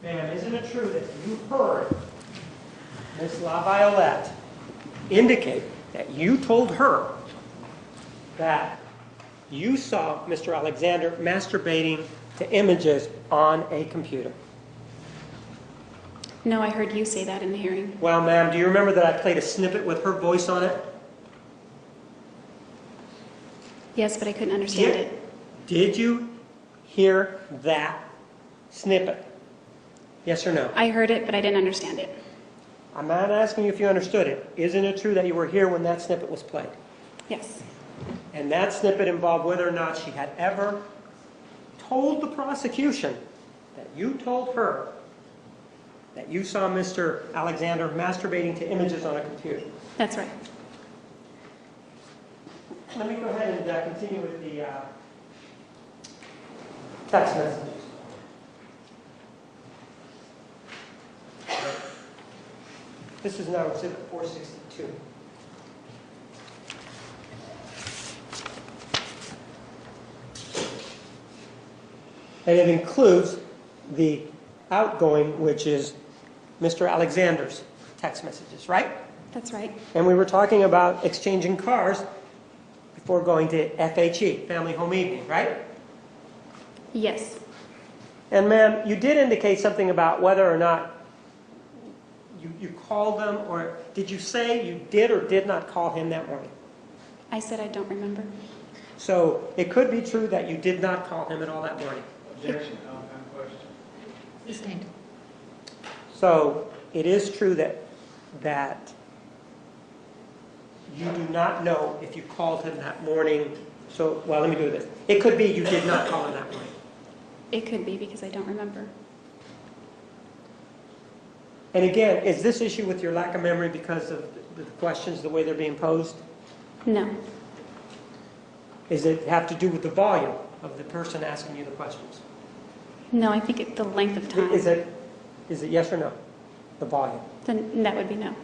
Ma'am, isn't it true that you heard Miss LaViolette indicate that you told her that you saw Mr. Alexander masturbating to images on a computer. No, I heard you say that in the hearing. Well, ma'am, do you remember that I played a snippet with her voice on it? Yes, but I couldn't understand it. Did you hear that snippet? Yes or no? I heard it, but I didn't understand it. I'm not asking you if you understood it. Isn't it true that you were here when that snippet was played? Yes. And that snippet involved whether or not she had ever told the prosecution that you told her that you saw Mr. Alexander masturbating to images on a computer. That's right. Let me go ahead and continue with the text messages. This is now Exhibit 462. And it includes the outgoing, which is Mr. Alexander's text messages, right? That's right. And we were talking about exchanging cars before going to FHE, Family Home Evening, right? Yes. And ma'am, you did indicate something about whether or not you called them, or did you say you did or did not call him that morning? I said I don't remember. So it could be true that you did not call him at all that morning. Objection, compound question. Sustained. So it is true that you do not know if you called him that morning. So, well, let me do this. It could be you did not call him that morning. It could be because I don't remember. And again, is this issue with your lack of memory because of the questions, the way they're being posed? No. Does it have to do with the volume of the person asking you the questions? No, I think the length of time. Is it yes or no? The volume. Then that would be no.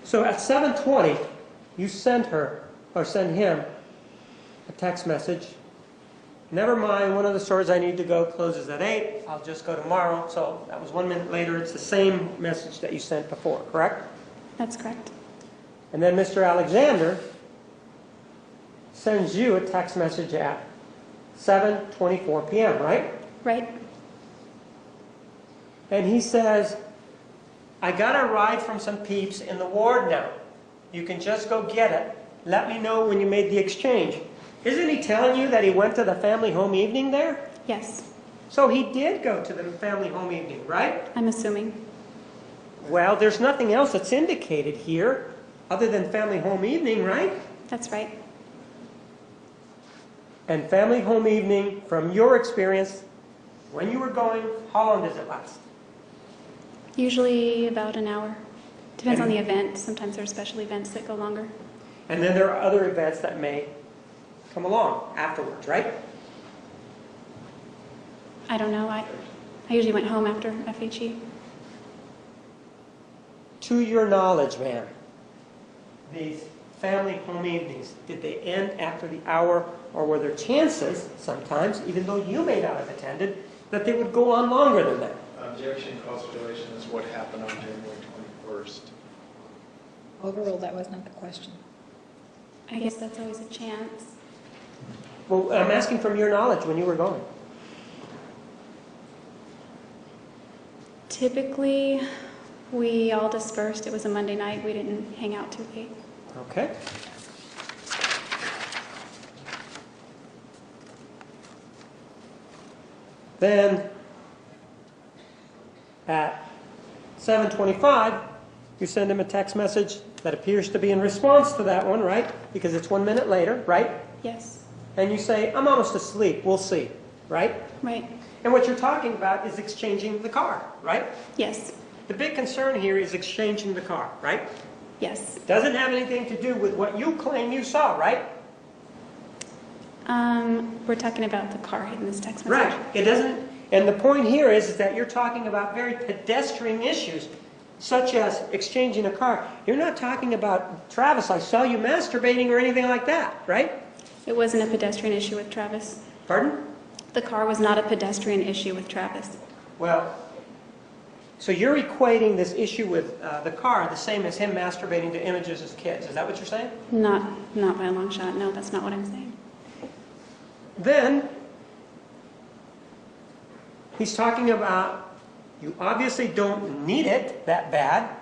So at 7:20, you send her or send him a text message. Never mind, one of the stores I need to go closes at 8. I'll just go tomorrow. So that was 1 minute later. It's the same message that you sent before, correct? That's correct. And then Mr. Alexander sends you a text message at 7:24 p.m., right? Right? And he says, I got a ride from some peeps in the ward now. You can just go get it. Let me know when you made the exchange. Isn't he telling you that he went to the family home evening there? Yes. So he did go to the family home evening, right? I'm assuming. Well, there's nothing else that's indicated here other than family home evening, right? That's right. And family home evening, from your experience, when you were going, how long does it last? Usually about an hour. Depends on the event. Sometimes there are special events that go longer. And then there are other events that may come along afterwards, right? I don't know. I usually went home after FHE. To your knowledge, ma'am, these family home evenings, did they end after the hour, or were there chances, sometimes, even though you may not have attended, that they would go on longer than that? Objection, consideration is what happened on January 21st. Overruled, that was not the question. I guess that's always a chance. Well, I'm asking from your knowledge when you were going. Typically, we all dispersed. It was a Monday night. We didn't hang out too late. Okay. Then, at 7:25, you send him a text message that appears to be in response to that one, right? Because it's 1 minute later, right? Yes. And you say, I'm almost asleep, we'll see, right? Right. And what you're talking about is exchanging the car, right? Yes. The big concern here is exchanging the car, right? Yes. Doesn't have anything to do with what you claim you saw, right? We're talking about the car in this text message. Right. It doesn't, and the point here is that you're talking about very pedestrian issues, such as exchanging a car. You're not talking about, Travis, I saw you masturbating or anything like that, right? It wasn't a pedestrian issue with Travis. Pardon? The car was not a pedestrian issue with Travis. Well, so you're equating this issue with the car the same as him masturbating to images as kids. Is that what you're saying? Not by a long shot. No, that's not what I'm saying. Then, He's talking about you obviously don't need it that bad.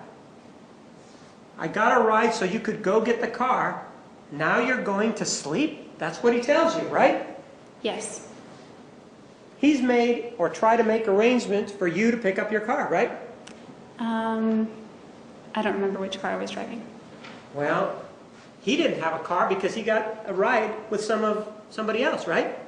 I got a ride so you could go get the car. Now you're going to sleep? That's what he tells you, right? Yes. He's made or tried to make arrangements for you to pick up your car, right? I don't remember which car I was driving. Well, he didn't have a car because he got a ride with somebody else, right?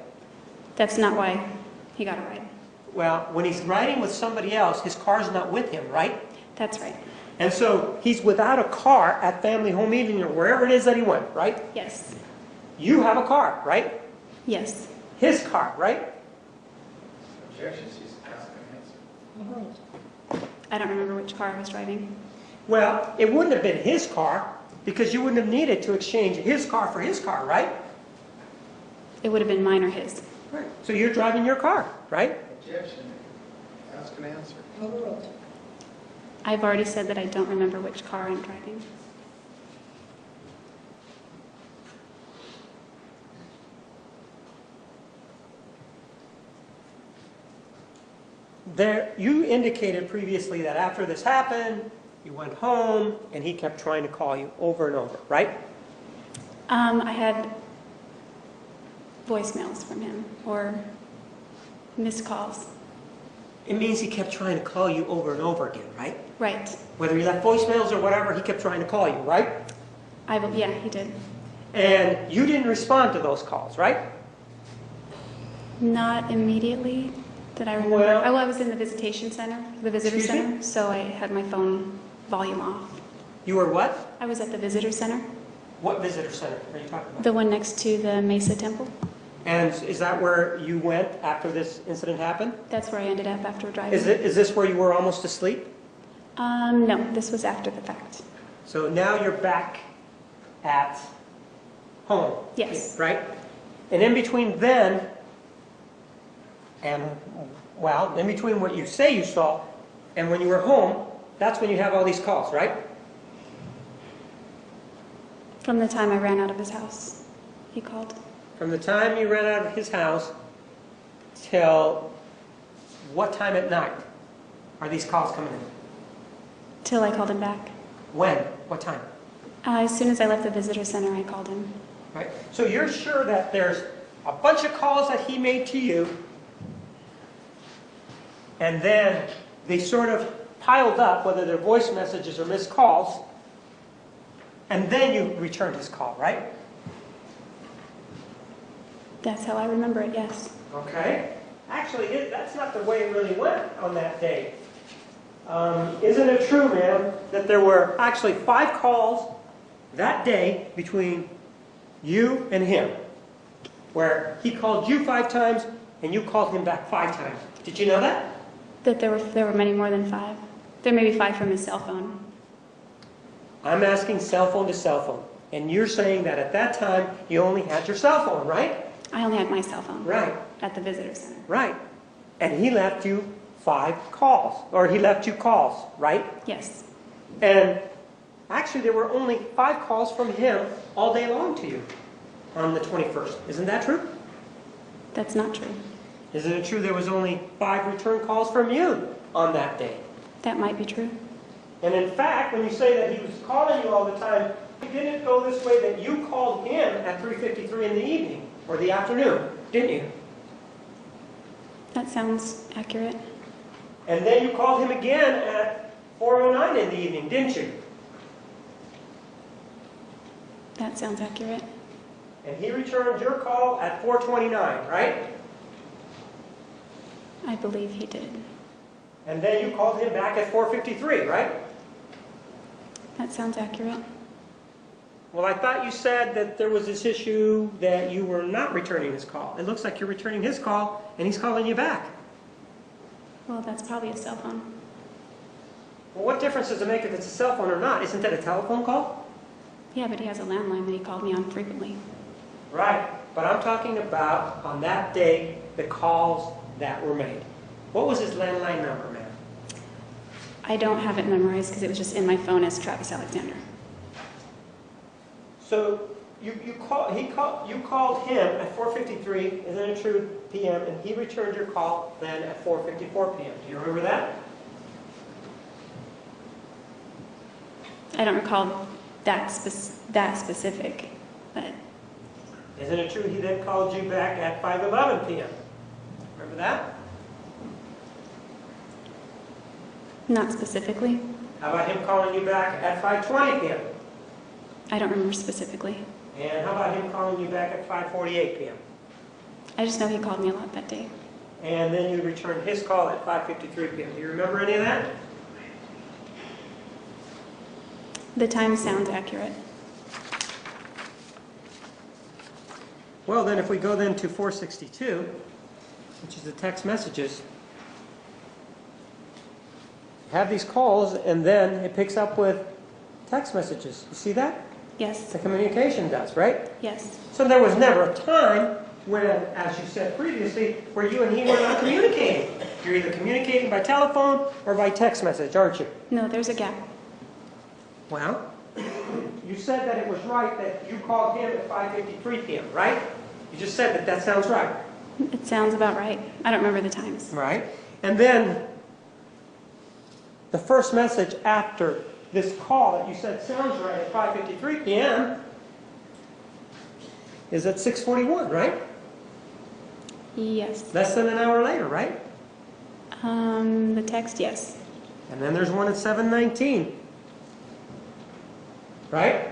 That's not why he got a ride. Well, when he's riding with somebody else, his car's not with him, right? That's right. And so he's without a car at family home evening or wherever it is that he went, right? Yes. You have a car, right? Yes. His car, right? Objections, he's asking an answer. I don't remember which car I was driving. Well, it wouldn't have been his car because you wouldn't have needed to exchange his car for his car, right? It would have been mine or his. Right. So you're driving your car, right? Objection, ask an answer. Overruled. I've already said that I don't remember which car I'm driving. You indicated previously that after this happened, you went home and he kept trying to call you over and over, right? I had voicemails from him or missed calls. It means he kept trying to call you over and over again, right? Right. Whether he left voicemails or whatever, he kept trying to call you, right? Yeah, he did. And you didn't respond to those calls, right? Not immediately that I remember. Well- I was in the visitation center, the visitor Excuse me? center, so I had my phone volume off. You were what? I was at the visitor center, What visitor center are you talking about? the one next to the Mesa Temple. And is that where you went after this incident happened? That's where I ended up after driving. Is this where you were almost asleep? No, this was after the fact. So now you're back at home. Yes. Right? And in between then and, well, in between what you say you saw and when you were home, that's when you have all these calls, right? From the time I ran out of his house, he called. From the time you ran out of his house till what time at night are these calls coming in? Till I called him back. When? What time? As soon as I left the visitor center, I called him. Right? So you're sure that there's a bunch of calls that he made to you, and then they sort of piled up, whether they're voice messages or missed calls, and then you returned his call, right? That's how I remember it, yes. Okay. Actually, that's not the way it really went on that day. Isn't it true, ma'am, that there were actually 5 calls that day between you and him, where he called you 5 times and you called him back 5 times? Did you know that? That there were many more than 5. There may be 5 from his cell phone. I'm asking cell phone to cell phone. And you're saying that at that time you only had your cell phone, right? I only had my cell phone. Right. At the visitor center. Right. And he left you 5 calls, or he left you calls, right? Yes. And actually there were only 5 calls from him all day long to you on the 21st. Isn't that true? That's not true. Isn't it true there was only 5 return calls from you on that day? That might be true. And in fact, when you say that he was calling you all the time, it didn't go this way that you called him at 3:53 in the evening or the afternoon, didn't you? That sounds accurate. And then you called him again at 4:09 in the evening, didn't you? That sounds accurate. And he returned your call at 4:29, right? I believe he did. And then you called him back at 4:53, right? That sounds accurate. Well, I thought you said that there was this issue that you were not returning his call. It looks like you're returning his call, and he's calling you back. Well, that's probably a cell phone. Well, what difference does it make if it's a cell phone or not? Isn't that a telephone call? Yeah, but he has a landline that he called me on frequently. Right. But I'm talking about, on that day, the calls that were made. What was his landline number, ma'am? I don't have it memorized because it was just in my phone as Travis Alexander. So you called him at 4:53, isn't it true, p.m., and he returned your call then at 4:54 p.m. Do you remember that? I don't recall that specific, but Isn't it true he then called you back at 5:11 p.m.? Remember that? not specifically. How about him calling you back at 5:20 p.m.? I don't remember specifically. And how about him calling you back at 5:48 p.m.? I just know he called me a lot that day. And then you returned his call at 5:53 p.m. Do you remember any of that? The time sounds accurate. Well, then if we go then to 462, which is the text messages, have these calls and then it picks up with text messages. You see that? Yes, The communication does, right? yes. So there was never a time when, as you said previously, where you and he were not communicating. You're either communicating by telephone or by text message, aren't you? No, there's a gap. Well, you said that it was right that you called him at 5:53 p.m., right? You just said that that sounds right. It sounds about right. I don't remember the times. Right. And then the first message after this call that you said sounds right at 5:53 p.m. is at 6:41, right? Yes. Less than an hour later, right? The text, yes. And then there's one at 7:19. Right?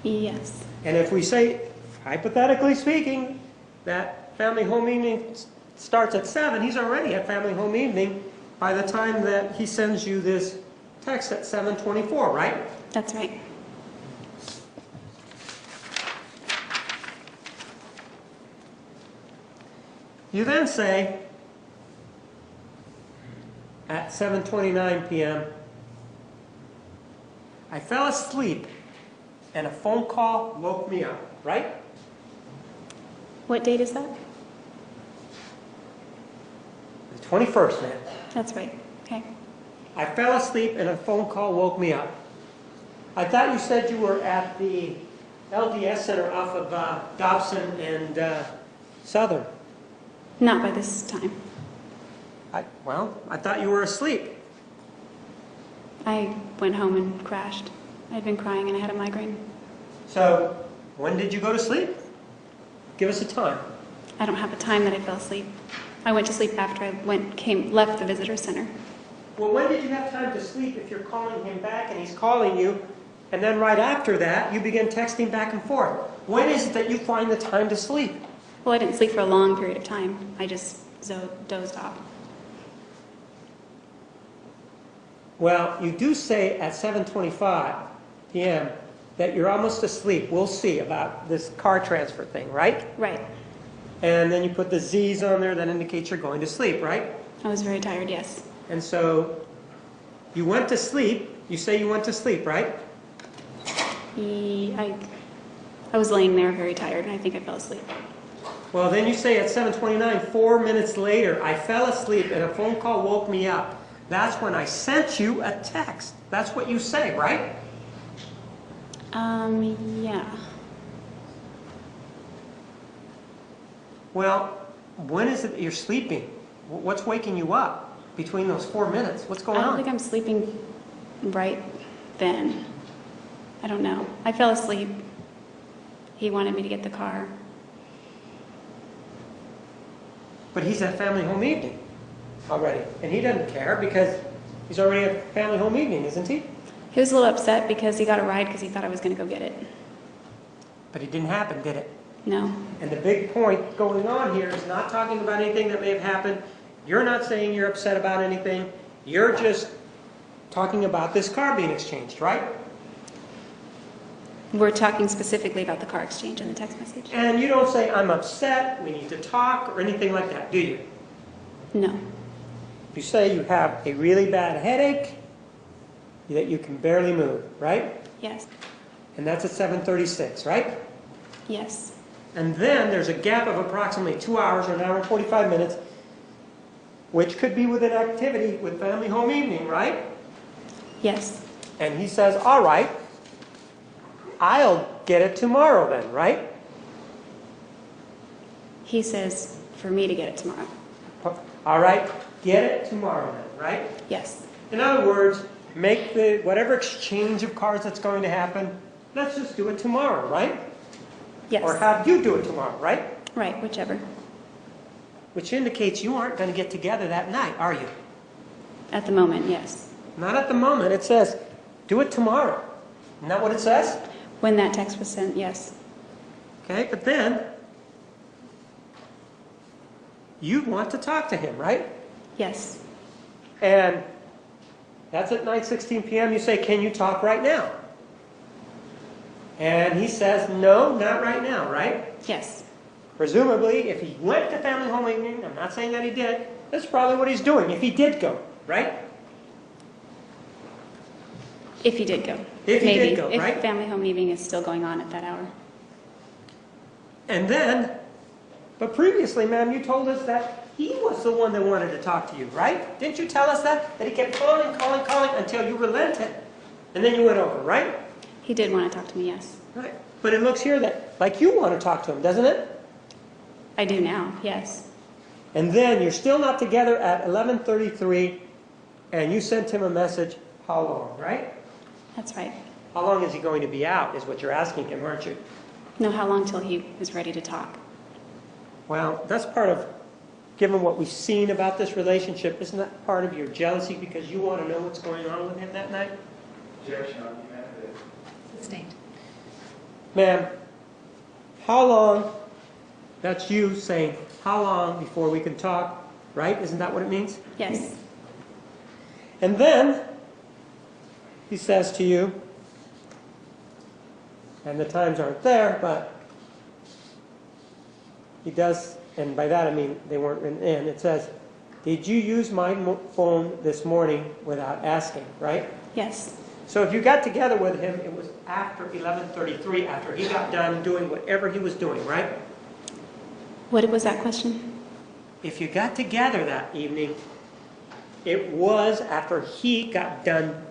Yes. And if we say, hypothetically speaking, that family home evening starts at 7, he's already at family home evening by the time that he sends you this text at 7:24, right? That's right. You then say, at 7:29 p.m., I fell asleep and a phone call woke me up, right? What date is that? The 21st, man. That's right. Okay. I fell asleep and a phone call woke me up. I thought you said you were at the LDS Center off of Dobson and Southern. Not by this time. I thought you were asleep. I went home and crashed. I'd been crying and I had a migraine. So, when did you go to sleep? Give us a time. I don't have a time that I fell asleep. I went to sleep after I left the visitor center. Well, when did you have time to sleep if you're calling him back and he's calling you, and then right after that, you begin texting back and forth? When is it that you find the time to sleep? Well, I didn't sleep for a long period of time. I just dozed off. Well, you do say at 7:25 p.m. that you're almost asleep. We'll see about this car transfer thing, right? Right. And then you put the Z's on there that indicates you're going to sleep, right? I was very tired, yes. And so you went to sleep. You say you went to sleep, right? I was laying there very tired and I think I fell asleep. Well, then you say at 7:29, 4 minutes later, I fell asleep and a phone call woke me up. That's when I sent you a text. That's what you say, right? Yeah. Well, when is it that you're sleeping? What's waking you up between those 4 minutes? What's going I don't on? think I'm sleeping right then. I don't know. I fell asleep. He wanted me to get the car. But he's at family home evening already. And he doesn't care because he's already at family home evening, isn't he? He was a little upset because he got a ride because he thought I was going to go get it. But it didn't happen, did it? No. And the big point going on here is not talking about anything that may have happened. You're not saying you're upset about anything. You're just talking about this car being exchanged, right? We're talking specifically about the car exchange in the text message. And you don't say, I'm upset, we need to talk, or anything like that, do you? No. You say you have a really bad headache, that you can barely move, right? Yes. And that's at 7:36, right? Yes. And then there's a gap of approximately 2 hours or an hour and 45 minutes, which could be with an activity with family home evening, right? Yes. And he says, all right, I'll get it tomorrow then, right? He says for me to get it tomorrow. All right, get it tomorrow then, right? Yes. In other words, make the whatever exchange of cards that's going to happen, let's just do it tomorrow, right? Yes. Or have you do it tomorrow, right? Right, whichever. Which indicates you aren't going to get together that night, are you? At the moment, yes. Not at the moment. It says, do it tomorrow. Isn't that what it says? When that text was sent, yes. Okay, but then you want to talk to him, right? Yes. And that's at 9:16 p.m. You say, can you talk right now? And he says, no, not right now, right? Yes. Presumably, if he went to family home evening, I'm not saying that he did, that's probably what he's doing, if he did go, right? If he did go. If he Maybe. did go, right? If family home evening is still going on at that hour. And then, but previously, ma'am, you told us that he was the one that wanted to talk to you, right? Didn't you tell us that? That he kept calling until you relented, and then you went over, right? He did want to talk to me, yes. Right. But it looks here that, like you want to talk to him, doesn't it? I do now, yes. And then you're still not together at 11:33, and you sent him a message, how long, right? That's right. How long is he going to be out, is what you're asking him, aren't you? No, how long till he is ready to talk? Well, that's part of, given what we've seen about this relationship, isn't that part of your jealousy because you want to know what's going on with him that night? Objection, argumentative. Sustained. Ma'am, how long, that's you saying, how long before we can talk, right? Isn't that what it means? Yes. And then he says to you, and the times aren't there, but he does, and by that I mean they weren't written in. It says, did you use my phone this morning without asking, right? Yes. So if you got together with him, it was after 11:33, after he got done doing whatever he was doing, right? What was that question? If you got together that evening, it was after he got done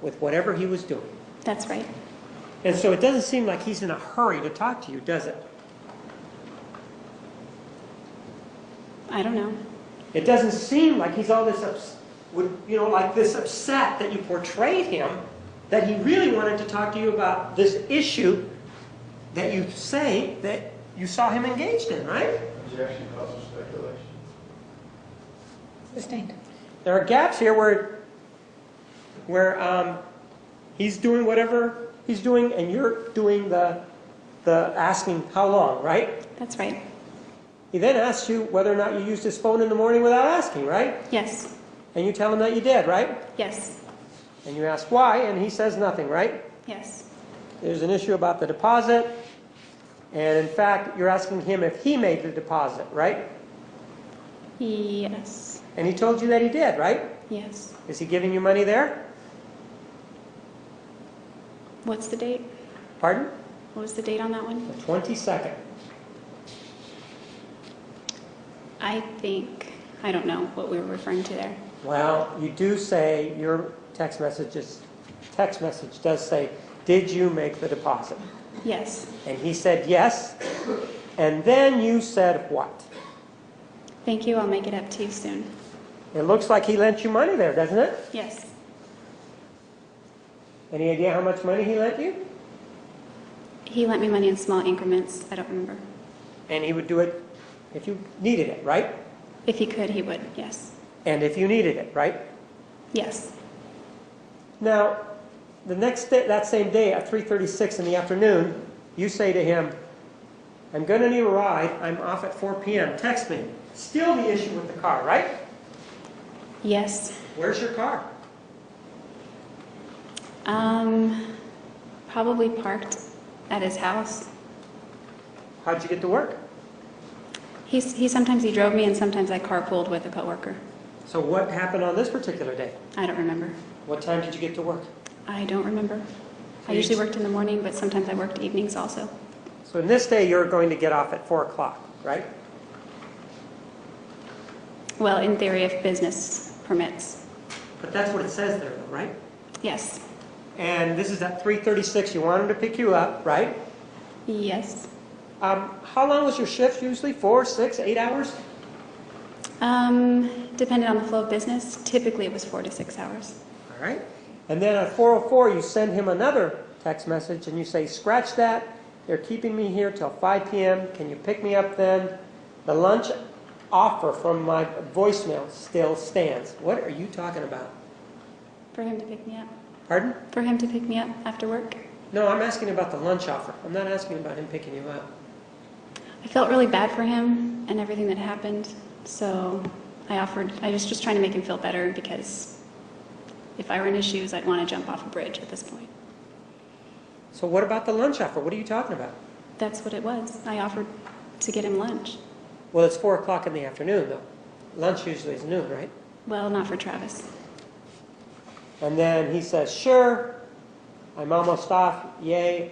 with whatever he was doing. That's right. And so it doesn't seem like he's in a hurry to talk to you, does it? I don't know. It doesn't seem like he's all this, like this upset that you portrayed him, that he really wanted to talk to you about this issue that you say that you saw him engaged in, right? Objection, causes speculation. Sustained. There are gaps here where he's doing whatever he's doing and you're doing the asking how long, right? That's right. He then asks you whether or not you used his phone in the morning without asking, right? Yes. And you tell him that you did, right? Yes. And you ask why, and he says nothing, right? Yes. There's an issue about the deposit, and in fact, you're asking him if he made the deposit, right? Yes. And he told you that he did, right? Yes. Is he giving you money there? What's the date? Pardon? What was the date on that one? The 22nd. I don't know what we were referring to there. Well, you do say, your text message does say, did you make the deposit? Yes. And he said yes. And then you said what? Thank you. I'll make it up to you soon. It looks like he lent you money there, doesn't it? Yes. Any idea how much money he lent you? He lent me money in small increments. I don't remember. And he would do it if you needed it, right? If he could, he would. Yes. And if you needed it, right? Yes. Now, the next day, that same day at 3:36 in the afternoon, you say to him, I'm going to need a ride. I'm off at 4 p.m. Text me. Still the issue with the car, right? Yes. Where's your car? Probably parked at his house. How'd you get to work? Sometimes he drove me and sometimes I carpooled with a coworker. So what happened on this particular day? I don't remember. What time did you get to work? I don't remember. I usually worked in the morning, but sometimes I worked evenings also. So in this day, you're going to get off at 4 o'clock, right? Well, in theory, if business permits. But that's what it says there, though, right? Yes. And this is at 3:36. You want him to pick you up, right? Yes. How long was your shift usually? 4, 6, 8 hours? Depending on the flow of business, typically it was 4 to 6 hours. All right. And then at 4:04, you send him another text message and you say, scratch that. They're keeping me here till 5 p.m. Can you pick me up then? The lunch offer from my voicemail still stands. What are you talking about? For him to pick me up. Pardon? For him to pick me up after work. No, I'm asking about the lunch offer. I'm not asking about him picking you up. I felt really bad for him and everything that happened, so I was just trying to make him feel better because if I were in his shoes, I'd want to jump off a bridge at this point. So what about the lunch offer? What are you talking about? That's what it was. I offered to get him lunch. Well, it's 4 o'clock in the afternoon, though. Lunch usually is noon, right? Well, not for Travis. And then he says, sure, I'm almost off, yay.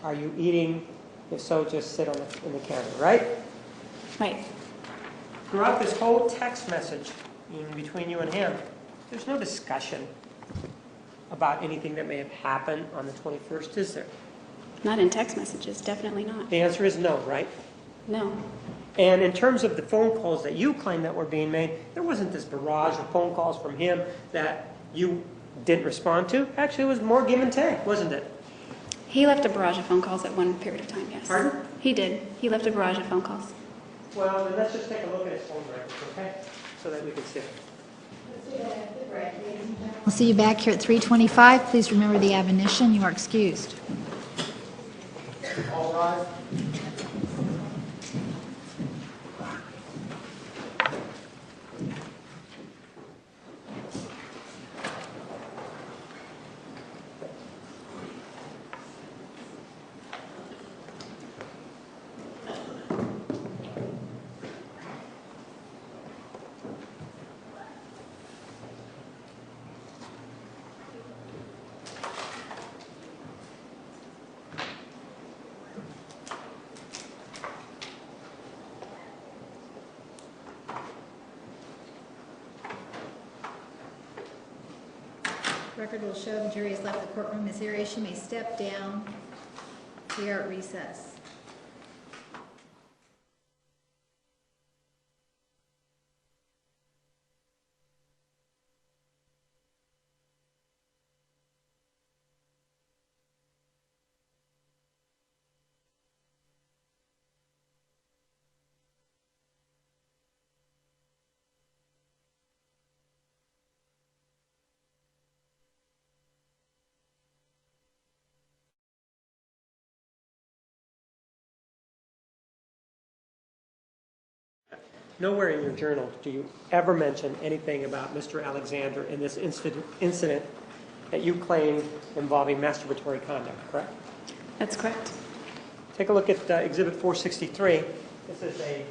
Are you eating? If so, just sit in the counter, right? Right. Throughout this whole text message between you and him, there's no discussion about anything that may have happened on the 21st, is there? Not in text messages, definitely not. The answer is no, right? No. And in terms of the phone calls that you claim that were being made, there wasn't this barrage of phone calls from him that you didn't respond to. Actually, it was more give and take, wasn't it? He left a barrage of phone calls at one period of time, yes. Pardon? He did. He left a barrage of phone calls. Well, then let's just take a look at his phone records, okay? So that we can see. We'll see you back here at 3:25. Please remember the admonition. You are excused. All rise. Record will show the jury has left the courtroom. Ms. Arias, you may step down. We are at recess. Nowhere in your journal do you ever mention anything about Mr. Alexander in this incident that you claim involving masturbatory conduct, correct? That's correct. Take a look at Exhibit 463. This is a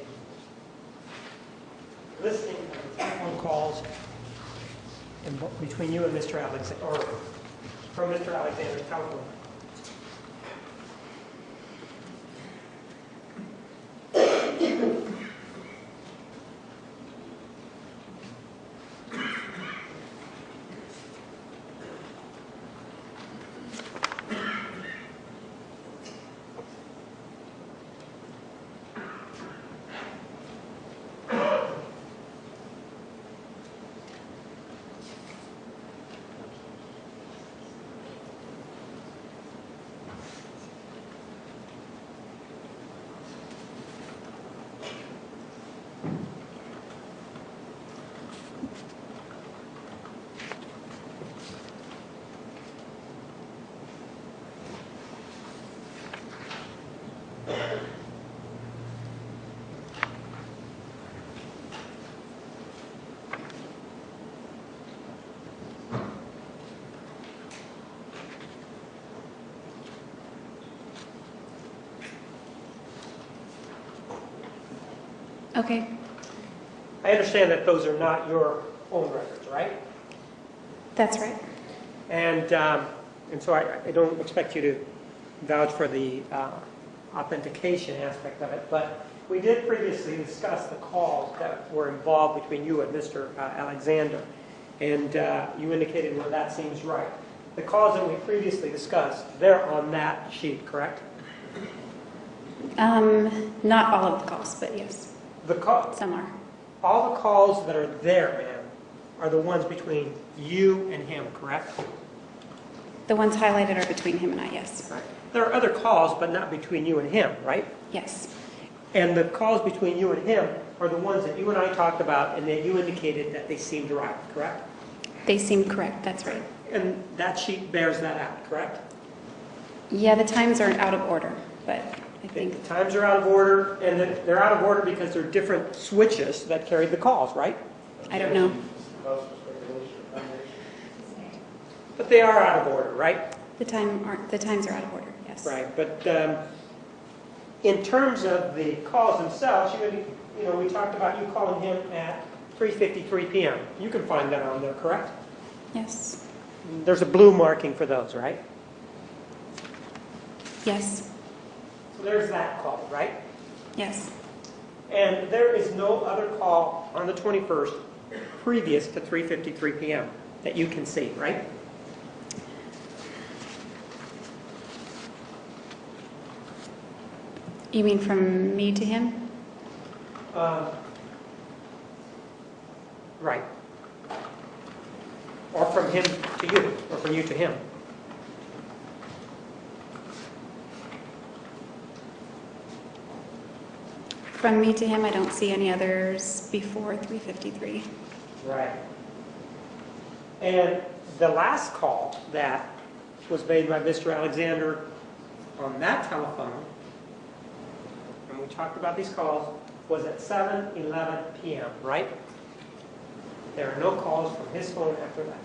listing of the telephone calls between you and Mr. Alexander, or from Mr. Alexander's telephone. Okay. I understand that those are not your own records, right? That's right. And so I don't expect you to vouch for the authentication aspect of it, but we did previously discuss the calls that were involved between you and Mr. Alexander, and you indicated, well, that seems right. the calls that we previously discussed, they're on that sheet, correct? Not all of the calls, but yes, The call, some are. all the calls that are there, ma'am, are the ones between you and him, correct? The ones highlighted are between him and I, yes. Right. There are other calls, but not between you and him, right? Yes. And the calls between you and him are the ones that you and I talked about and that you indicated that they seemed right, correct? They seem correct, that's right. And that sheet bears that out, correct? Yeah, the times are out of order, but I The think, times are out of order, and they're out of order because they're different switches that carried the calls, right? I don't know. But they are out of order, right? The times are out of order, yes. Right, but in terms of the calls themselves, we talked about you calling him at 3:53 p.m. You can find that on there, correct? Yes. There's a blue marking for those, right? Yes. So there's that call, right? Yes. And there is no other call on the 21st previous to 3:53 p.m. that you can see, right? You mean from me to him? Right. Or from him to you, or from you to him. From me to him, I don't see any others before 3:53. Right. And the last call that was made by Mr. Alexander on that telephone, and we talked about these calls, was at 7:11 p.m., right? There are no calls from his phone after that.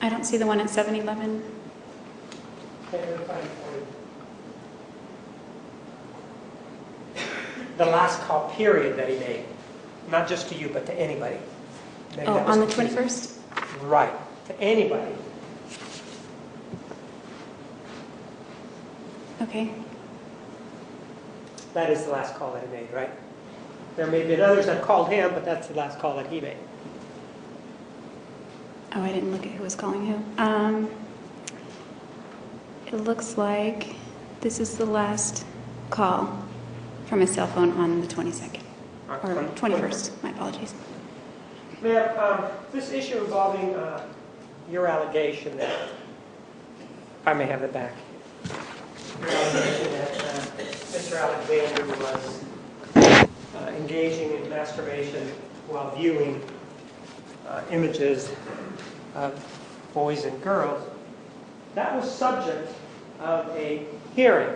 I don't see the one at 7-Eleven. The last call period that he made, not just to you, but to anybody. Maybe Oh, that was on the confusing. 21st? Right, to anybody. Okay. That is the last call that he made, right? There may have been others that called him, but that's the last call that he made. Oh, I didn't look at who was calling who. It looks like this is the last call from his cell phone on the 22nd. Or 21st, my apologies. Ma'am, this issue involving your allegation that, if I may have it back, your allegation that Mr. Alexander was engaging in masturbation while viewing images of boys and girls, that was subject of a hearing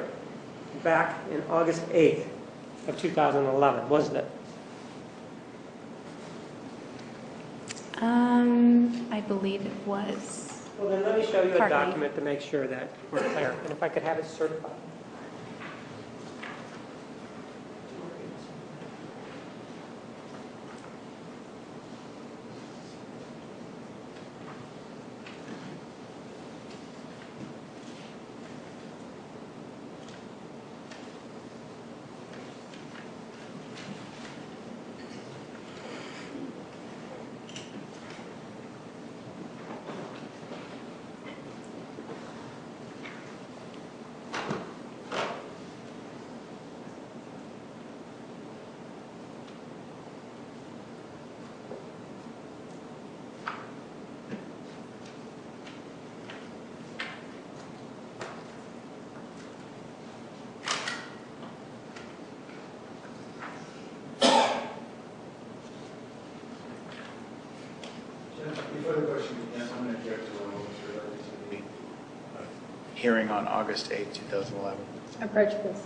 back in August 8th of 2011, wasn't it? I believe it was. Well, then let me show you a Partly. document to make sure that we're clear, and if I could have it certified. Before the question begins, I'm going to object to the rules related to the hearing on August 8, 2011. Approach, please.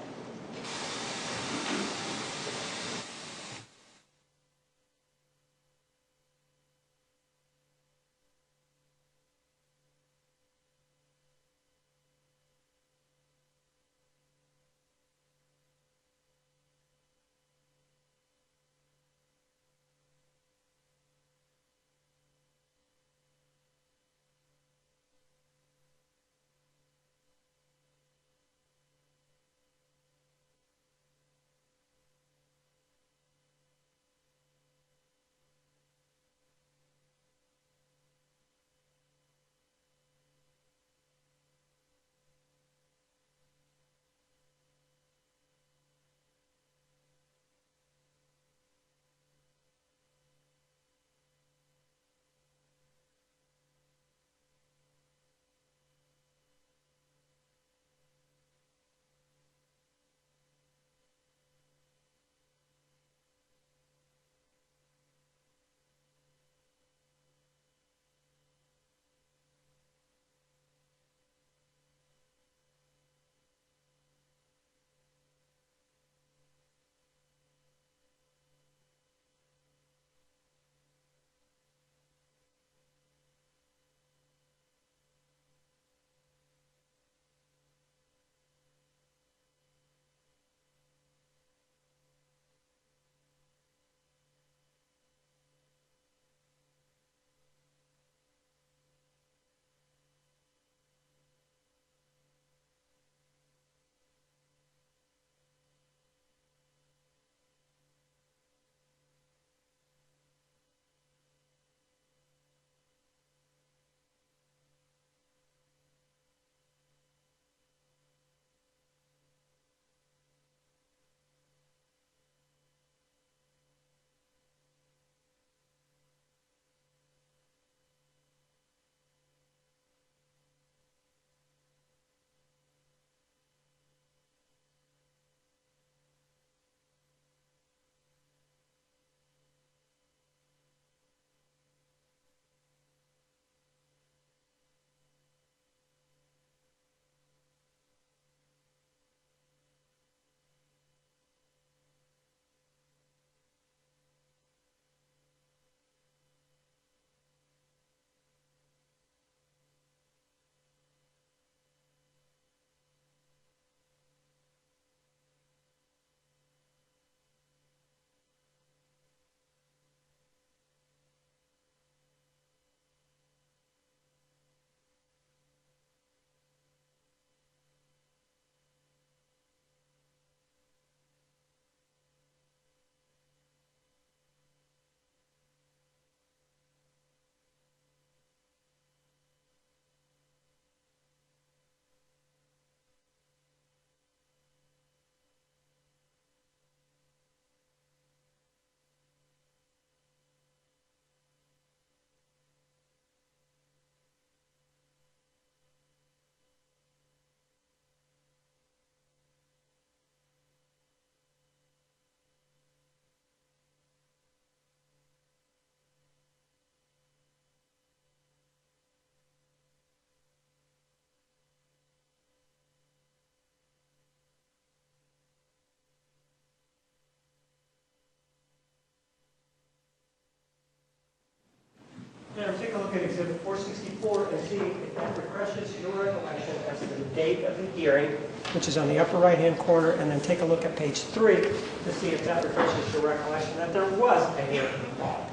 report and see if that refreshes your recollection as to the date of the hearing, which is on the upper right-hand corner, and then take a look at page 3 to see if that refreshes your recollection that there was a hearing involved.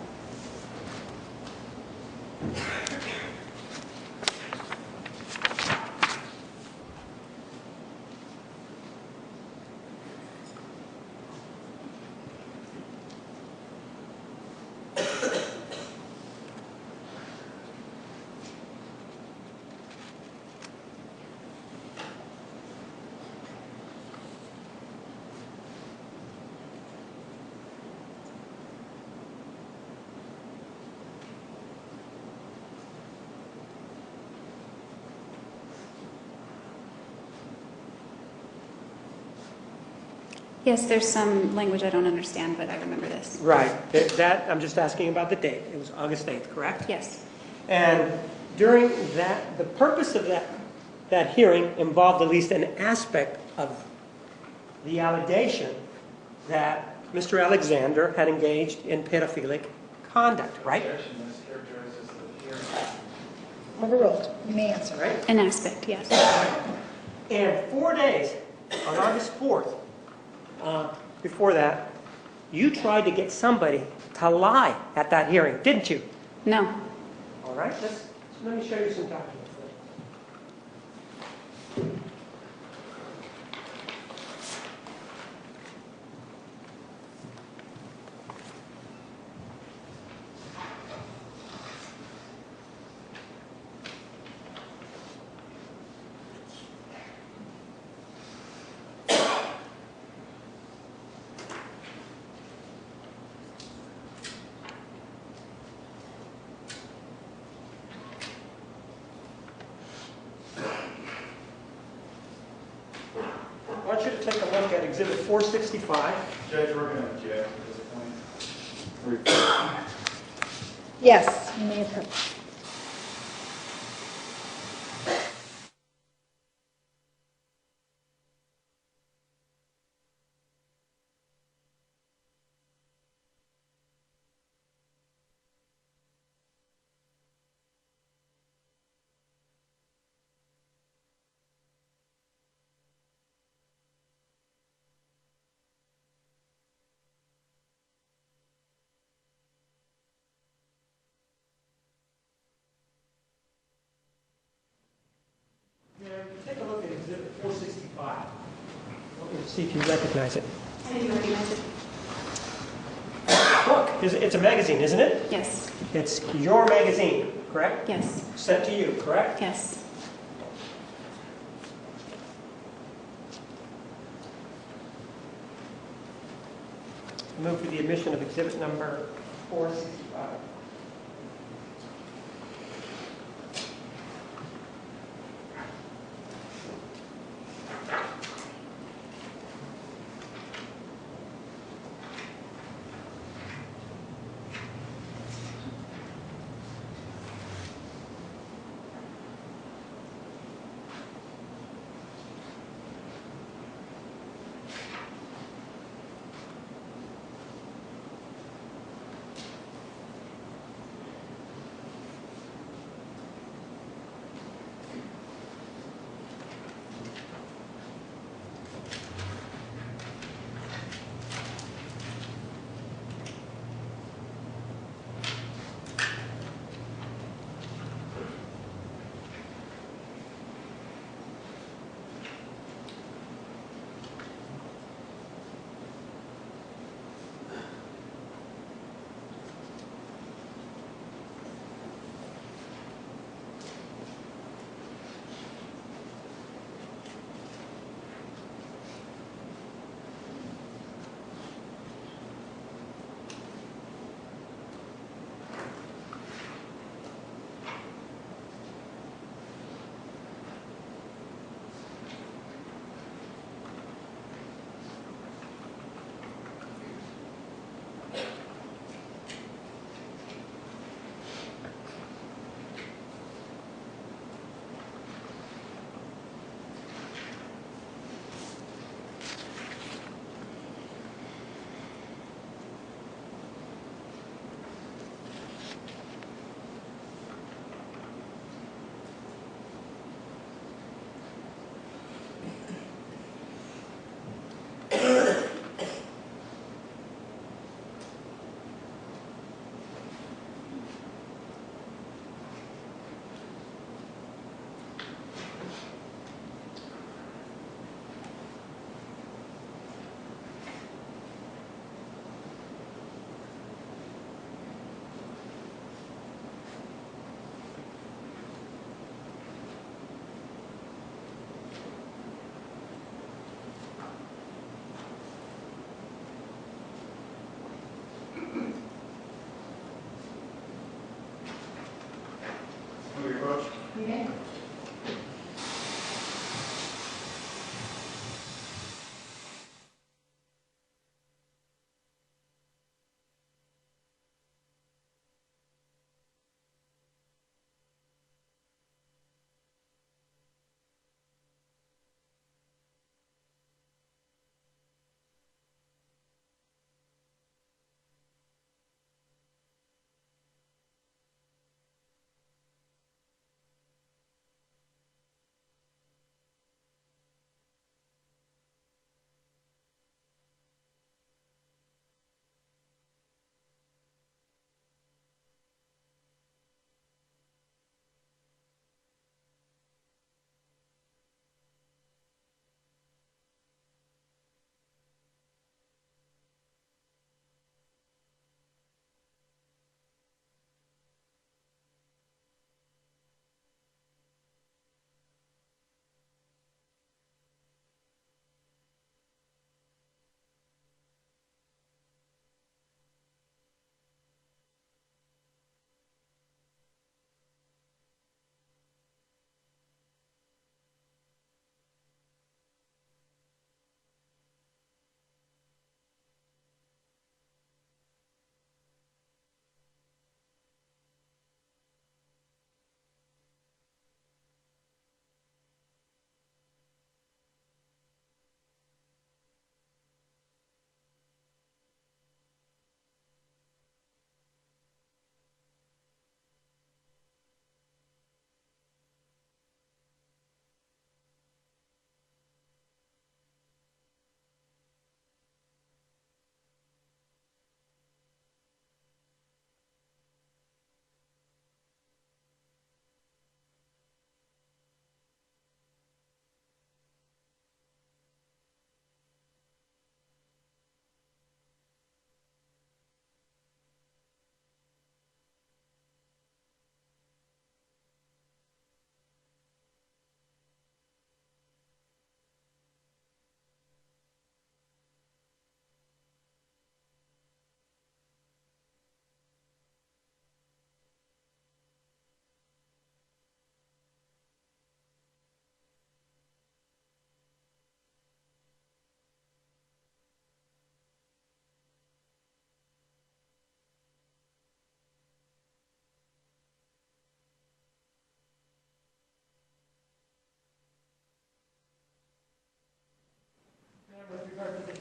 Yes, there's some language I don't understand, but I remember this. Right. That, I'm just asking about the date. It was August 8th, correct? Yes. And during that, the purpose of that hearing involved at least an aspect of the allegation that Mr. Alexander had engaged in pedophilic conduct, right? Objection, this characterizes the hearing. Overruled. You may answer. Right? An aspect, yes. And 4 days, on August 4th, before that, you tried to get somebody to lie at that hearing, didn't you? No. All right, let me show you some documents. I want you to take a look at Exhibit 465. Judge, we're going to object at this point. Yes, you may approach. Take a look at Exhibit 465. Let me see if you recognize it. I do recognize it. Look, it's a magazine, isn't it? Yes. It's your magazine, correct? Yes. Sent to you, correct? Yes. Move for the admission of exhibit number 465.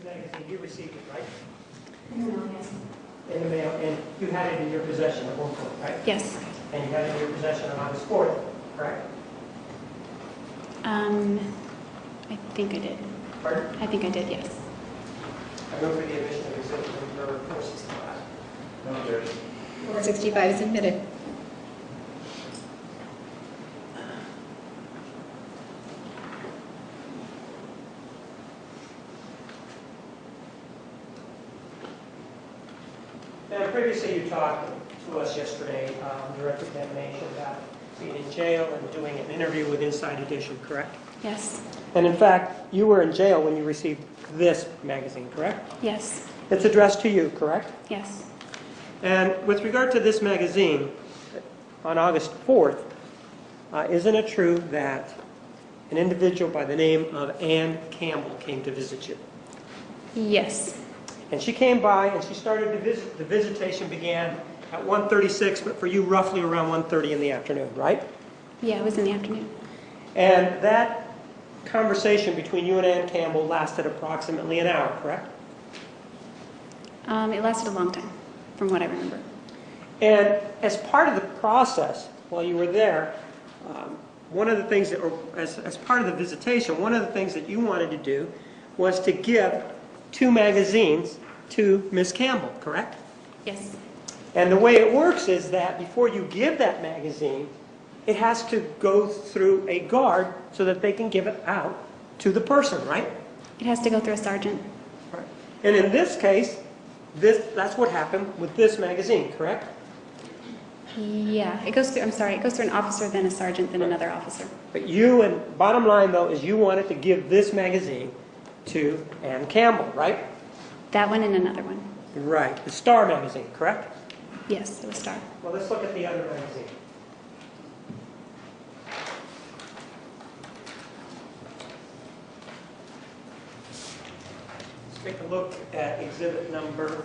magazine, you received it, right? In the mail, and you had it in your possession at one point, right? Yes. And you had it in your possession on August 4th, correct? I think I did. Pardon? I think I did, yes. I move for the admission of exhibit number 465. No objection. 465 is admitted. Now, previously you talked to us yesterday, direct examination, about being in jail and doing an interview with Inside Edition, correct? Yes. And in fact, you were in jail when you received this magazine, correct? Yes. It's addressed to you, correct? Yes. And with regard to this magazine, on August 4th, isn't it true that an individual by the name of Ann Campbell came to visit you? Yes. And she came by and she started to visit. The visitation began at 1:36, but for you roughly around 1:30 in the afternoon, right? Yeah, it was in the afternoon. And that conversation between you and Ann Campbell lasted approximately an hour, correct? It lasted a long time, from what I remember. And as part of the process, while you were there, one of the things that, or as part of the visitation, one of the things that you wanted to do was to give 2 magazines to Ms. Campbell, correct? Yes. And the way it works is that before you give that magazine, it has to go through a guard so that they can give it out to the person, right? It has to go through a sergeant. Right. And in this case, that's what happened with this magazine, correct? Yeah, it goes through, I'm sorry, it goes through an officer, then a sergeant, then another officer. But you, and bottom line though, is you wanted to give this magazine to Ann Campbell, right? That one and another one. Right. The Star magazine, correct? Yes, it was Star. Well, let's look at the other magazine. Let's take a look at exhibit number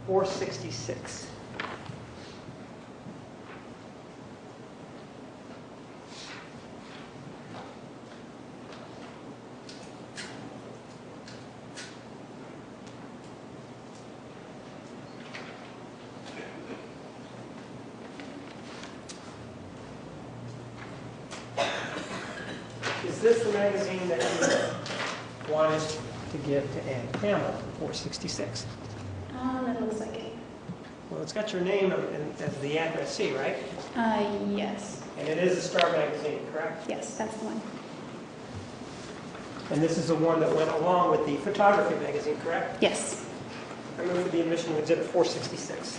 466. Is this the magazine that you wanted to give to Ann Campbell, 466? That looks like it. Well, it's got your name as the addressee, right? Yes. And it is a Star magazine, correct? Yes, that's the one. And this is the one that went along with the photography magazine, correct? Yes. I move for the admission of exhibit 466.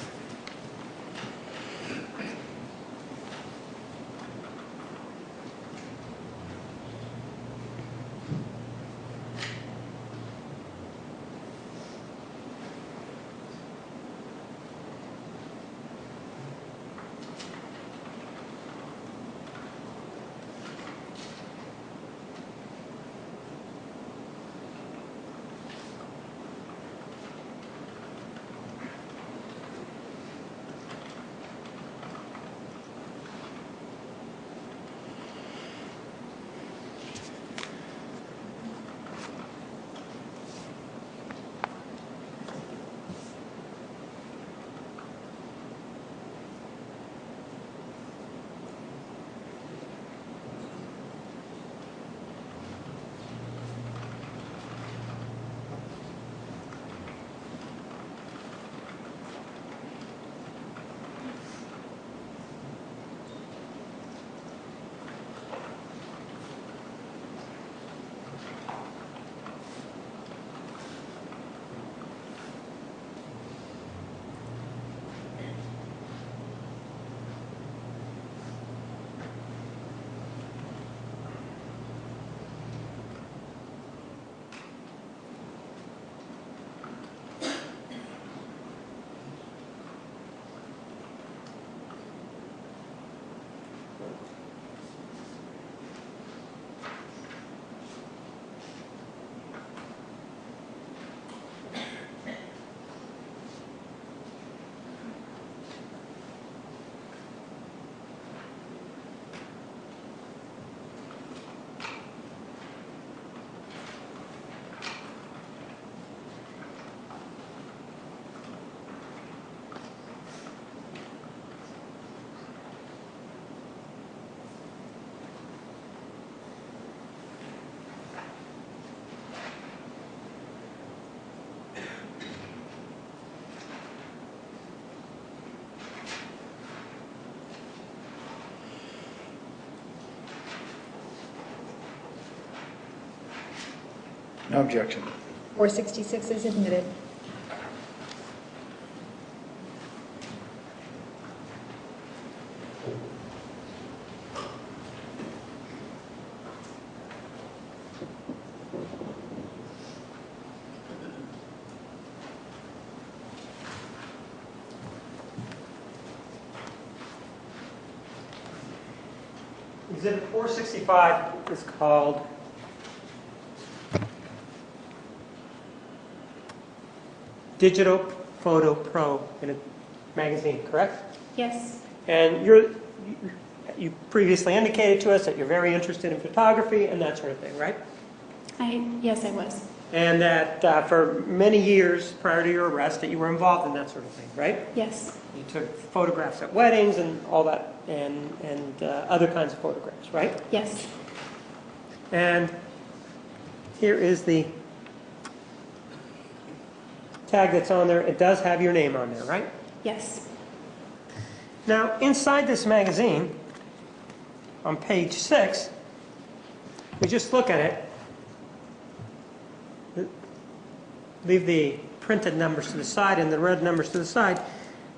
No objection. 466 is admitted. Exhibit 465 is called Digital Photo Pro in a magazine, correct? Yes. And you previously indicated to us that you're very interested in photography and that sort of thing, right? Yes, I was. And that for many years prior to your arrest that you were involved in that sort of thing, right? Yes. You took photographs at weddings and all that, and other kinds of photographs, right? Yes. And here is the tag that's on there. It does have your name on there, right? Yes. Now, inside this magazine, on page 6, we just look at it. Leave the printed numbers to the side and the red numbers to the side.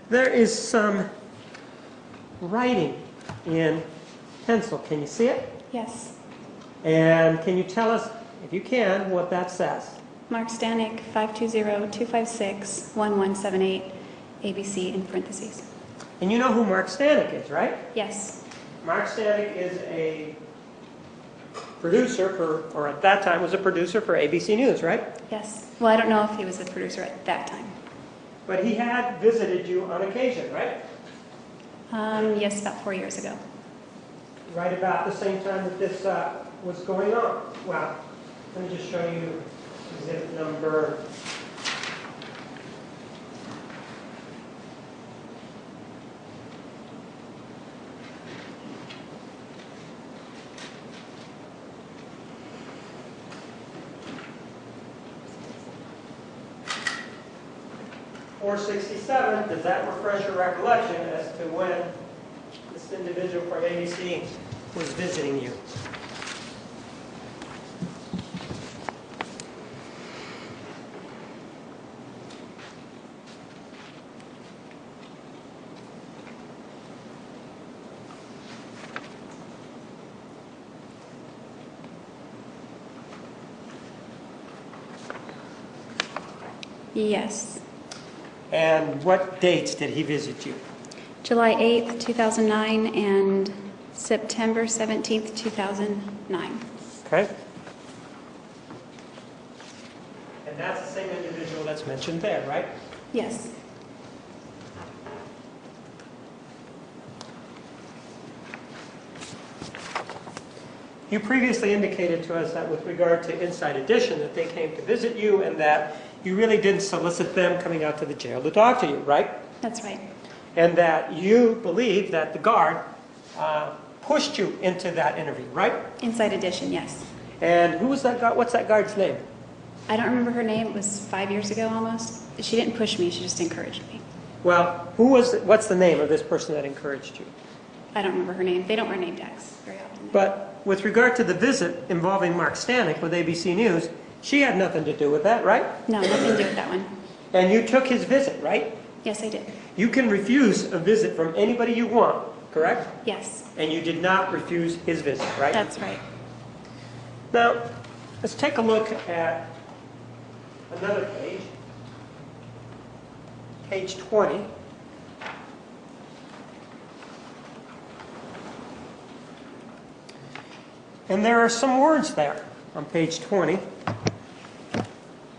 There is some writing in pencil. Can you see it? Yes. And can you tell us, if you can, what that says? Mark Stanek, 520-256-1178, ABC in parentheses. And you know who Mark Stanek is, right? Yes. Mark Stanek is a producer for, or at that time was a producer for ABC News, right? Yes. Well, I don't know if he was the producer at that time. But he had visited you on occasion, right? Yes, about 4 years ago. Right about the same time that this was going on. Well, let me just show you exhibit number 467. Does that refresh your recollection as to when this individual from ABC was visiting you? Yes. And what dates did he visit you? July 8th, 2009 and September 17th, 2009. Okay. And that's the same individual that's mentioned there, right? Yes. You previously indicated to us that with regard to Inside Edition that they came to visit you and that you really didn't solicit them coming out to the jail to talk to you, right? That's right. And that you believe that the guard pushed you into that interview, right? Inside Edition, yes. And who was that guard? What's that guard's name? I don't remember her name. It was 5 years ago almost. She didn't push me. She just encouraged me. Well, what's the name of this person that encouraged you? I don't remember her name. They don't wear name tags very often. But with regard to the visit involving Mark Stanek with ABC News, she had nothing to do with that, right? No, nothing to do with that one. And you took his visit, right? Yes, I did. You can refuse a visit from anybody you want, correct? Yes. And you did not refuse his visit, right? That's right. Now, let's take a look at another page, page 20. And there are some words there on page 20.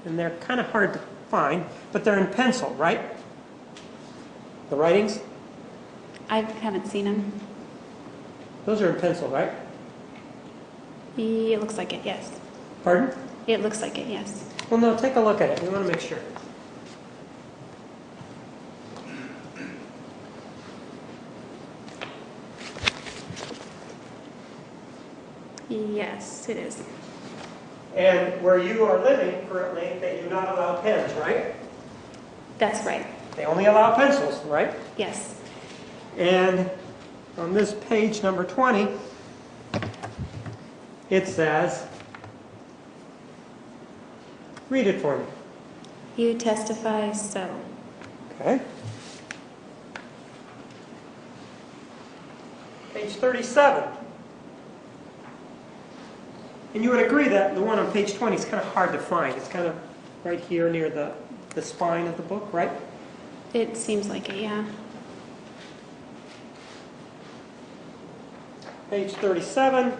And they're kind of hard to find, but they're in pencil, right? The writings? I haven't seen them. Those are in pencil, right? It looks like it, yes. Pardon? It looks like it, yes. Well, no, take a look at it. We want to make sure. Yes, it is. And where you are living currently, they do not allow pens, right? That's right. They only allow pencils, right? Yes. And on this page number 20, it says, Read it for me. You testify so. Okay. Page 37. And you would agree that the one on page 20 is kind of hard to find. It's kind of right here near the spine of the book, right? It seems like it, yeah. Page 37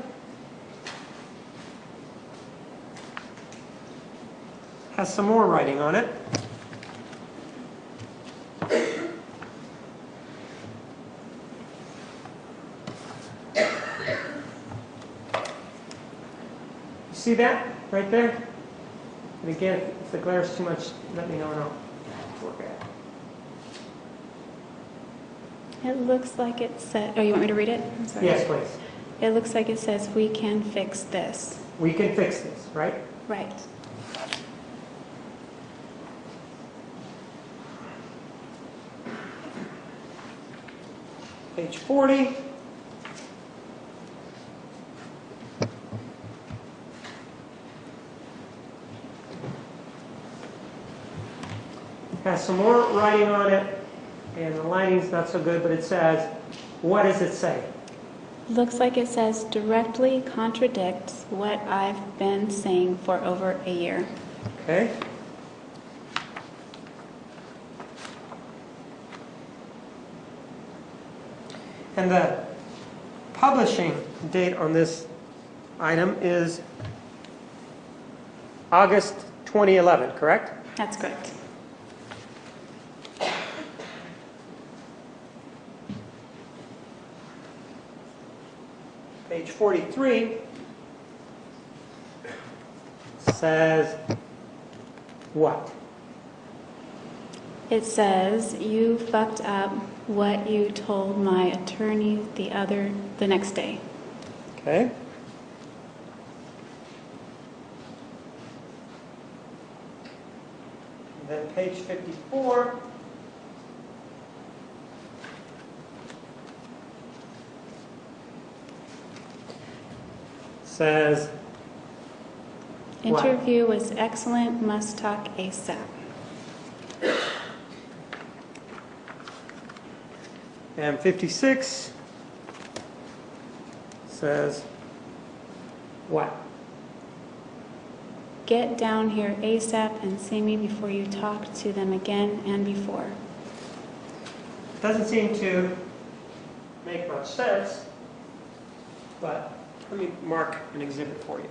has some more writing on it. See that right there? And again, if the glare is too much, let me know and I'll work it out. It looks like it said, oh, you want me to read it? I'm sorry. Yes, please. It looks like it says, we can fix this. We can fix this, right? Right. Page 40. Has some more writing on it, and the lighting's not so good, but it says, what does it say? Looks like it says, directly contradicts what I've been saying for over a year. Okay. And the publishing date on this item is August 2011, correct? That's correct. Page 43 says what? It says, you fucked up what you told my attorney the next day. Okay. And then page 54 says what? Interview was excellent, must talk ASAP. And 56 says what? Get down here ASAP and see me before you talk to them again and before. Doesn't seem to make much sense, but let me mark an exhibit for you.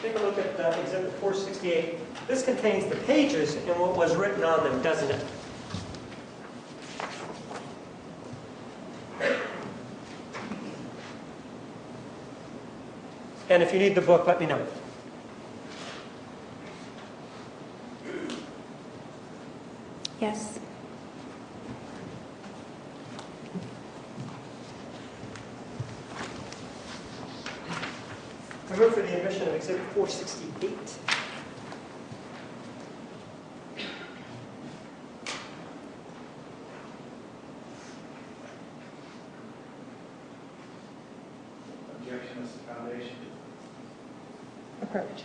Take a look at Exhibit 468. This contains the pages and what was written on them, doesn't it? And if you need the book, let me know. Yes. I move for the admission of Exhibit 468. Objection, Mr. Foundation. Approved.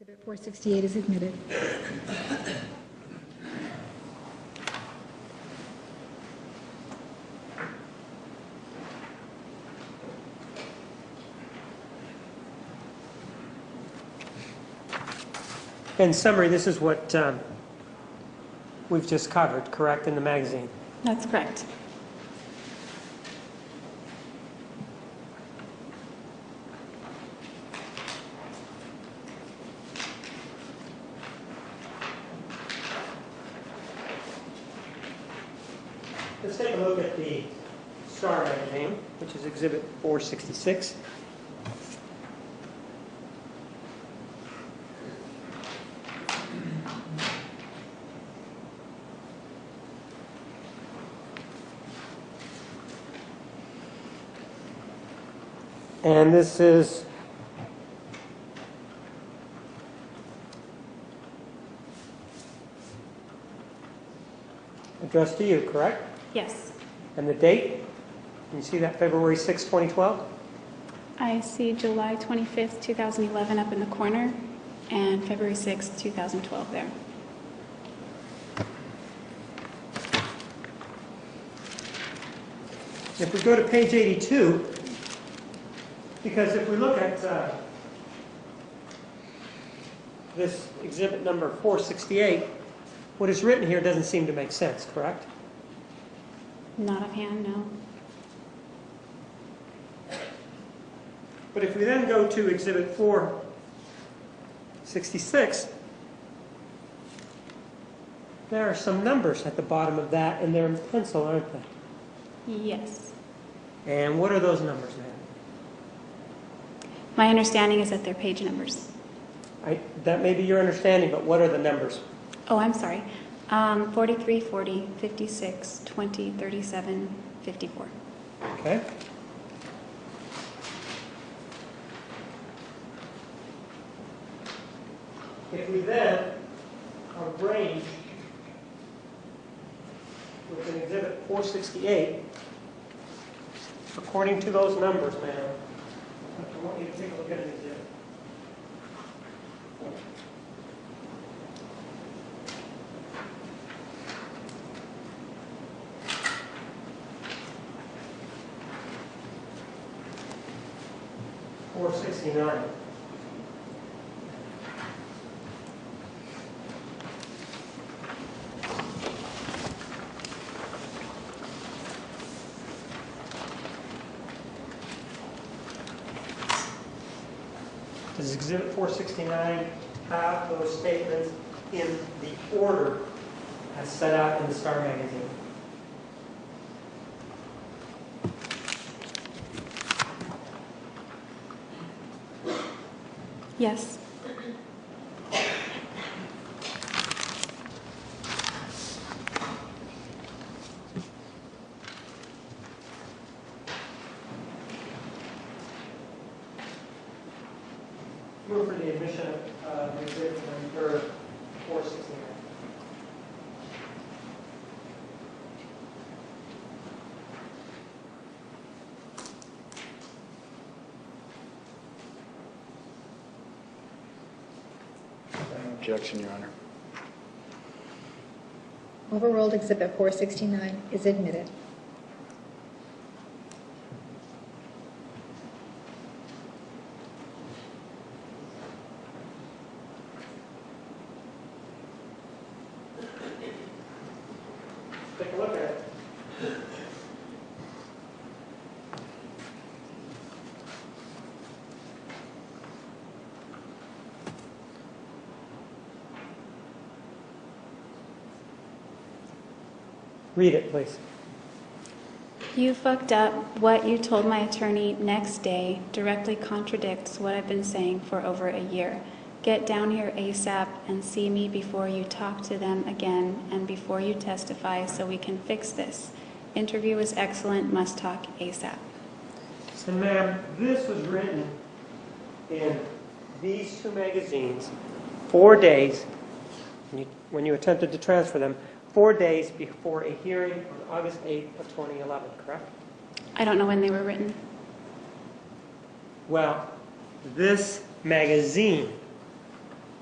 Exhibit 468 is admitted. In summary, this is what we've just covered, correct, in the magazine? That's correct. Let's take a look at the Star magazine, which is Exhibit 466. And this is addressed to you, correct? Yes. And the date? Can you see that, February 6, 2012? I see July 25th, 2011 up in the corner, and February 6th, 2012 there. If we go to page 82, because if we look at this exhibit number 468, what is written here doesn't seem to make sense, correct? Not offhand, no. But if we then go to exhibit 466, there are some numbers at the bottom of that, and they're in pencil, aren't they? Yes. And what are those numbers, ma'am? My understanding is that they're page numbers. That may be your understanding, but what are the numbers? Oh, I'm sorry. 43, 40, 56, 20, 37, 54. Okay. If we then arrange with an exhibit 468, according to those numbers, ma'am, I want you to take a look at an exhibit. $469. Does Exhibit 469 have those statements in the order as set out in the Star magazine? Yes. Move for the admission of exhibit number 469. Objection, Your Honor. Overruled. Exhibit 469 is admitted. Take a look at it. Read it, please. You fucked up. What you told my attorney next day directly contradicts what I've been saying for over a year. Get down here ASAP and see me before you talk to them again and before you testify so we can fix this. Interview is excellent. Must talk ASAP. So, ma'am, this was written in these two magazines 4 days, when you attempted to transfer them, 4 days before a hearing on August 8th of 2011, correct? I don't know when they were written. Well, this magazine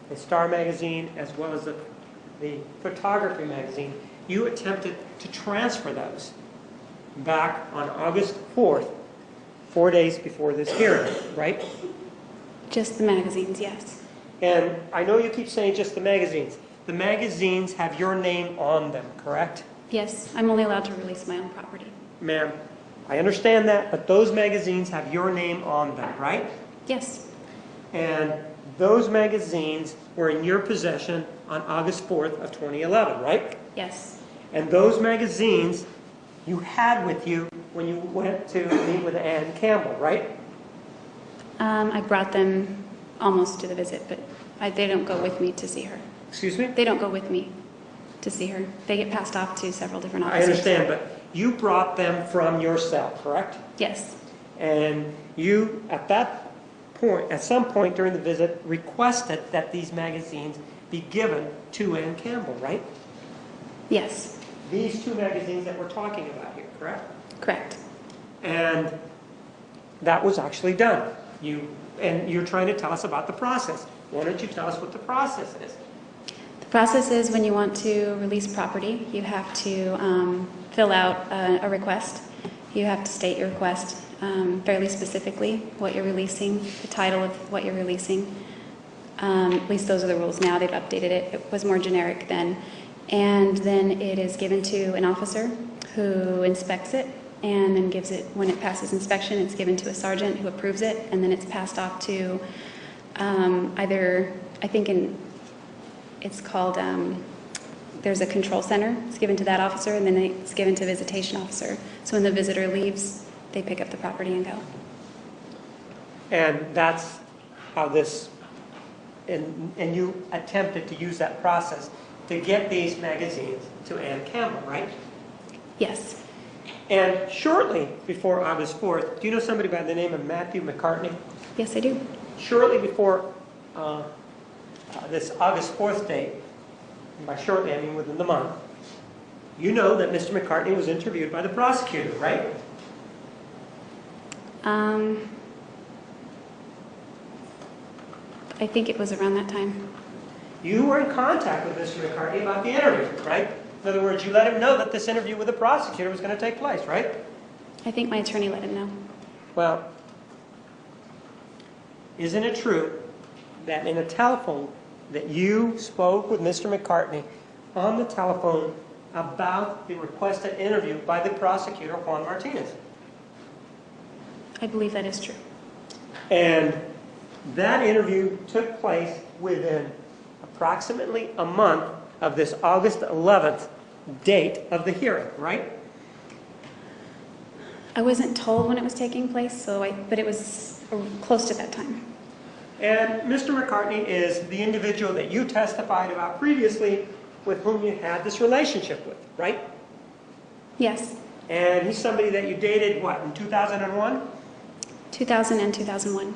the Star magazine, as well as the photography magazine, you attempted to transfer those back on August 4th, 4 days before this hearing, right? Just the magazines, yes. And I know you keep saying just the magazines. The magazines have your name on them, correct? Yes, I'm only allowed to release my own property. Ma'am, I understand that, but those magazines have your name on them, right? Yes, And those magazines were in your possession on August 4th of 2011, right? yes, And those magazines you had with you when you went to meet with Ann Campbell, right? I brought them almost to the visit, but they don't go with me to see her. Excuse me? They don't go with me to see her. They get passed off to several different I officers. understand, but you brought them from your cell, correct? Yes, And you, at that point, at some point during the visit, requested that these magazines be given to Ann Campbell, right? yes, These two magazines that we're talking about here, correct? correct. And that was actually done. And you're trying to tell us about the process. Why don't you tell us what the process is? The process is when you want to release property, you have to fill out a request. You have to state your request fairly specifically, what you're releasing, the title of what you're releasing. At least those are the rules now. They've updated it. It was more generic then. And then it is given to an officer who inspects it and then gives it, when it passes inspection, it's given to a sergeant who approves it, and then it's passed off to either, I think it's called, there's a control center. It's given to that officer, and then it's given to a visitation officer. So when the visitor leaves, they pick up the property and go. And that's how this, and you attempted to use that process to get these magazines to Ann Campbell, right? Yes, And shortly before August 4th, do you know somebody by the name of Matthew McCartney? yes, I do. Shortly before this August 4th date, and by shortly I mean within the month, you know that Mr. McCartney was interviewed by the prosecutor, right? I think it was around that time. You were in contact with Mr. McCartney about the interview, right? In other words, you let him know that this interview with the prosecutor was going to take place, right? I think my attorney let him know. Well, isn't it true that in a telephone that you spoke with Mr. McCartney on the telephone about the requested interview by the prosecutor, Juan Martinez? I believe that is true. And that interview took place within approximately a month of this August 11th date of the hearing, right? I wasn't told when it was taking place, but it was close to that time. And Mr. McCartney is the individual that you testified about previously with whom you had this relationship with, right? Yes, And he's somebody that you dated, what, in 2001? 2000 and 2001.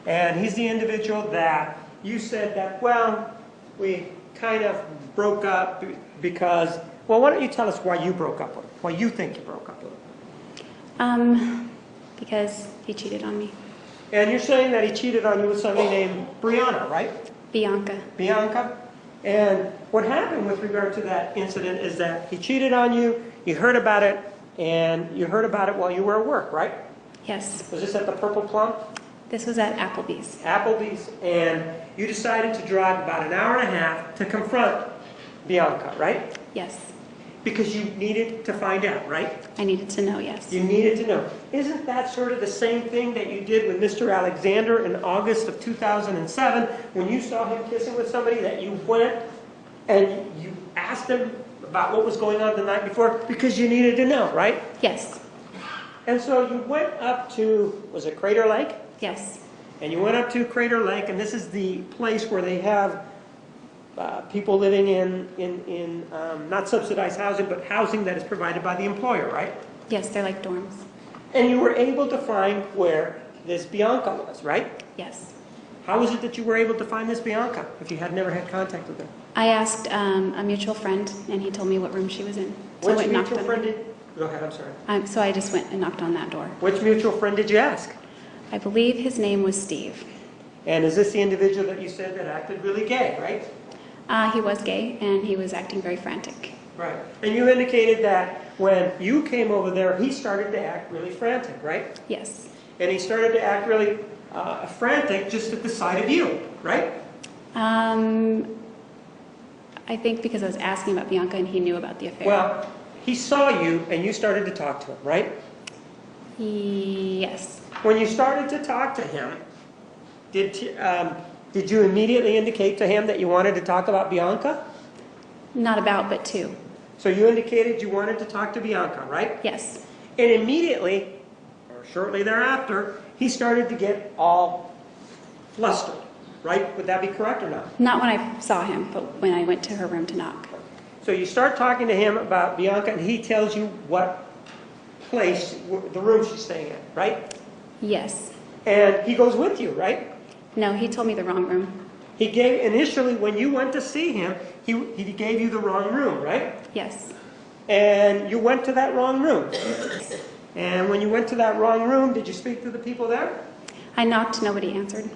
And he's the individual that you said that, well, we kind of broke up because, well, why don't you tell us why you broke up with him? Why you think you broke up with him? Because he cheated on me. And you're saying that he cheated on you with somebody named Brianna, right? Bianca. Bianca? And what happened with regard to that incident is that he cheated on you, you heard about it, and you heard about it while you were at work, right? Yes. Was this at the Purple Plum? This was at Applebee's. Applebee's, and you decided to drive about an hour and a half to confront Bianca, right? Yes. Because you needed to find out, right? I needed to know, yes. You needed to know. Isn't that sort of the same thing that you did with Mr. Alexander in August of 2007 when you saw him kissing with somebody, that you went and you asked him about what was going on the night before because you needed to know, right? Yes. And so you went up to, was it Crater Lake? Yes. And you went up to Crater Lake, and this is the place where they have people living in not subsidized housing, but housing that is provided by the employer, right? Yes, they're like dorms. And you were able to find where this Bianca was, right? Yes. How was it that you were able to find this Bianca if you had never had contact with her? I asked a mutual friend, and he told me what room she was in. So I Which went and knocked mutual on friend it. did? Go ahead, I'm sorry. So I just went and knocked on that door. Which mutual friend did you ask? I believe his name was Steve. And is this the individual that you said that acted really gay, right? He was gay, and he was acting very frantic. Right. And you indicated that when you came over there, he started to act really frantic, right? Yes. And he started to act really frantic just at the sight of you, right? I think because I was asking about Bianca and he knew about the affair. Well, he saw you and you started to talk to him, right? Yes. When you started to talk to him, did you immediately indicate to him that you wanted to talk about Bianca? Not about, but to. So you indicated you wanted to talk to Bianca, right? Yes. And immediately, or shortly thereafter, he started to get all flustered, right? Would that be correct or not? Not when I saw him, but when I went to her room to knock. So you start talking to him about Bianca, and he tells you what place, the room she's staying in, right? Yes. And he goes with you, right? No, he told me the wrong room. He gave, initially, when you went to see him, he gave you the wrong room, right? Yes. And you went to that wrong room. And when you went to that wrong room, did you speak to the people there? I knocked, nobody answered.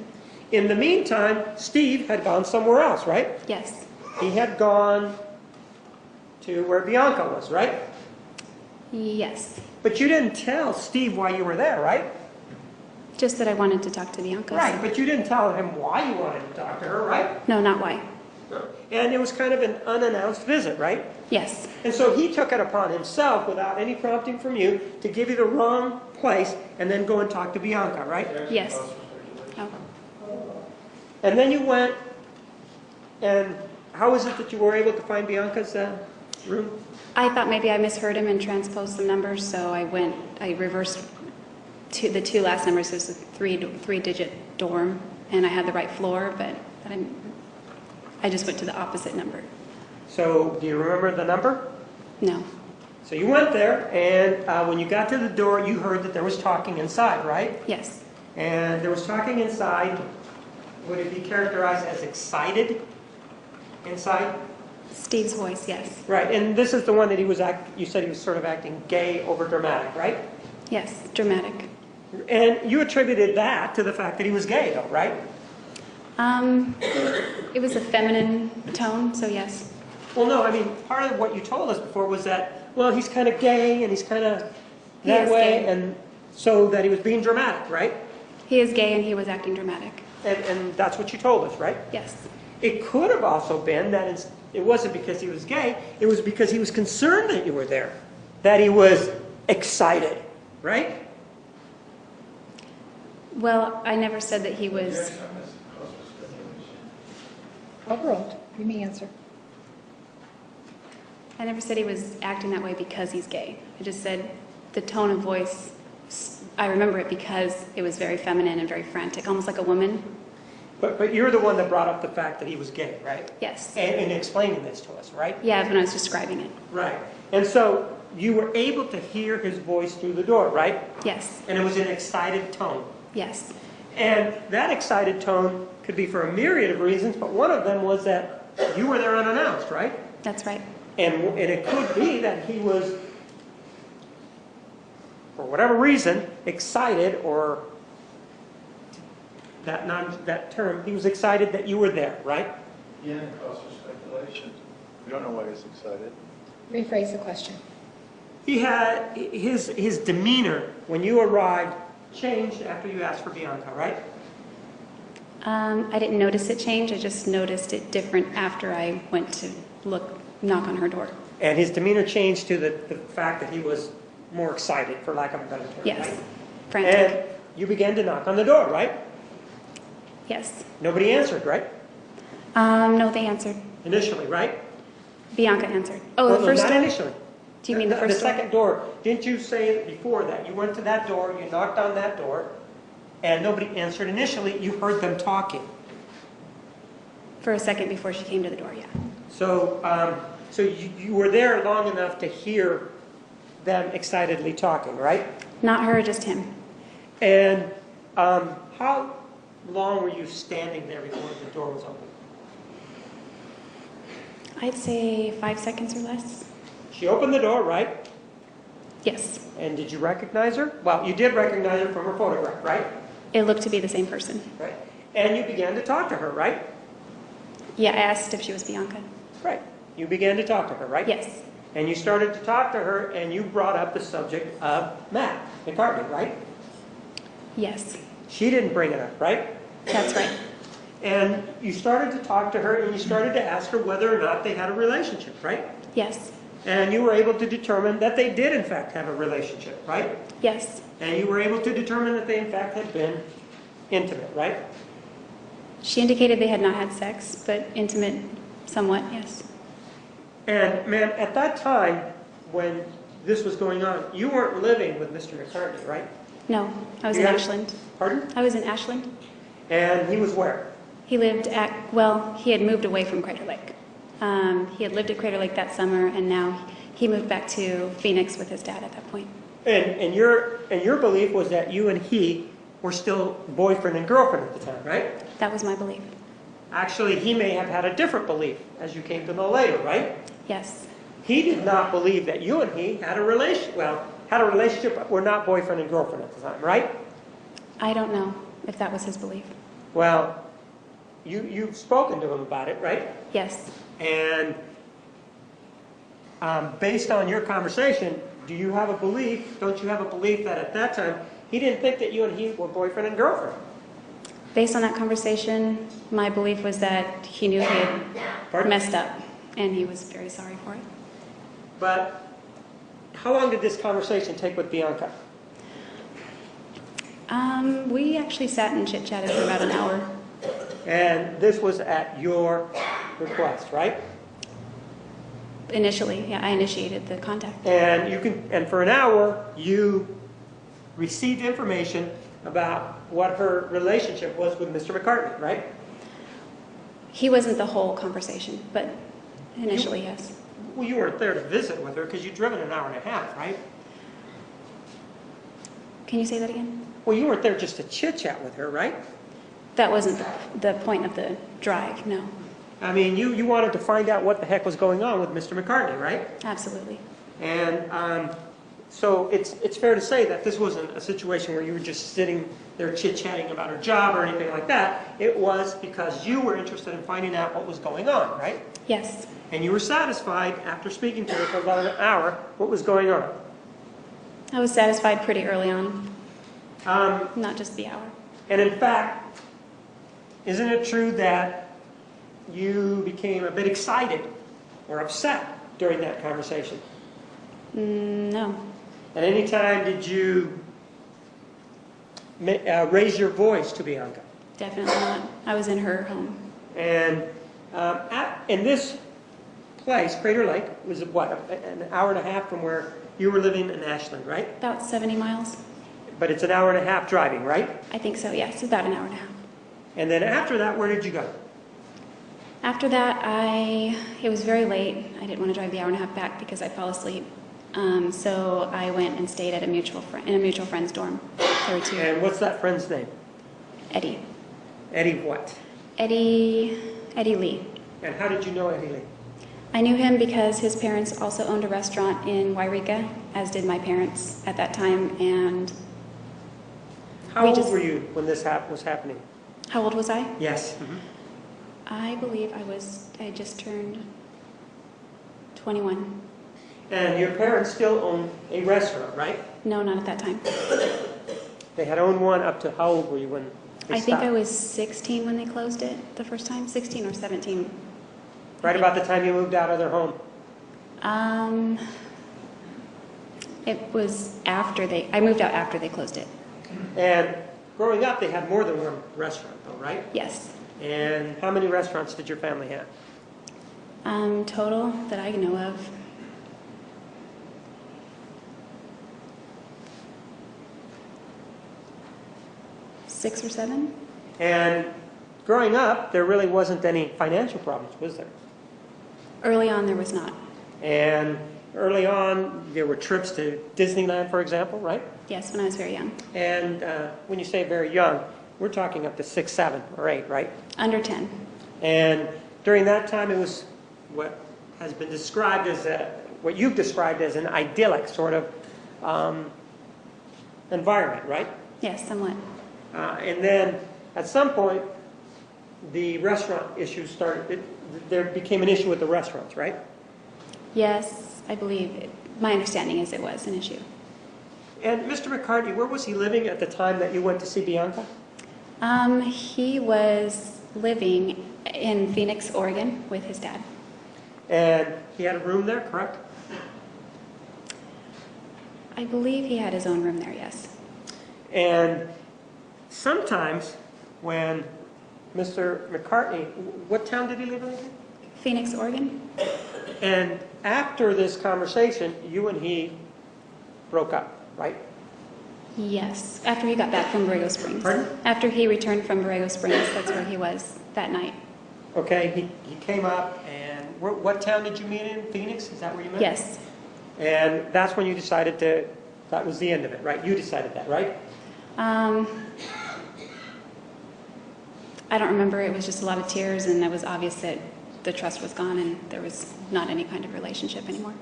In the meantime, Steve had gone somewhere else, right? Yes. He had gone to where Bianca was, right? Yes. But you didn't tell Steve why you were there, right? Just that I wanted to talk to Bianca. Right, but you didn't tell him why you wanted to talk to her, right? No, not why. And it was kind of an unannounced visit, right? Yes. And so he took it upon himself, without any prompting from you, to give you the wrong place and then go and talk to Bianca, right? Yes. Oh. And then you went, and how was it that you were able to find Bianca's room? I thought maybe I misheard him and transposed some numbers, so I reversed the two last numbers. It was a three-digit dorm, and I had the right floor, but I just went to the opposite number. So do you remember the number? No. So you went there, and when you got to the door, you heard that there was talking inside, right? Yes. And there was talking inside. Would it be characterized as excited inside? Steve's voice, yes. Right, and this is the one that you said he was sort of acting gay, over dramatic, right? Yes, dramatic. And you attributed that to the fact that he was gay, though, right? It was a feminine tone, so yes. Well, no, I mean, part of what you told us before was that, well, he's kind of gay and he's kind of that way, gay. and so that he was being dramatic, right? He is gay and he was acting dramatic. And that's what you told us, right? Yes. It could have also been that it wasn't because he was gay, it was because he was concerned that you were there, that he was excited, right? Well, I never said that he was... Overruled. You may answer. I never said he was acting that way because he's gay. I just said the tone of voice, I remember it because it was very feminine and very frantic, almost like a woman. But you're the one that brought up the fact that he was gay, right? Yes. And explaining this to us, right? Yeah, when I was describing it. Right. And so you were able to hear his voice through the door, right? Yes. And it was an excited tone. Yes. And that excited tone could be for a myriad of reasons, but one of them was that you were there unannounced, right? That's right. And it could be that he was, for whatever reason, excited, or that term, he was excited that you were there, right? Yeah, cause for speculation. We don't know why he's excited. Rephrase the question. He had his demeanor when you arrived changed after you asked for Bianca, right? I didn't notice it change. I just noticed it different after I went to knock on her door. And his demeanor changed to the fact that he was more excited, for lack of a better term. Yes. Right? Frantic. And you began to knock on the door, right? Yes. Nobody answered, right? No, they answered. Initially, right? Bianca answered. Oh, Well, the first not door? initially. Do you mean the first The second door. Didn't you say before that you went to that door, you knocked on that door, and nobody answered initially? You heard them talking. For a second before she came to the door, yeah. So, so you were there long enough to hear them excitedly talking, right? Not her, just him. And how long were you standing there before the door was open? I'd say 5 seconds or less. She opened the door, right? Yes. And did you recognize her? Well, you did recognize her from her photograph, right? It looked to be the same person. Right. And you began to talk to her, right? Yeah, I asked if she was Bianca. Right. You began to talk to her, right? Yes. And you started to talk to her, and you brought up the subject of Matt McCartney, right? Yes. She didn't bring it up, right? That's right. And you started to talk to her, and you started to ask her whether or not they had a relationship, right? Yes. And you were able to determine that they did, in fact, have a relationship, right? Yes. And you were able to determine that they, in fact, had been intimate, right? She indicated they had not had sex, but intimate somewhat, yes. And, ma'am, at that time, when this was going on, you weren't living with Mr. McCartney, right? No, I was You in had- Ashland. Pardon? I was in Ashland. And he was where? He lived at, well, he had moved away from Crater Lake. He had lived at Crater Lake that summer, and now he moved back to Phoenix with his dad at that point. And your belief was that you and he were still boyfriend and girlfriend at the time, right? That was my belief. Actually, he may have had a different belief, as you came to know later, right? Yes. He did not believe that you and he had a relationship, but were not boyfriend and girlfriend at the time, right? I don't know if that was his belief. Well, you've spoken to him about it, right? Yes. And based on your conversation, do you have a belief, don't you have a belief that at that time, he didn't think that you and he were boyfriend and girlfriend? Based on that conversation, my belief was that he knew he had Pardon? messed up, and he was very sorry for it. But how long did this conversation take with Bianca? We actually sat and chit-chatted for about an hour. And this was at your request, right? Initially, yeah, I initiated the contact. And for an hour, you received information about what her relationship was with Mr. McCartney, right? He wasn't the whole conversation, but initially, yes. Well, you weren't there to visit with her because you'd driven an hour and a half, right? Can you say that again? Well, you weren't there just to chit-chat with her, right? That wasn't the point of the drive, no. I mean, you wanted to find out what the heck was going on with Mr. McCartney, right? Absolutely. And so it's fair to say that this wasn't a situation where you were just sitting there chit-chatting about her job or anything like that. It was because you were interested in finding out what was going on, right? Yes. And you were satisfied after speaking to her for about an hour what was going on. I was satisfied pretty early on, not just the hour. And in fact, isn't it true that you became a bit excited or upset during that conversation? No. At any time did you raise your voice to Bianca? Definitely not. I was in her home. And in this place, Crater Lake, was what, an hour and a half from where you were living in Ashland, right? About 70 miles. But it's an hour and a half driving, right? I think so, yes. About an hour and a half. And then after that, where did you go? After that, it was very late. I didn't want to drive the hour and a half back because I'd fall asleep. So I went and stayed at in a mutual friend's dorm. There were two. And what's that friend's name? Eddie. Eddie what? Eddie Lee. And how did you know Eddie Lee? I knew him because his parents also owned a restaurant in Wairika, as did my parents at that time. And How old were you when this was happening? How old was I? Yes. I believe I just turned 21. And your parents still own a restaurant, right? No, not at that time. They had owned one up to how old were you when they I think stopped? I was 16 when they closed it the first time, 16 or 17. Right about the time you moved out of their home. It was I moved out after they closed it. And growing up, they had more than one restaurant, though, right? Yes. And how many restaurants did your family have? Total that I know of. Six or seven? And growing up, there really wasn't any financial problems, was there? Early on, there was not. And early on, there were trips to Disneyland, for example, right? Yes, when I was very young. And when you say very young, we're talking up to 6, 7, or 8, right? Under 10. And during that time, it was what has been described as what you've described as an idyllic sort of environment, right? Yes, somewhat. And then at some point, the restaurant issue started, there became an issue with the restaurants, right? Yes, I believe, my understanding is it was an issue. And Mr. McCartney, where was he living at the time that you went to see Bianca? He was living in Phoenix, Oregon with his dad. And he had a room there, correct? I believe he had his own room there, yes. And sometimes when Mr. McCartney, what town did he live in again? Phoenix, Oregon? And after this conversation, you and he broke up, right? Yes, after he got back from Borrego Springs. Pardon? After he returned from Borrego Springs, that's where he was that night. Okay, he came up, and what town did you meet in? Phoenix? Is that where you met? Yes. And that's when you decided to, that was the end of it, right? You decided that, right? I don't remember. It was just a lot of tears, and it was obvious that the trust was gone and there was not any kind of relationship anymore.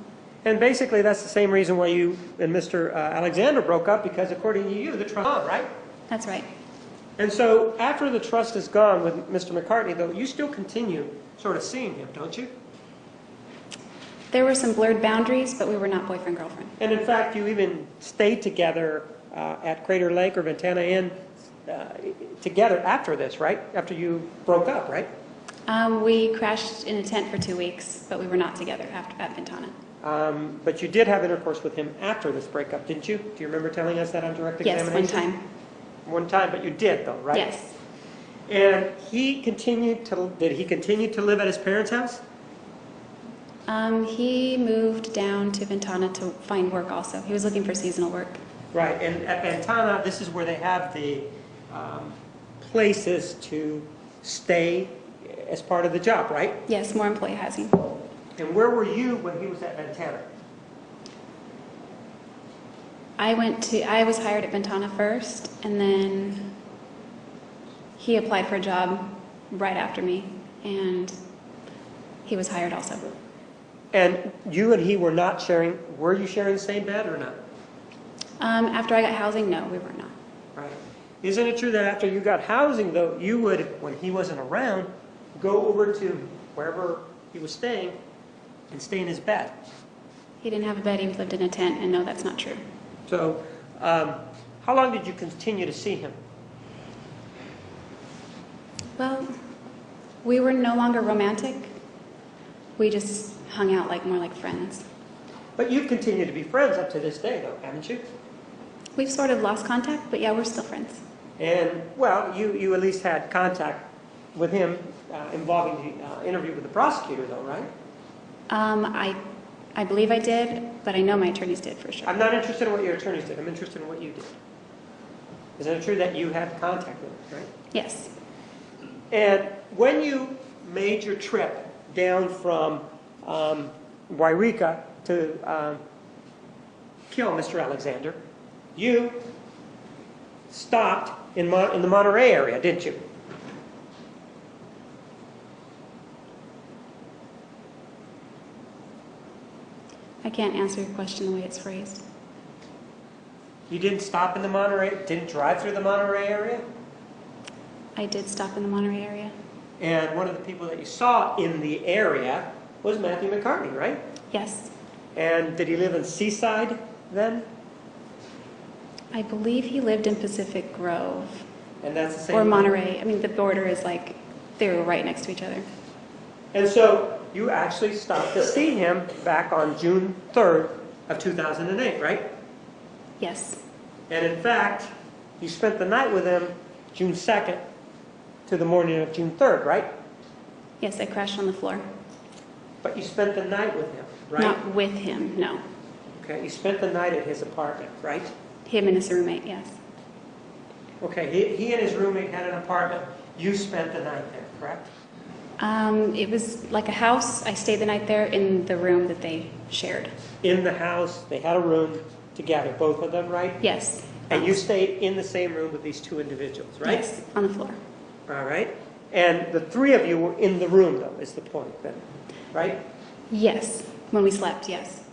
And basically, that's the same reason why you and Mr. Alexander broke up, because according to you, the trust is gone, right? That's right. And so after the trust is gone with Mr. McCartney, though, you still continue sort of seeing him, don't you? There were some blurred boundaries, but we were not boyfriend-girlfriend. And in fact, you even stayed together at Crater Lake or Ventana Inn together after this, right? After you broke up, right? We crashed in a tent for 2 weeks, but we were not together at Ventana. But you did have intercourse with him after this breakup, didn't you? Do you remember telling us that on direct Yes, examination? one time. One time, but you did, though, right? Yes. And did he continue to live at his parents' house? He moved down to Ventana to find work also. He was looking for seasonal work. Right, and at Ventana, this is where they have the places to stay as part of the job, right? Yes, more employee housing. And where were you when he was at Ventana? I was hired at Ventana first, and then he applied for a job right after me, and he was hired also. And you and he were not sharing, were you sharing the same bed or not? After I got housing, no, we were not. Right. Isn't it true that after you got housing, though, you would, when he wasn't around, go over to wherever he was staying and stay in his bed? He didn't have a bed, he lived in a tent, and no, that's not true. So, how long did you continue to see him? Well, we were no longer romantic. We just hung out more like friends. But you've continued to be friends up to this day, though, haven't you? We've sort of lost contact, but yeah, we're still friends. And, well, you at least had contact with him involving the interview with the prosecutor, though, right? I believe I did, but I know my attorneys did for sure. I'm not interested in what your attorneys did. I'm interested in what you did. Isn't it true that you had contact with him, right? Yes. And when you made your trip down from Wairika to kill Mr. Alexander, you stopped in the Monterey area, didn't you? I can't answer your question the way it's phrased. You didn't stop in the Monterey, didn't drive through the Monterey area? I did stop in the Monterey area. And one of the people that you saw in the area was Matthew McCartney, right? Yes. And did he live in Seaside then? I believe he lived in Pacific Grove. And that's the same Or thing? Monterey. I mean, the border is they were right next to each other. And so you actually stopped to see him back on June 3rd of 2008, right? Yes. And in fact, you spent the night with him June 2nd to the morning of June 3rd, right? Yes, I crashed on the floor. But you spent the night with him, right? Not with him, no. Okay, you spent the night at his apartment, right? Him and his roommate, yes. Okay, he and his roommate had an apartment. You spent the night there, correct? It was like a house. I stayed the night there in the room that they shared. In the house, they had a room together, both of them, right? Yes. And you stayed in the same room with these two individuals, right? Yes, on the floor. All right. And the three of you were in the room, though, is the point then, right? Yes, when we slept, yes.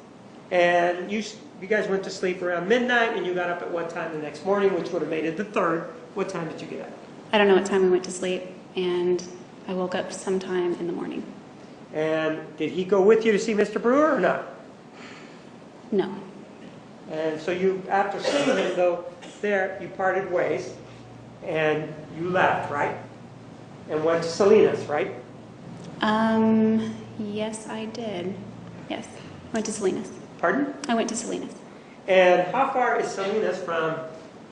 And you guys went to sleep around midnight, and you got up at what time the next morning, which would have made it the 3rd. What time did you get up? I don't know what time we went to sleep, and I woke up sometime in the morning. And did he go with you to see Mr. Brewer or not? No. And so you, after seeing him though, there, you parted ways and you left, right? And went to Salinas, right? Yes, I did. Yes, went to Salinas. Pardon? I went to Salinas. And how far is Salinas from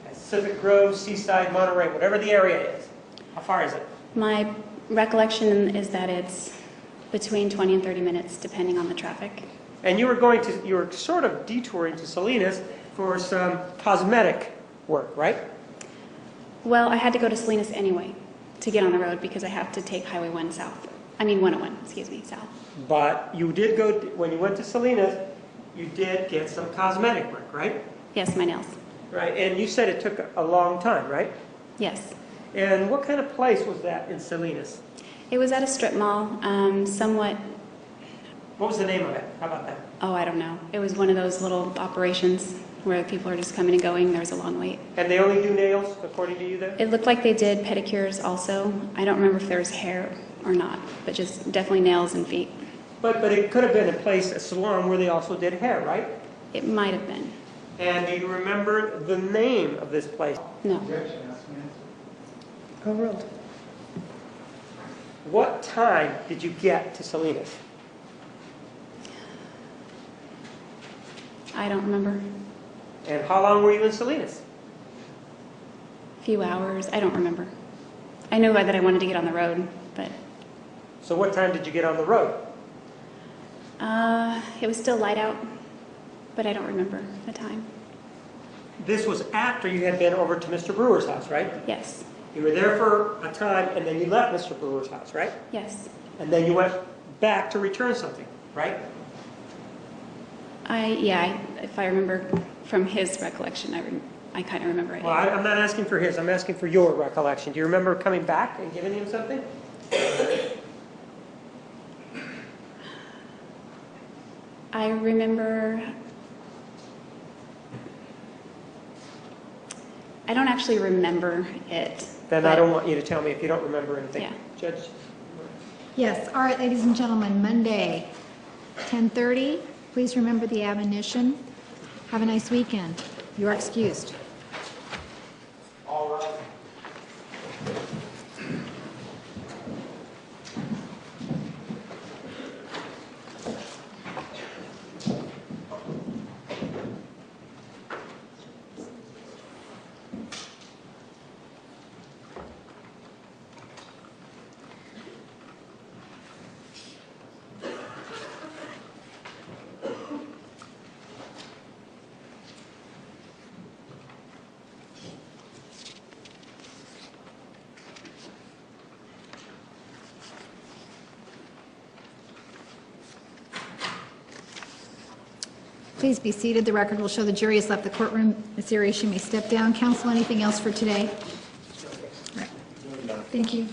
Pacific Grove, Seaside, Monterey, whatever the area is? How far is it? My recollection is that it's between 20 and 30 minutes, depending on the traffic. And you were sort of detouring to Salinas for some cosmetic work, right? Well, I had to go to Salinas anyway to get on the road because I have to take Highway 1 south. I mean 101, excuse me, south. But you did go, when you went to Salinas, you did get some cosmetic work, right? Yes, my nails. Right, and you said it took a long time, right? Yes. And what kind of place was that in Salinas? It was at a strip mall, somewhat, What was the name of it? How about that? oh, I don't know. It was one of those little operations where people are just coming and going. There was a long wait. And they only do nails, according to you there? It looked like they did pedicures also. I don't remember if there was hair or not, but just definitely nails and feet. But it could have been a place, a salon, where they also did hair, right? It might have been. And do you remember the name of this place? No. Oh, really? What time did you get to Salinas? I don't remember. And how long were you in Salinas? A few hours. I don't remember. I know that I wanted to get on the road, but So what time did you get on the road? it was still light out, but I don't remember the time. This was after you had been over to Mr. Brewer's house, right? Yes. You were there for a time, and then you left Mr. Brewer's house, right? Yes. And then you went back to return something, right? If I remember from his recollection, I kind of remember it. Well, I'm not asking for his, I'm asking for your recollection. Do you remember coming back and giving him something? I remember, I don't actually remember it. Then I don't want you to tell me if you don't remember anything. Yeah. Judge? Yes, all right, ladies and gentlemen, Monday, 10:30. Please remember the admonition. Have a nice weekend. You are excused. All right. Please be seated. The record will show the jury has left the courtroom. Ms. Arias, you may step down. Counsel, anything else for today? Right. Thank you.